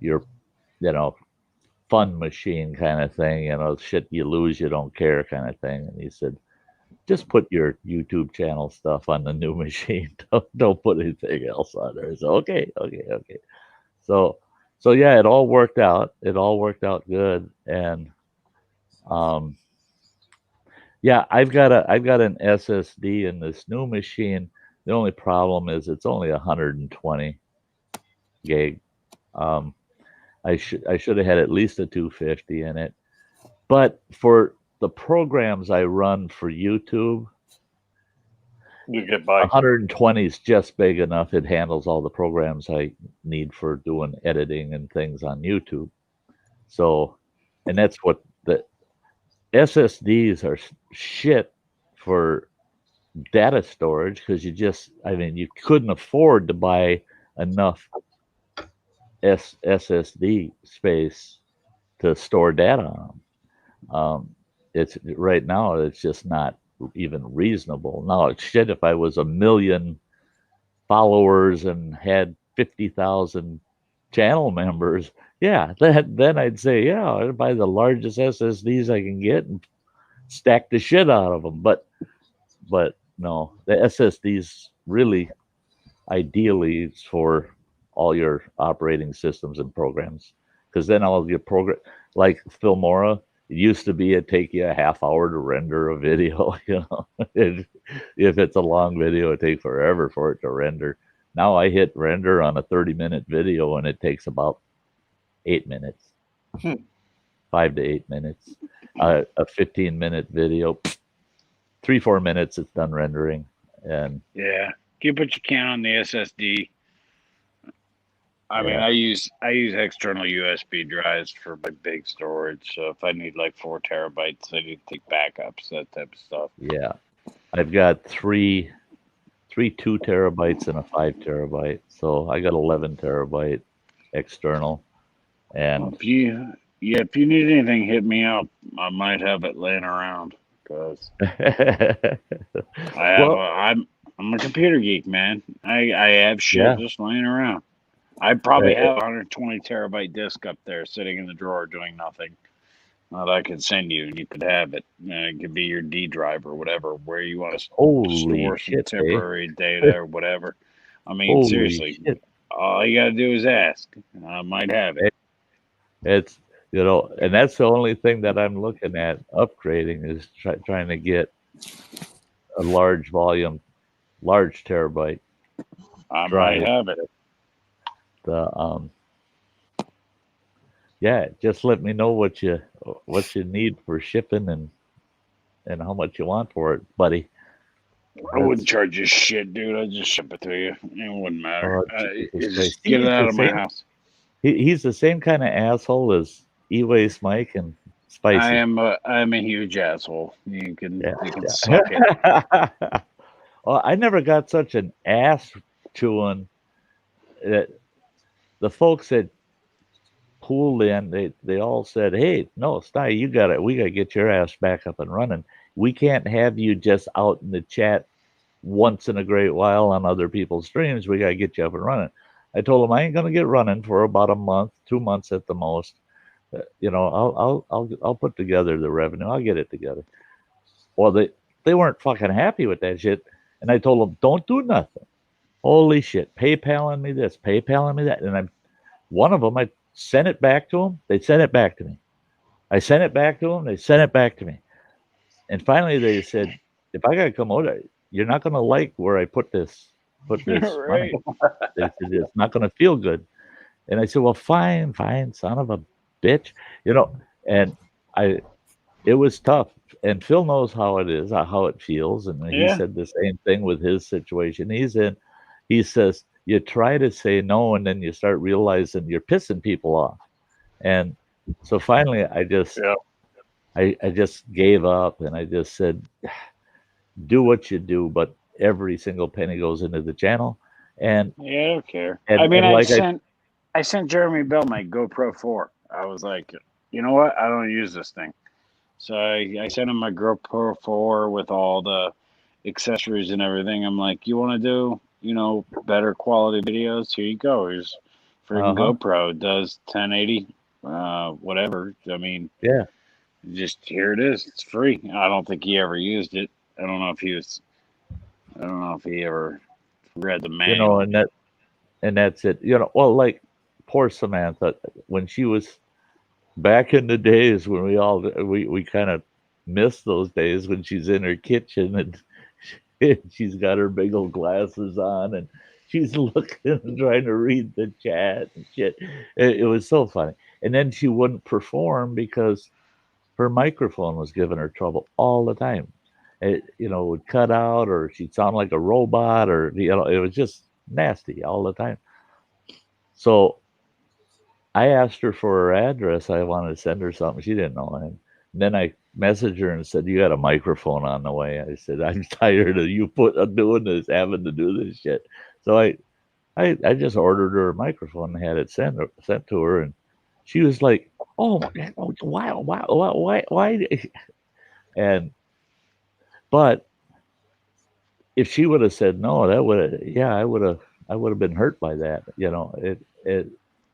your, fun machine kind of thing, shit you lose, you don't care kind of thing. And he said, just put your YouTube channel stuff on the new machine. Don't put anything else on there. So okay. So yeah, it all worked out. It all worked out good. And yeah, I've got an SSD in this new machine. The only problem is it's only 120 gig. I should have had at least a 250 in it. But for the programs I run for YouTube, You get by. 120 is just big enough. It handles all the programs I need for doing editing and things on YouTube. So, and that's what the SSDs are shit for data storage, because you couldn't afford to buy enough SSD space to store data on. It's right now, it's just not even reasonable. Now, shit, if I was 1 million followers and had 50,000 channel members, yeah, then I'd say, yeah, I'd buy the largest SSDs I can get and stack the shit out of them. But no, the SSDs really, ideally, it's for all your operating systems and programs, because then all your program, like Filmora, it used to be it'd take you a half hour to render a video. If it's a long video, it takes forever for it to render. Now I hit render on a 30-minute video and it takes about 8 minutes, 5 to 8 minutes. A 15-minute video, 3-4 minutes, it's done rendering. And Yeah, keep what you can on the SSD. I mean, I use external USB drives for my big storage. So if I need like 4 terabytes, I need to take backups, that type of stuff. yeah, I've got three 2 terabytes and a 5 terabyte. So I got 11 terabyte external. And If you need anything, hit me up. I might have it laying around. Because Well, I'm a computer geek, man. I have shit yeah, just laying around. I probably uh, have a 120 terabyte disk up there sitting in the drawer doing nothing that I could send you, and you could have it. It could be your D drive or whatever, where you want to holy store some shit, eh? temporary data or whatever. I mean, Holy seriously, shit. all you gotta do is ask, and I might have it. It's, and that's the only thing that I'm looking at upgrading is trying to get a large volume, large terabyte I might drive. have it. The yeah, just let me know what you need for shipping and how much you want for it, buddy. I wouldn't That's charge you shit, dude. I'd just ship it to you. It wouldn't matter. Jesus It's Christ. just get it He's out the of my same. house. He's the same kind of asshole as E-Waste Mike and Spicy. I'm a huge asshole. You can Yeah. suck it. Well, I never got such an ass chewing that the folks that pooled in, they all said, "Hey, no, Sty, you got it. We got to get your ass back up and running. We can't have you just out in the chat once in a great while on other people's streams. We got to get you up and running." I told them I ain't gonna get running for about a month, 2 months at the most. I'll put together the revenue. I'll get it together. Well, they weren't fucking happy with that shit, and I told them, "Don't do nothing." Holy shit, PayPaling me this, PayPaling me that, and one of them, I sent it back to them. They sent it back to me. I sent it back to them. They sent it back to me, and finally they said, "If I gotta come over, you're not gonna like where I put this money." Right. They said, "It's not gonna feel good." And I said, "Well, fine, son of a bitch," And I, it was tough. And Phil knows how it is, how it feels, and he Yeah. said the same thing with his situation he's in. He says you try to say no, and then you start realizing you're pissing people off. And so finally, I just gave up, and I just said, "Do what you do, but every single penny goes into the channel." And Yeah, I don't care. and, I mean, and like I sent Jeremy Bell my GoPro 4. I was like, you know what? I don't use this thing. So I sent him my GoPro 4 with all the accessories and everything. I'm like, you want to do, better quality videos? Here you go. Here's freaking GoPro. It does 1080, whatever. I mean, yeah, just here it is. It's free. I don't think he ever used it. I don't know if he ever read the manual. and that's it. Well, like poor Samantha, when she was back in the days when we kind of miss those days when she's in her kitchen and she's got her big old glasses on and she's looking and trying to read the chat and shit. It was so funny. And then she wouldn't perform because her microphone was giving her trouble all the time. It would cut out, or she'd sound like a robot, or it was just nasty all the time. So I asked her for her address. I wanted to send her something. She didn't know. And then I messaged her and said, "You got a microphone on the way." I said, "I'm tired of you doing this, having to do this shit." So I just ordered her a microphone and had it sent to her, and she was like, "Oh, why?" And but if she would have said no, that would have, I would have been hurt by that.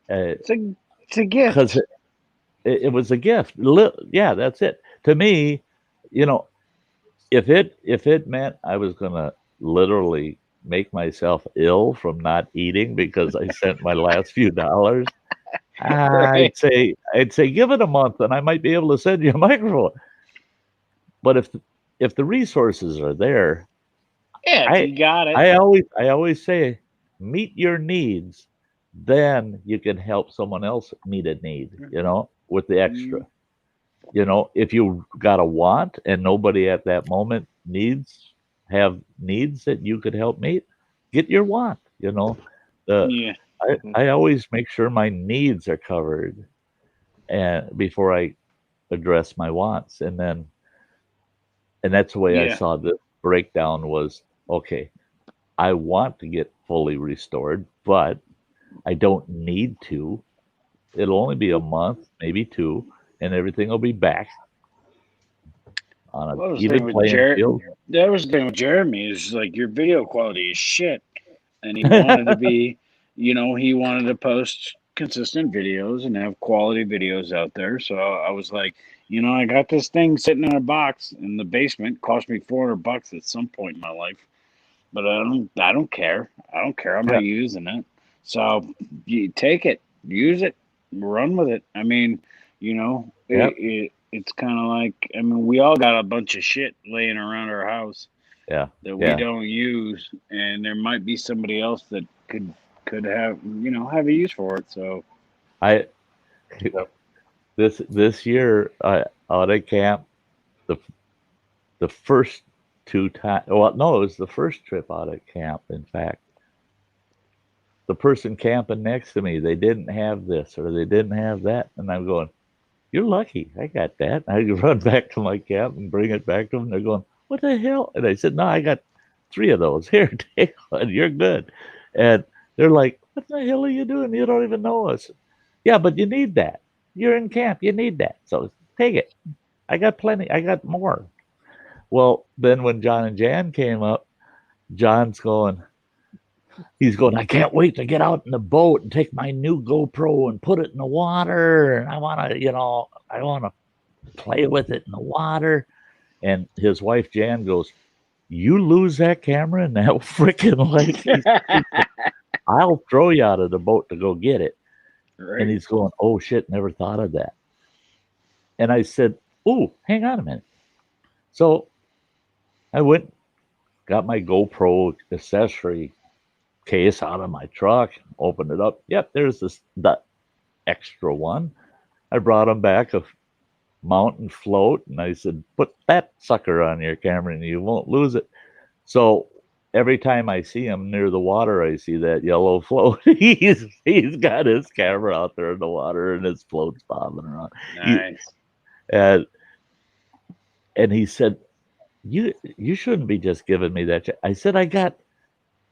It's a gift. Because it was a gift. Yeah, that's it. To me, if it meant I was gonna literally make myself ill from not eating because I sent my last few dollars, I'd say give it a month and I might be able to send you a microphone. But if the resources are there, yeah, if you got it. I always say meet your needs, then you can help someone else meet a need, with the extra. If you got a want and nobody at that moment have needs that you could help meet, get your want, Yeah. I always make sure my needs are covered and before I address my wants. And that's the way I Yeah. saw the breakdown was, okay, I want to get fully restored, but I don't need to. It'll only be a month, maybe two, and everything will be back. Well, an that was the even thing with playing field. That was the thing with Jeremy is like your video quality is shit, and he wanted to be, he wanted to post consistent videos and have quality videos out there. So I was like, I got this thing sitting in a box in the basement, cost me $400 at some point in my life, but I don't care. I don't care. I'm Yeah. not using it. So you take it, use it, run with it. I mean, Yep. it's kind of like, I mean, we all got a bunch of shit laying around our house Yeah. that we Yeah. don't use, and there might be somebody else that could have have a use for it. So I this year out at camp, the first 2 times. Well, no, it was the first trip out at camp. In fact, the person camping next to me, they didn't have this or they didn't have that, and I'm going, "You're lucky, I got that." I run back to my camp and bring it back to them. They're going, "What the hell?" And I said, "No, I got 3 of those. Here, take one. You're good." And they're like, "What the hell are you doing? You don't even know us." Yeah, but you need that. You're in camp. You need that. So take it. I got plenty. I got more. Well, then when John and Jan came up, John's going, he's going, "I can't wait to get out in the boat and take my new GoPro and put it in the water. And I want to, I want to play with it in the water." And his wife, Jan, goes, "You lose that camera in that freaking lake, I'll throw you out of the boat to go get it." right. And he's going, "Oh shit, never thought of that." And I said, "Oh, hang on a minute." So I went, got my GoPro accessory case out of my truck, opened it up. Yep, there's the extra one. I brought him back a mount and float, and I said, "Put that sucker on your camera and you won't lose it." So every time I see him near the water, I see that yellow float. he's got his camera out there in the water and his float's bobbing around. Nice. And he said, you shouldn't be just giving me that. I said, "I got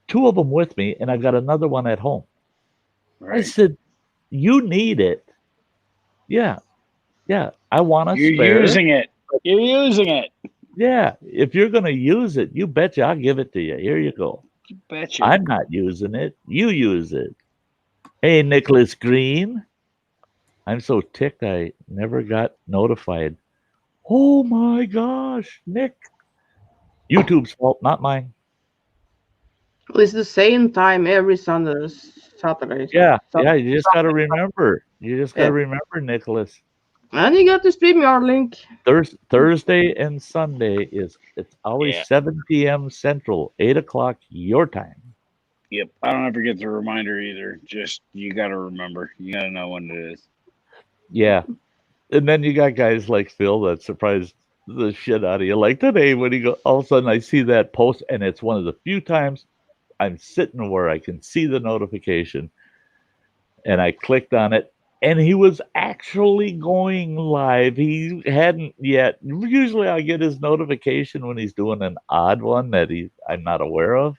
2 of them with me and I've got another one at home." Right. I said, "You need it." Yeah. I want to You're spare. using it. You're using it. Yeah. If you're going to use it, you betcha I'll give it to you. Here you go. You betcha. I'm not using it. You use it. Hey, Nicholas Green. I'm so ticked I never got notified. Oh my gosh, Nick. YouTube's fault, not mine. It's the same time every Saturday. Yeah, So- you just got to remember. You just got to remember, Nicholas. And you got the StreamYard link. Thursday and Sunday it's always 7 p.m. Central, 8 o'clock your time. Yep. I don't ever get the reminder either. Just you got to remember. You got to know when it is. Yeah. And then you got guys like Phil that surprised the shit out of you. Like today when he go, all of a sudden I see that post and it's one of the few times I'm sitting where I can see the notification, and I clicked on it and he was actually going live. He hadn't yet. Usually I get his notification when he's doing an odd one that I'm not aware of.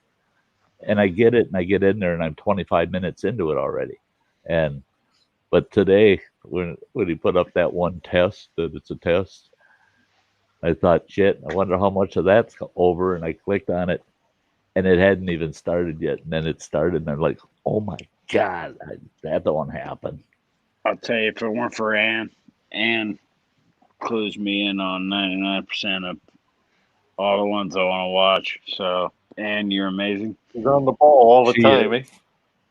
And I get it and I get in there and I'm 25 minutes into it already. But today when he put up that one test, that it's a test, I thought, shit, I wonder how much of that's over. And I clicked on it and it hadn't even started yet. And then it started and I'm like, oh my God, that don't happen. I'll tell you, if it weren't for Ann clues me in on 99% of all the ones I want to watch. So, Ann, you're amazing. She's on the ball all the time, eh?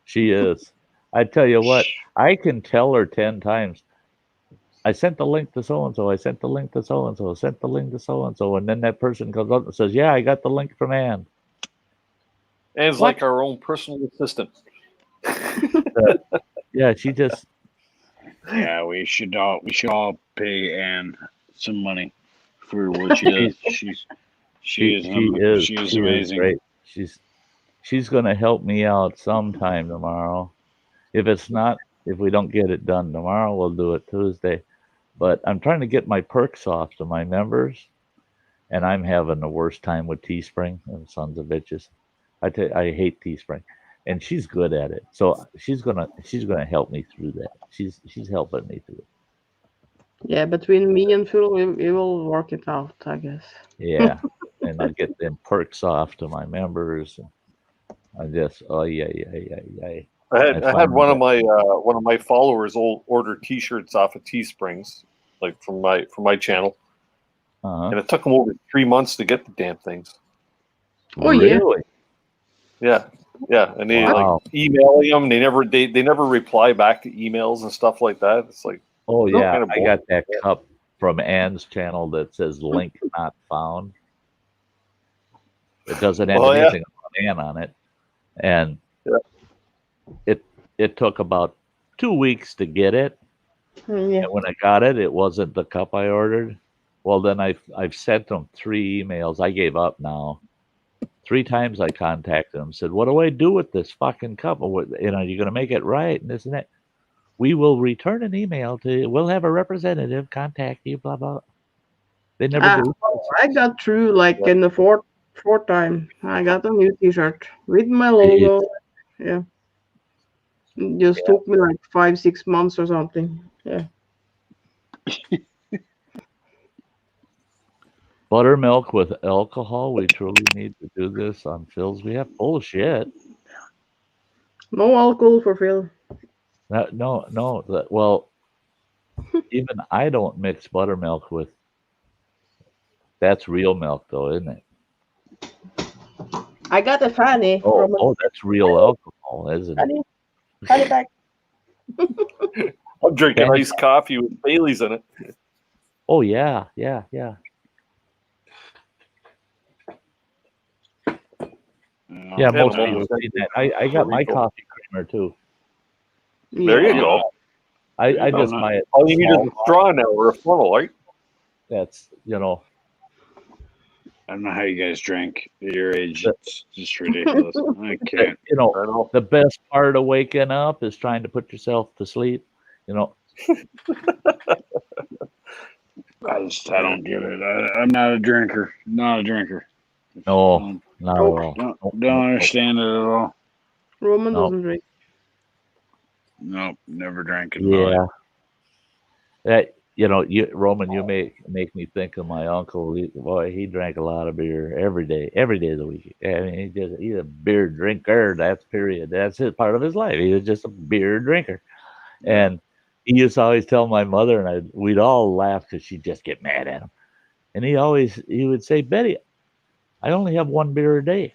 She is. I tell you what, I can tell her 10 times. I sent the link to so-and-so. I sent the link to so-and-so. I sent the link to so-and-so. And then that person comes up and says, yeah, I got the link from Ann. Ann's like our own personal assistant. Yeah, she just... Yeah, we should all pay Ann some money for what she does. She is amazing. Great. She's going to help me out sometime tomorrow. If we don't get it done tomorrow, we'll do it Tuesday. But I'm trying to get my perks off to my members, and I'm having the worst time with Teespring and sons of bitches. I hate Teespring. And she's good at it, so she's gonna help me through that. She's helping me through it. Yeah, between me and Phil, we will work it out, I guess. Yeah, and I get them perks off to my members. And I just, oh yeah, yeah, yeah, yeah. I had find one of my followers order T-shirts off of Teesprings, like from my channel, uh-huh. and it took them over 3 months to get the damn things. Oh, yeah. Really? Yeah, and they Wow. like emailing them. They never reply back to emails and stuff like that. It's like, Oh Nope. yeah, kind of I got that cup from Ann's channel that says link not found. It doesn't have Oh, yeah. anything on Ann on it, and Yeah. it took about 2 weeks to get it. Yeah. And when I got it, it wasn't the cup I ordered. Well, then I've sent them 3 emails. I gave up now. 3 times I contacted them, said, "What do I do with this fucking cup? What, you're going to make it right and this and that. We will return an email to. We'll have a representative contact you. Blah blah." They never do. I got through like in the fourth time. I got a new T-shirt with my logo. Yeah. It just took me like 5-6 months or something. Yeah. Buttermilk with alcohol. We truly need to do this on Phil's. We have bullshit. No alcohol for Phil. No. Well, even I don't mix buttermilk with. That's real milk, though, isn't it? I got a fanny. Oh, that's real alcohol, isn't it? Fanny back. I'm drinking iced coffee with Bailey's in it. Oh yeah. Yeah, most people have seen that. I got my coffee creamer too. There you go. I just buy it. All you need is a straw now or a funnel, right? That's I don't know how you guys drink at your age. It's just ridiculous. I can't. The best part of waking up is trying to put yourself to sleep. I don't get it. I'm not a drinker. Not a drinker. No, not at all. Don't understand it at all. Roman doesn't drink. Nope, never drank it. Yeah. Roman, you make me think of my uncle. He drank a lot of beer every day of the week. I mean, he's a beer drinker. That's period. That's his part of his life. He was just a beer drinker, and he used to always tell my mother, and we'd all laugh because she'd just get mad at him. And he would say, "Betty, I only have 1 beer a day."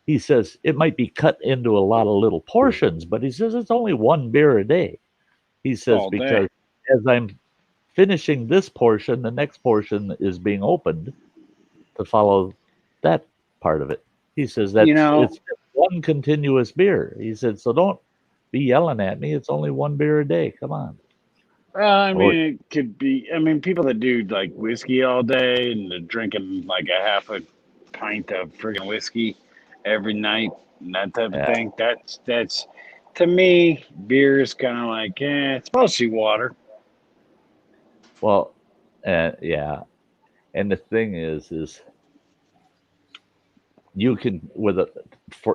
He says it might be cut into a lot of little portions, but he says it's only 1 beer a day. He says because as I'm finishing this portion, the next portion is being opened to follow that part of it. He says that it's just 1 continuous beer. He said, so don't be yelling at me. It's only 1 beer a day. Come on. I mean, it could be. I mean, people that do like whiskey all day and they're drinking like a half a pint of friggin' whiskey every night and that type of thing. That's to me, beer is kind of like, it's mostly water. Well, yeah, and the thing is you can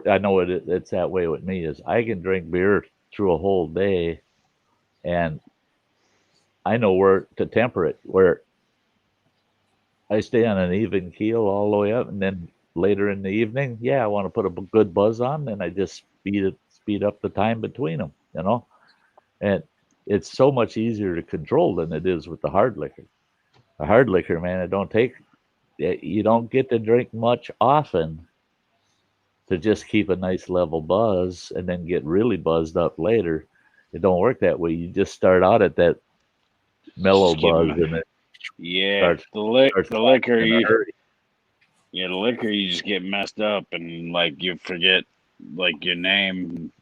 I know it's that way with me. Is I can drink beer through a whole day, and I know where to temper it. Where I stay on an even keel all the way up, and then later in the evening, I want to put a good buzz on, and I just speed up the time between them. And it's so much easier to control than it is with the hard liquor. The hard liquor, man, you don't get to drink much often to just keep a nice level buzz and then get really buzzed up later. It don't work that way. You just start out at that mellow buzz and it the liquor you just get messed up and like you forget like your name,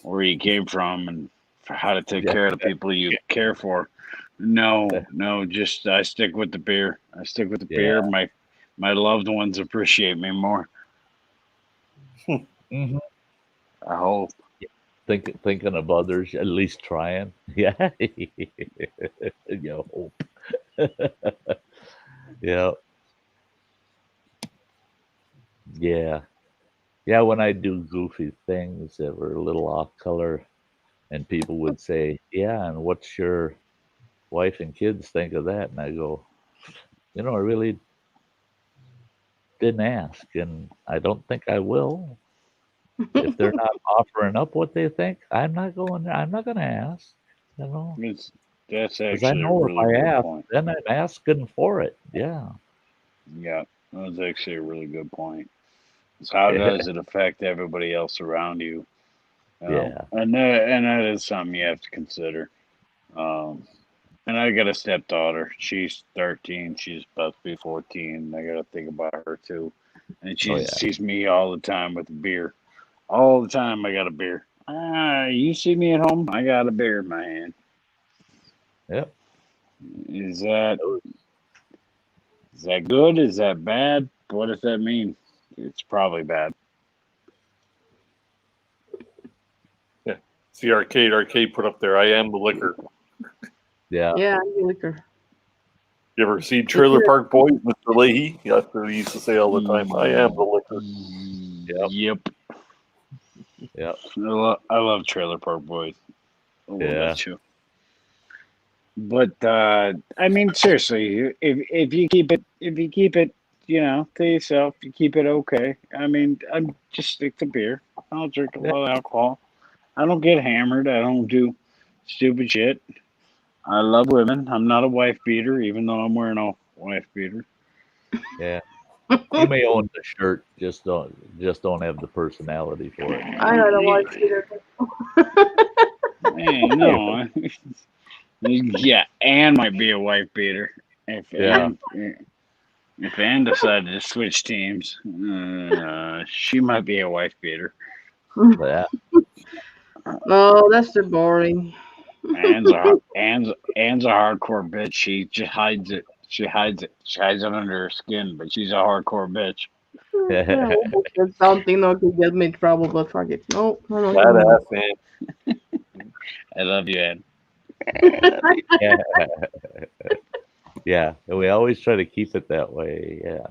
where you came from, and for how to take care of the people you care for. No, just I stick with the beer. Beer. My loved ones appreciate me more. Mm-hmm. I hope. Thinking of others, at least trying. Yeah. You hope. Yeah. Yeah, when I do goofy things that were a little off color, and people would say, "Yeah, and what's your wife and kids think of that? And I go, I really didn't ask, and I don't think I will. If they're not offering up what they think, I'm not going there. I'm not going to ask, That's because I actually a know if really I good ask, point. then I'm asking for it. Yeah. Yeah, that's actually a really good point. So how Yeah. does it affect everybody else around you? Yeah. And that is something you have to consider. Um, and I got a stepdaughter. She's 13. She's about to be 14. I got to think about her too. And she Oh, yeah. sees me all the time with a beer. All the time I got a beer. You see me at home? I got a beer in my hand. Yep. Is that good? Is that bad? What does that mean? It's probably bad. Yeah. See, arcade put up there. I am the liquor. Yeah. Yeah, liquor. You ever see Trailer Park Boys, Mr. Leahy? That's what he used to say all the time. I am the liquor. Yep. Yep. I love Trailer Park Boys. I love Yeah. that show. But I mean, seriously, if you keep it, to yourself, you keep it okay. I mean, I just stick to beer. I don't drink a lot of alcohol. I don't get hammered. I don't do stupid shit. I love women. I'm not a wife beater, even though I'm wearing a wife beater. Yeah. You may own the shirt, just don't have the personality for it. I had a wife beater. Man, no. Yeah, Anne might be a wife beater. If Yeah. Anne decided to switch teams, she might be a wife beater. Yeah. No, that's too boring. Anne's a hardcore bitch. She just hides it. She hides it. She hides it under her skin, but she's a hardcore bitch. Yeah, I almost said something not to get me in trouble, but fuck it. No, no, no. Badass, man. I love you, Anne. Yeah. Yeah. And we always try to keep it that way. Yeah.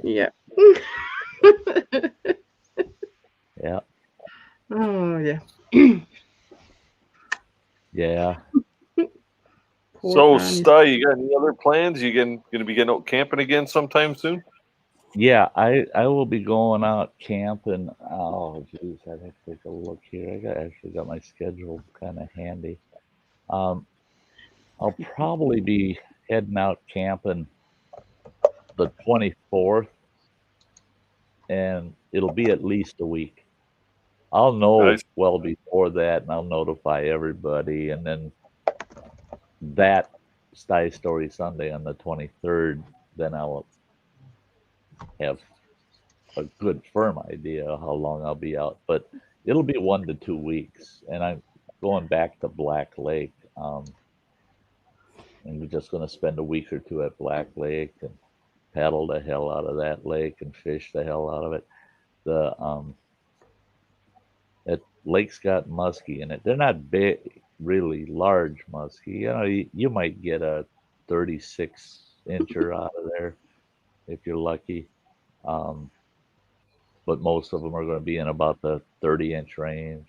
Yeah. Yeah. Oh yeah. Yeah. Poor So, Annie. Sty, you got any other plans? You going to be getting out camping again sometime soon? Yeah, I will be going out camping. Oh, geez, I'd have to take a look here. Actually got my schedule kind of handy. I'll probably be heading out camping the 24th, and it'll be at least a week. I'll know Nice. well before that, and I'll notify everybody, and then that Sty Story Sunday on the 23rd, then I'll have a good firm idea how long I'll be out, but it'll be 1 to 2 weeks, and I'm going back to Black Lake. And we're just going to spend a week or two at Black Lake and paddle the hell out of that lake and fish the hell out of it. That lake's got muskie in it. They're not big, really large muskie. You might get a 36-incher out of there if you're lucky. But most of them are going to be in about the 30-inch range.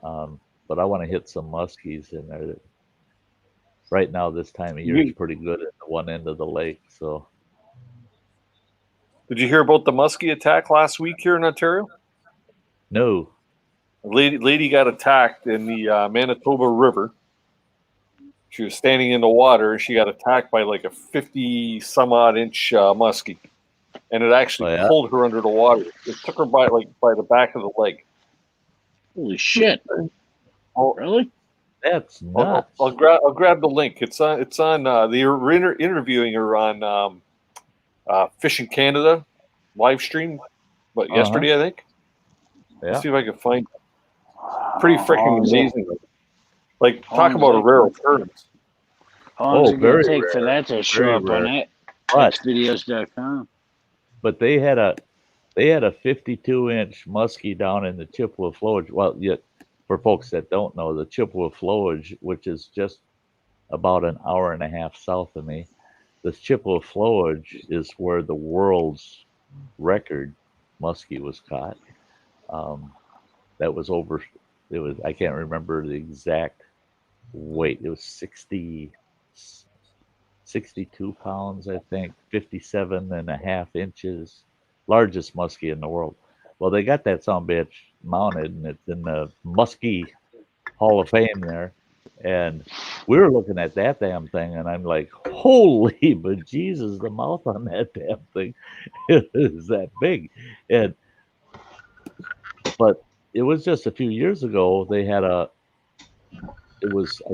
But I want to hit some muskies in there. Right now, this time of year is pretty good at the one end of the lake. So, Did you hear about the muskie attack last week here in Ontario? no. A lady got attacked in the Manitoba River. She was standing in the water, and she got attacked by like a 50-some-odd-inch muskie. And it actually pulled her under the water. It took her by the back of the leg. Holy shit! Oh, really? That's nuts. I'll grab the link. It's on. They were interviewing her on Fishing Canada live stream, but yesterday I think. Yeah. Let's see if I can find. Pretty freaking amazing. Like talk about a rare occurrence. How long is it going very to take rare. for that to show Very up rare. on that? But Xvideos.com. but they had a 52-inch muskie down in the Chippewa flowage. Well, for folks that don't know, the Chippewa flowage, which is just about an hour and a half south of me, the Chippewa flowage is where the world's record muskie was caught. That was over. I can't remember the exact weight. It was 60 62 pounds, I think, 57.5 inches, largest muskie in the world. Well, they got that son of a bitch mounted, and it's in the Muskie Hall of Fame there. And we were looking at that damn thing, and I'm like, holy bejesus, the mouth on that damn thing is that big. And but it was just a few years ago, they had I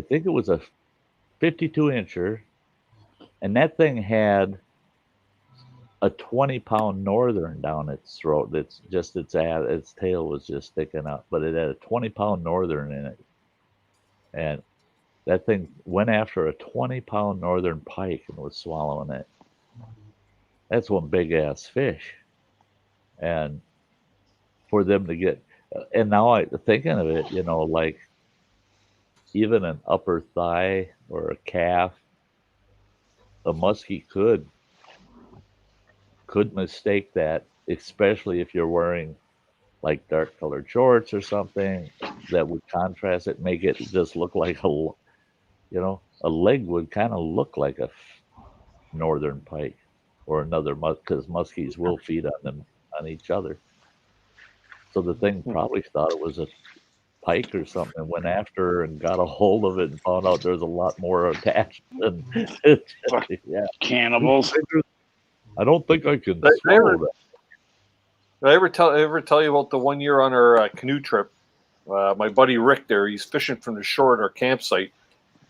think it was a 52-incher, and that thing had a 20-pound northern down its throat. That's just its tail was just sticking up, but it had a 20-pound northern in it. And that thing went after a 20-pound northern pike and was swallowing it. That's one big ass fish. And for them to get, and now thinking of it, like even an upper thigh or a calf, a muskie could mistake that, especially if you're wearing like dark colored shorts or something that would contrast it, make it just look like a leg would kind of look like a northern pike or another because muskies will feed on each other. So the thing probably thought it was a pike or something and went after her and got a hold of it and found out there's a lot more attached than yeah. Cannibals. I don't think I can swallow that. Did I ever tell you about the one year on our canoe trip? My buddy Rick there, he's fishing from the shore at our campsite,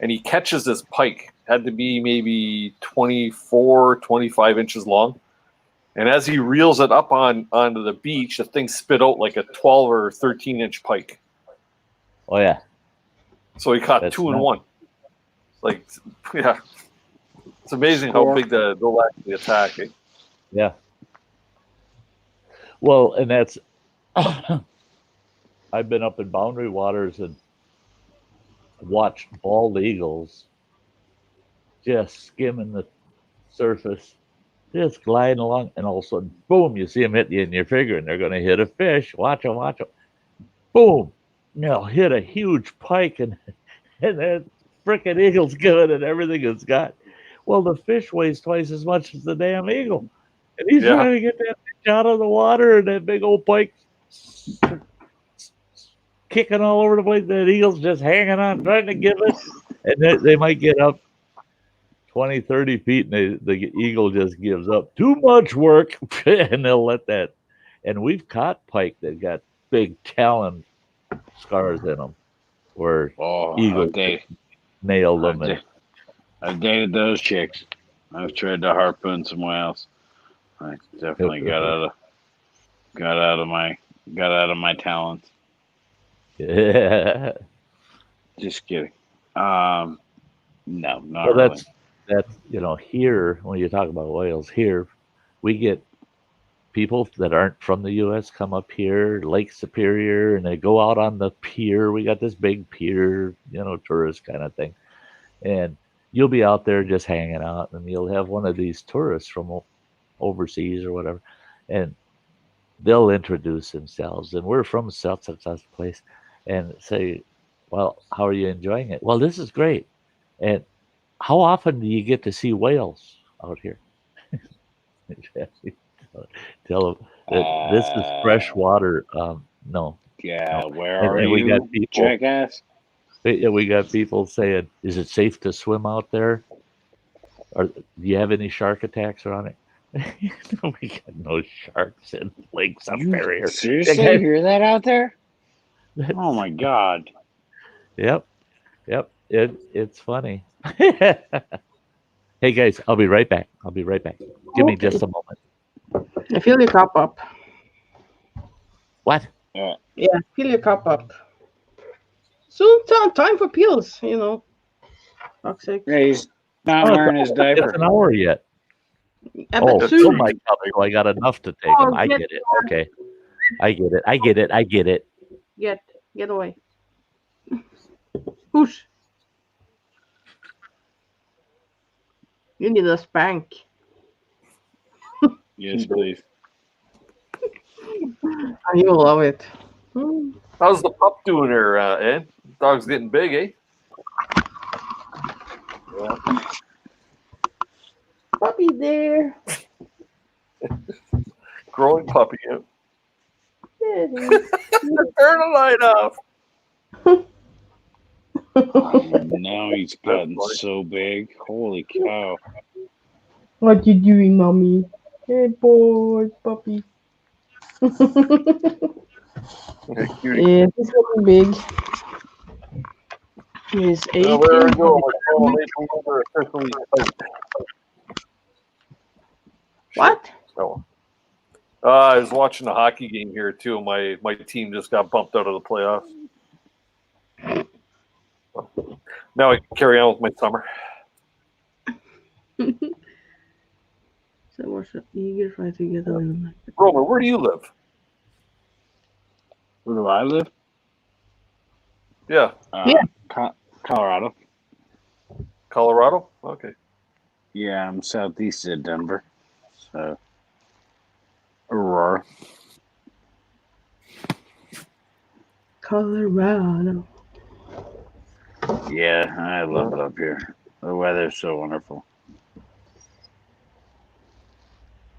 and he catches this pike. Had to be maybe 24, 25 inches long. And as he reels it up onto the beach, the thing spit out like a 12 or 13-inch pike. Oh, yeah. So he caught two in one. Like, yeah. It's amazing how big they'll actually attack. Eh? Yeah. Well, and that's, I've been up in boundary waters and watched bald eagles just skimming the surface, just gliding along, and all of a sudden, boom, you see them hit you, and you're figuring they're going to hit a fish. Watch them. Boom. Hit a huge pike, and that frickin' eagle's good and everything it's got. Well, the fish weighs twice as much as the damn eagle. And he's trying to get that fish out of the water, and that big old pike kicking all over the place. That eagle's just hanging on, trying to give it. And they might get up 20, 30 feet, and the eagle just gives up. Too much work, and they'll let that. And we've caught pike that got big talon scars in them where eagles nailed them. I dated those chicks. I've tried to harpoon some whales. I definitely got out of my talons. Yeah. Just kidding. No, not well, really. That's here when you talk about whales, here we get people that aren't from the U.S. come up here, Lake Superior, and they go out on the pier. We got this big pier, tourist kind of thing, and you'll be out there just hanging out, and you'll have one of these tourists from overseas or whatever, and they'll introduce themselves, and we're from such place, and say, well, how are you enjoying it? Well, this is great. And how often do you get to see whales out here? Tell them that this is freshwater. No. Yeah, no. Where are and you, we got people, jackass? We got people saying, is it safe to swim out there? Or do you have any shark attacks around it? We got no sharks in Lake Superior. Seriously, hear that out there? Oh my God. Yep. It's funny. Hey guys, I'll be right back. Give me just a moment. I fill your cup up. What? Yeah, fill your cup up. Soon time for pills, Fuck's sake. Yeah, he's not wearing his diaper. It's an hour yet. Yeah, fill my cup, so I got enough to take them. I get it. Okay. I get it. Get away. Whoosh. You need a spank. Yes, please. You love it. How's the pup doing there, Ed? Dog's getting big, eh? Puppy there. Growing puppy. Yeah. There it is. Turn the light off. Now he's gotten so big. Holy cow. What you doing, mommy? Hey, boy, puppy. Yeah, cutie. Yeah, he's getting big. He's 18. Well, there we go. My fellow maple leaves are officially tight. What? So, I was watching the hockey game here too. My team just got bumped out of the playoffs. Now I can carry on with my summer. So what's the eager try to get on? Roman, where do you live? Where do I live? Yeah, Colorado. Colorado. Okay. Yeah, I'm southeast of Denver. So, Aurora. Colorado. Yeah, I love it up here. The weather's so wonderful.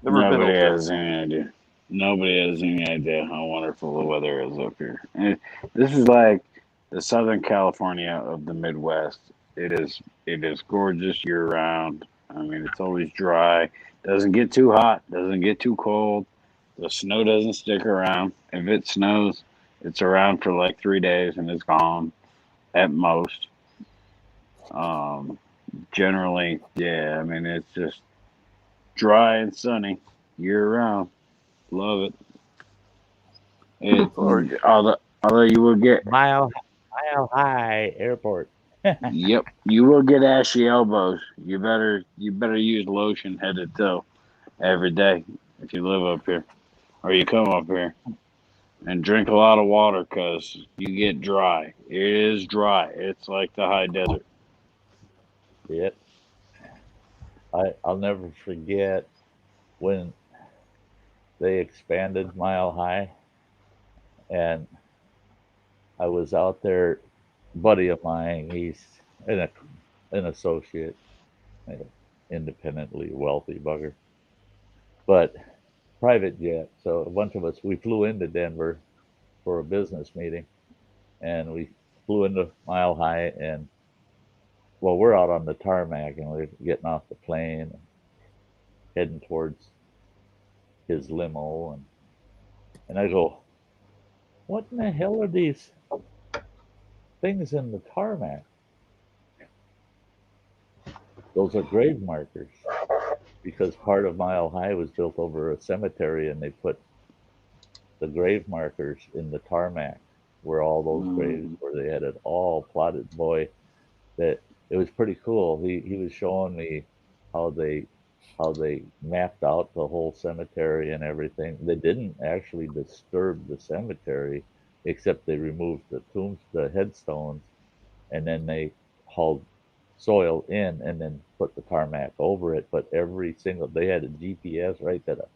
Never been Nobody up there. has any idea. Nobody has any idea how wonderful the weather is up here. And this is like the Southern California of the Midwest. It is gorgeous year round. I mean, it's always dry. Doesn't get too hot. Doesn't get too cold. The snow doesn't stick around. If it snows, it's around for like 3 days and it's gone at most. Generally, yeah. I mean, it's just dry and sunny year round. Love it. Although you will get Mile High Airport. yep, you will get ashy elbows. You better use lotion head to toe every day if you live up here or you come up here. And drink a lot of water because you get dry. It is dry. It's like the high desert. Yep. I'll never forget when they expanded Mile High, and I was out there. Buddy of mine, he's an associate, independently wealthy bugger, but private jet. So a bunch of us, we flew into Denver for a business meeting, and we flew into Mile High, and well, we're out on the tarmac, and we're getting off the plane and heading towards his limo, and I go, what in the hell are these things in the tarmac? Those are grave markers, because part of Mile High was built over a cemetery, and they put the grave markers in the tarmac where all those graves were. They had it all plotted. Boy, that it was pretty cool. He was showing me how they mapped out the whole cemetery and everything. They didn't actually disturb the cemetery, except they removed the headstones, and then they hauled soil in and then put the tarmac over it. But they had a GPS right that,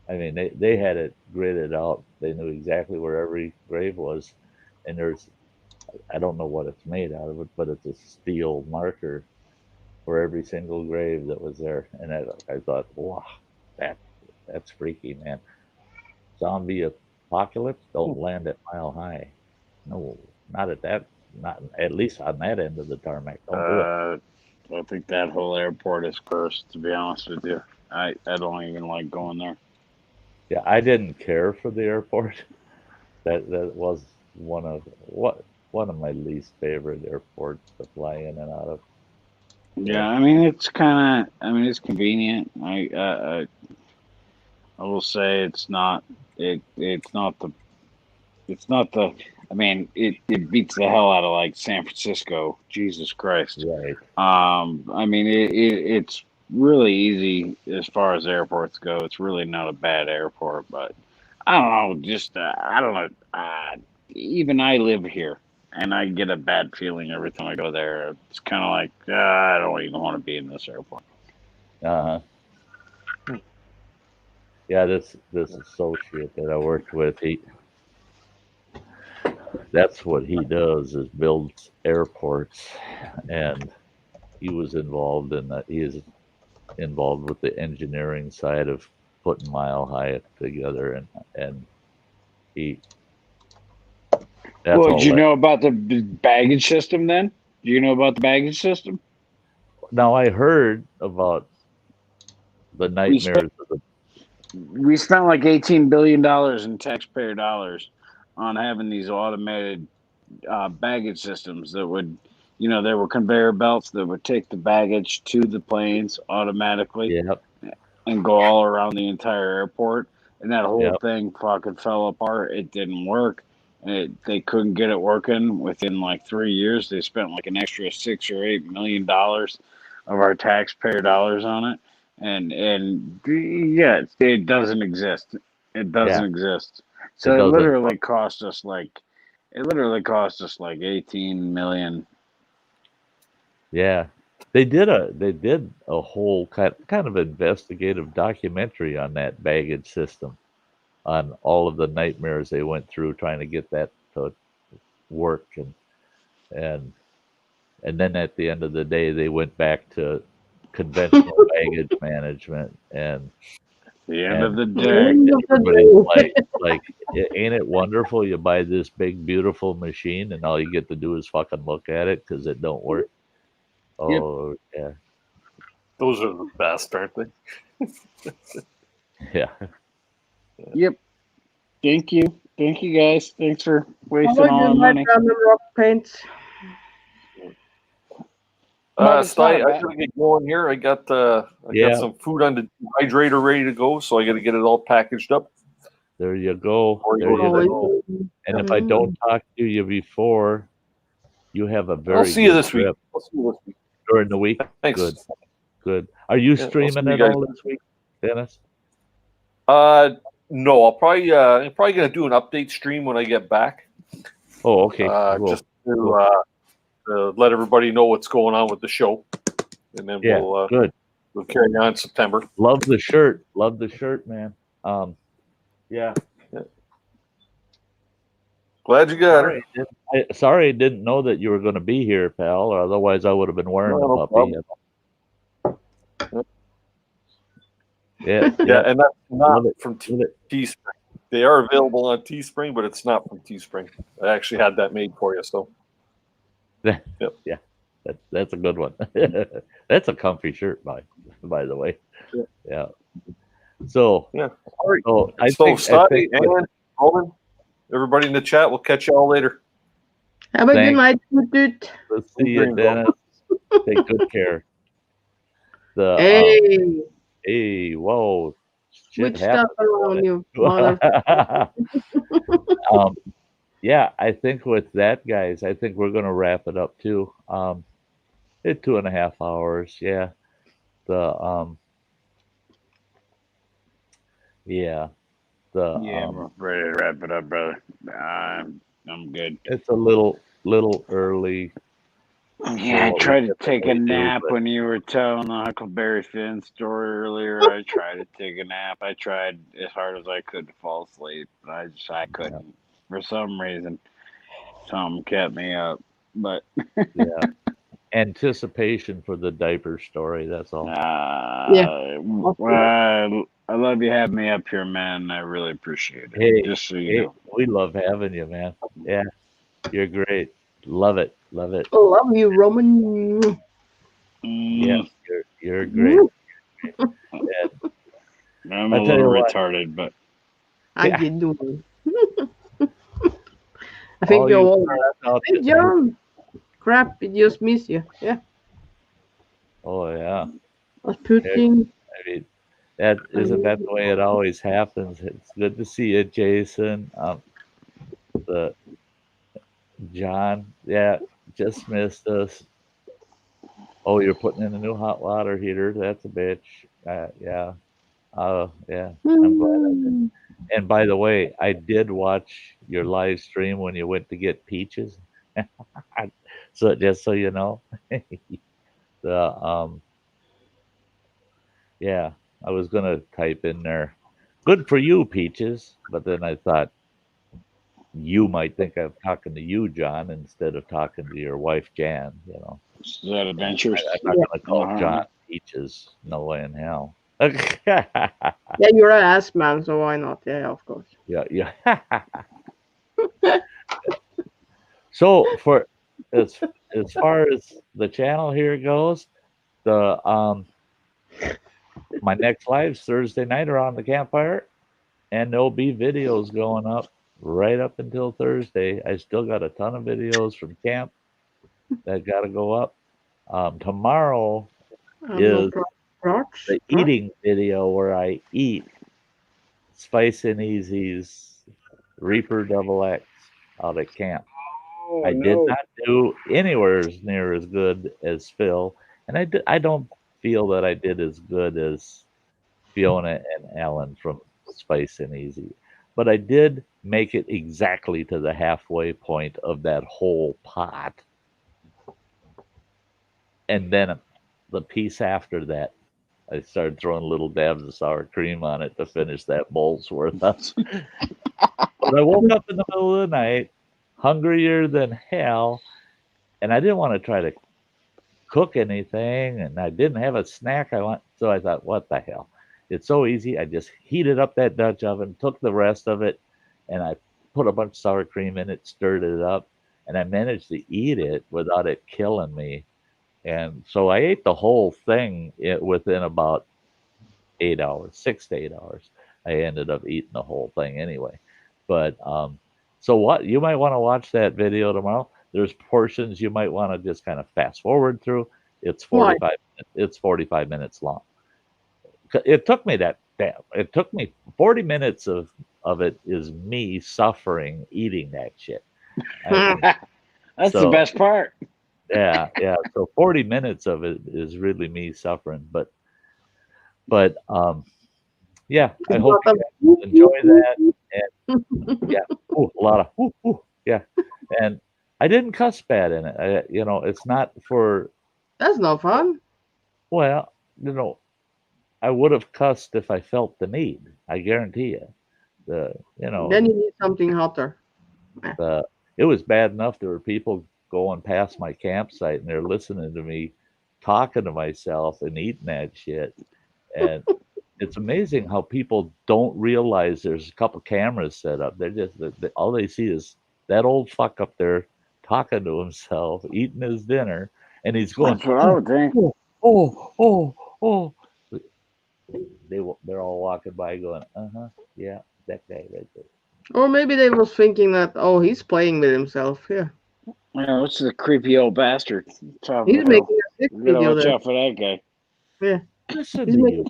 I mean, they had it gridded out. They knew exactly where every grave was, and I don't know what it's made out of, but it's a steel marker for every single grave that was there. And I thought, wow, that's freaky, man. Zombie apocalypse don't land at Mile High. No, not at least on that end of the tarmac. Don't do it. I think that whole airport is cursed, to be honest with you. I don't even like going there. Yeah, I didn't care for the airport. That was one of my least favorite airports to fly in and out of. Yeah, I mean it's convenient. I will say it's not the I mean it beats the hell out of like San Francisco. Jesus Christ. Right. I mean it's really easy as far as airports go. It's really not a bad airport, but I don't know. Just I don't know. Even I live here, and I get a bad feeling every time I go there. It's kind of like I don't even want to be in this airport. Yeah, this associate that I worked with, that's what he does, is builds airports, and he was involved in that. He is involved with the engineering side of putting Mile High together, and he. That's Well, all. did you know about the baggage system then? Do you know about the baggage system? Now I heard about the We spent, nightmares of the. we spent like $18 billion in taxpayer dollars on having these automated baggage systems that would, there were conveyor belts that would take the baggage to the planes automatically Yep, and go all around the entire airport. And that whole yep, thing fucking fell apart. It didn't work. They couldn't get it working within like 3 years. They spent like an extra $6 or $8 million of our taxpayer dollars on it. And yeah, it doesn't exist. It doesn't yeah. exist. It So doesn't. it literally cost us like 18 million. Yeah, they did a whole kind of investigative documentary on that baggage system, on all of the nightmares they went through trying to get that to work, and and then at the end of the day they went back to conventional baggage management, The end of and the day. everybody's like, ain't it wonderful? You buy this big beautiful machine and all you get to do is fucking look at it because it don't work. Yep. Oh yeah, Those are the best, aren't they? yeah. Yep. Thank you guys. Thanks for How wasting about all you, our my money. diamond rock paints? But it's Sty, not a I bad- gotta get going here. I got Yeah. some food on the dehydrator ready to go, so I gotta get it all packaged up. There you go. Or you There you Always. go. And if I don't talk to you before, you have a very I'll see you good this week. trip I'll see you this week. during the week. Thanks. Good, good. Are you I'll streaming see you at guys. all this week, Dennis? No, I'm probably gonna do an update stream when I get back. Oh, okay. Cool. Just to let everybody know what's going on with the show, and then Yeah, good. we'll carry on in September. Love the shirt. Love the shirt, man. Yeah. Glad you got her. Sorry, I didn't know that you were going to be here, pal. Or otherwise, I would have been wearing No a puppy. problem. Yeah, Yeah, and that's not Love it. from Love it. Teespring. They are available on Teespring, but it's not from Teespring. I actually had that made for you. So Yeah, that's a good one. That's a comfy shirt, by the way. Yeah. So yeah. All right. so I So think Sty and Roman, everybody in the chat, we'll catch you all later. Have a good Thanks. night, dude. let's see you, Dennis. Take good care. Hey, Hey, whoa, shit switch stuff around, you mother. Yeah, I think with that, guys, I think we're gonna wrap it up too. It's 2.5 hours. Yeah. Yeah. I'm ready to wrap it up, brother. I'm good. It's a little early. Yeah, I what we tried to take a typically do, nap but- when you were telling the Huckleberry Finn story earlier. I tried to take a nap. I tried as hard as I could to fall asleep, but I couldn't. For some reason, something kept me up. But Yeah. Anticipation for the diaper story. That's all. well, I love you having me up here, man. I really appreciate it. Hey, Just so you know. we love having you, man. Yeah, you're great. Love it. Love it. Oh, love you, Roman. Yeah, you're great. And I'm I'll a tell you little what. retarded, but How Yeah. you doing? I think all you're you all. crap out Hey, there- John. Crap, it just missed you. Yeah, Oh yeah. I was putting. I mean, isn't that the way it always happens? It's good to see you, Jason. The John, yeah, just missed us. Oh, you're putting in a new hot water heater. That's a bitch. Yeah. Yeah. I'm glad I did. And by the way, I did watch your live stream when you went to get peaches. So just so you know, yeah, I was gonna type in there, "Good for you, peaches," but then I thought you might think I'm talking to you, John, instead of talking to your wife, Jan. Is that Adventures? I'm not gonna call Uh-huh. John Peaches. No way in hell. Yeah, you're an ass man, so why not? Yeah, of course. Yeah. So for as far as the channel here goes, the my next live's Thursday night around the campfire, and there'll be videos going up right up until Thursday. I still got a ton of videos from camp that got to go up. Tomorrow is the eating video where I eat Spice and Easy's Reaper Double X out at camp. Oh, I did not do anywhere as near as good as Phil, and I don't feel that I did as good as Fiona and Alan from Spice and Easy, but I did make it exactly to the halfway point of that whole pot, and then the piece after that, I started throwing little dabs of sour cream on it to finish that bowl's worth up. But I woke up in the middle of the night, hungrier than hell, and I didn't want to try to cook anything, and I didn't have a snack I want. So I thought, what the hell? It's so easy. I just heated up that Dutch oven, took the rest of it, and I put a bunch of sour cream in it, stirred it up, and I managed to eat it without it killing me. And so I ate the whole thing within about 8 hours, 6 to 8 hours. I ended up eating the whole thing anyway. But so what you might want to watch that video tomorrow. There's portions you might want to just kind of fast forward through. It's 45 minutes. It's 45 minutes long. It took me it took me 40 minutes of it is me suffering eating that shit. That's the best part. Yeah. So 40 minutes of it is really me suffering, but yeah, I hope you guys enjoy that. And yeah, a lot of yeah, and I didn't cuss bad in it. It's not for. That's no fun. Well, I would have cussed if I felt the need. I guarantee you. Then you need something hotter. It was bad enough there were people going past my campsite and they're listening to me talking to myself and eating that shit. And it's amazing how people don't realize there's a couple cameras set up. They're just all they see is that old fuck up there talking to himself, eating his dinner, and he's going, That's what I would think. Oh. They're all walking by going, yeah, that guy right there. Or maybe they was thinking that, he's playing with himself. Yeah. Yeah, what's the creepy old bastard? He's making a sick video watch there. out for that guy. Yeah. Listen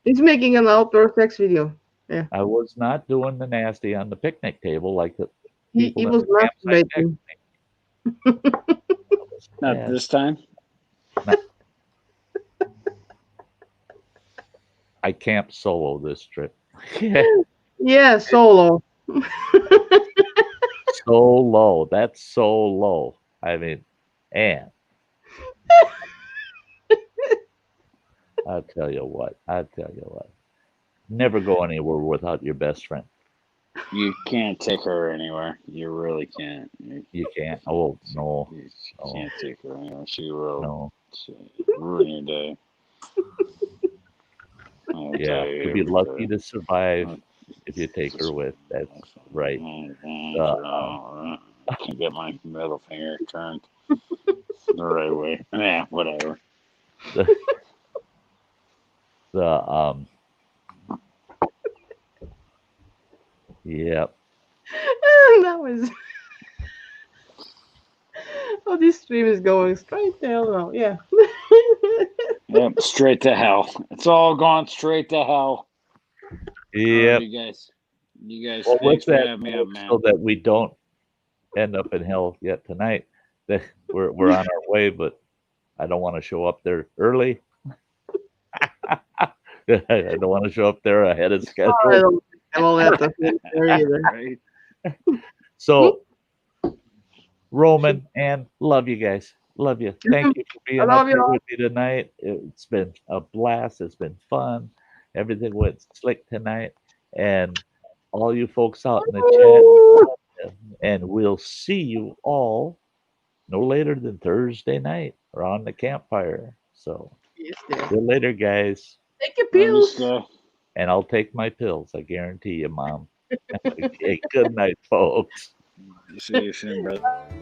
He's making an outdoor sex video. Yeah. I was not doing the nasty on the picnic table like the He was masturbating. Not this time. I camped solo this trip. Yeah, solo. So low. That's so low. I mean, and I'll tell you what. Never go anywhere without your best friend. You can't take her anywhere. You really can't. You can't. Oh, no. You can't take her anywhere. She will No. ruin your day. Yeah, you'd be lucky to survive if you take her with. That's right. I can get my middle finger turned the right way. Yeah, whatever. Yep. That was. This stream is going straight to hell now. Yeah. Yep, straight to hell. It's all gone straight to hell. Yeah. You guys. Well, Thanks for that, having me up, man. so that we don't end up in hell yet tonight. We're on our way, but I don't want to show up there early. I don't want to show up there ahead of schedule. I don't think I will have to finish there either. Right. So, Roman and love you guys. Love you. Thank you for being up here with me tonight. It's been a blast. It's been fun. Everything went slick tonight. And all you folks out in the chat. And we'll see you all no later than Thursday night around the campfire. So Yes, dear. see you later, guys. Take your Love you, pills. Sty. And I'll take my pills. I guarantee you, Mom. Okay, good night, folks. See you soon, brother.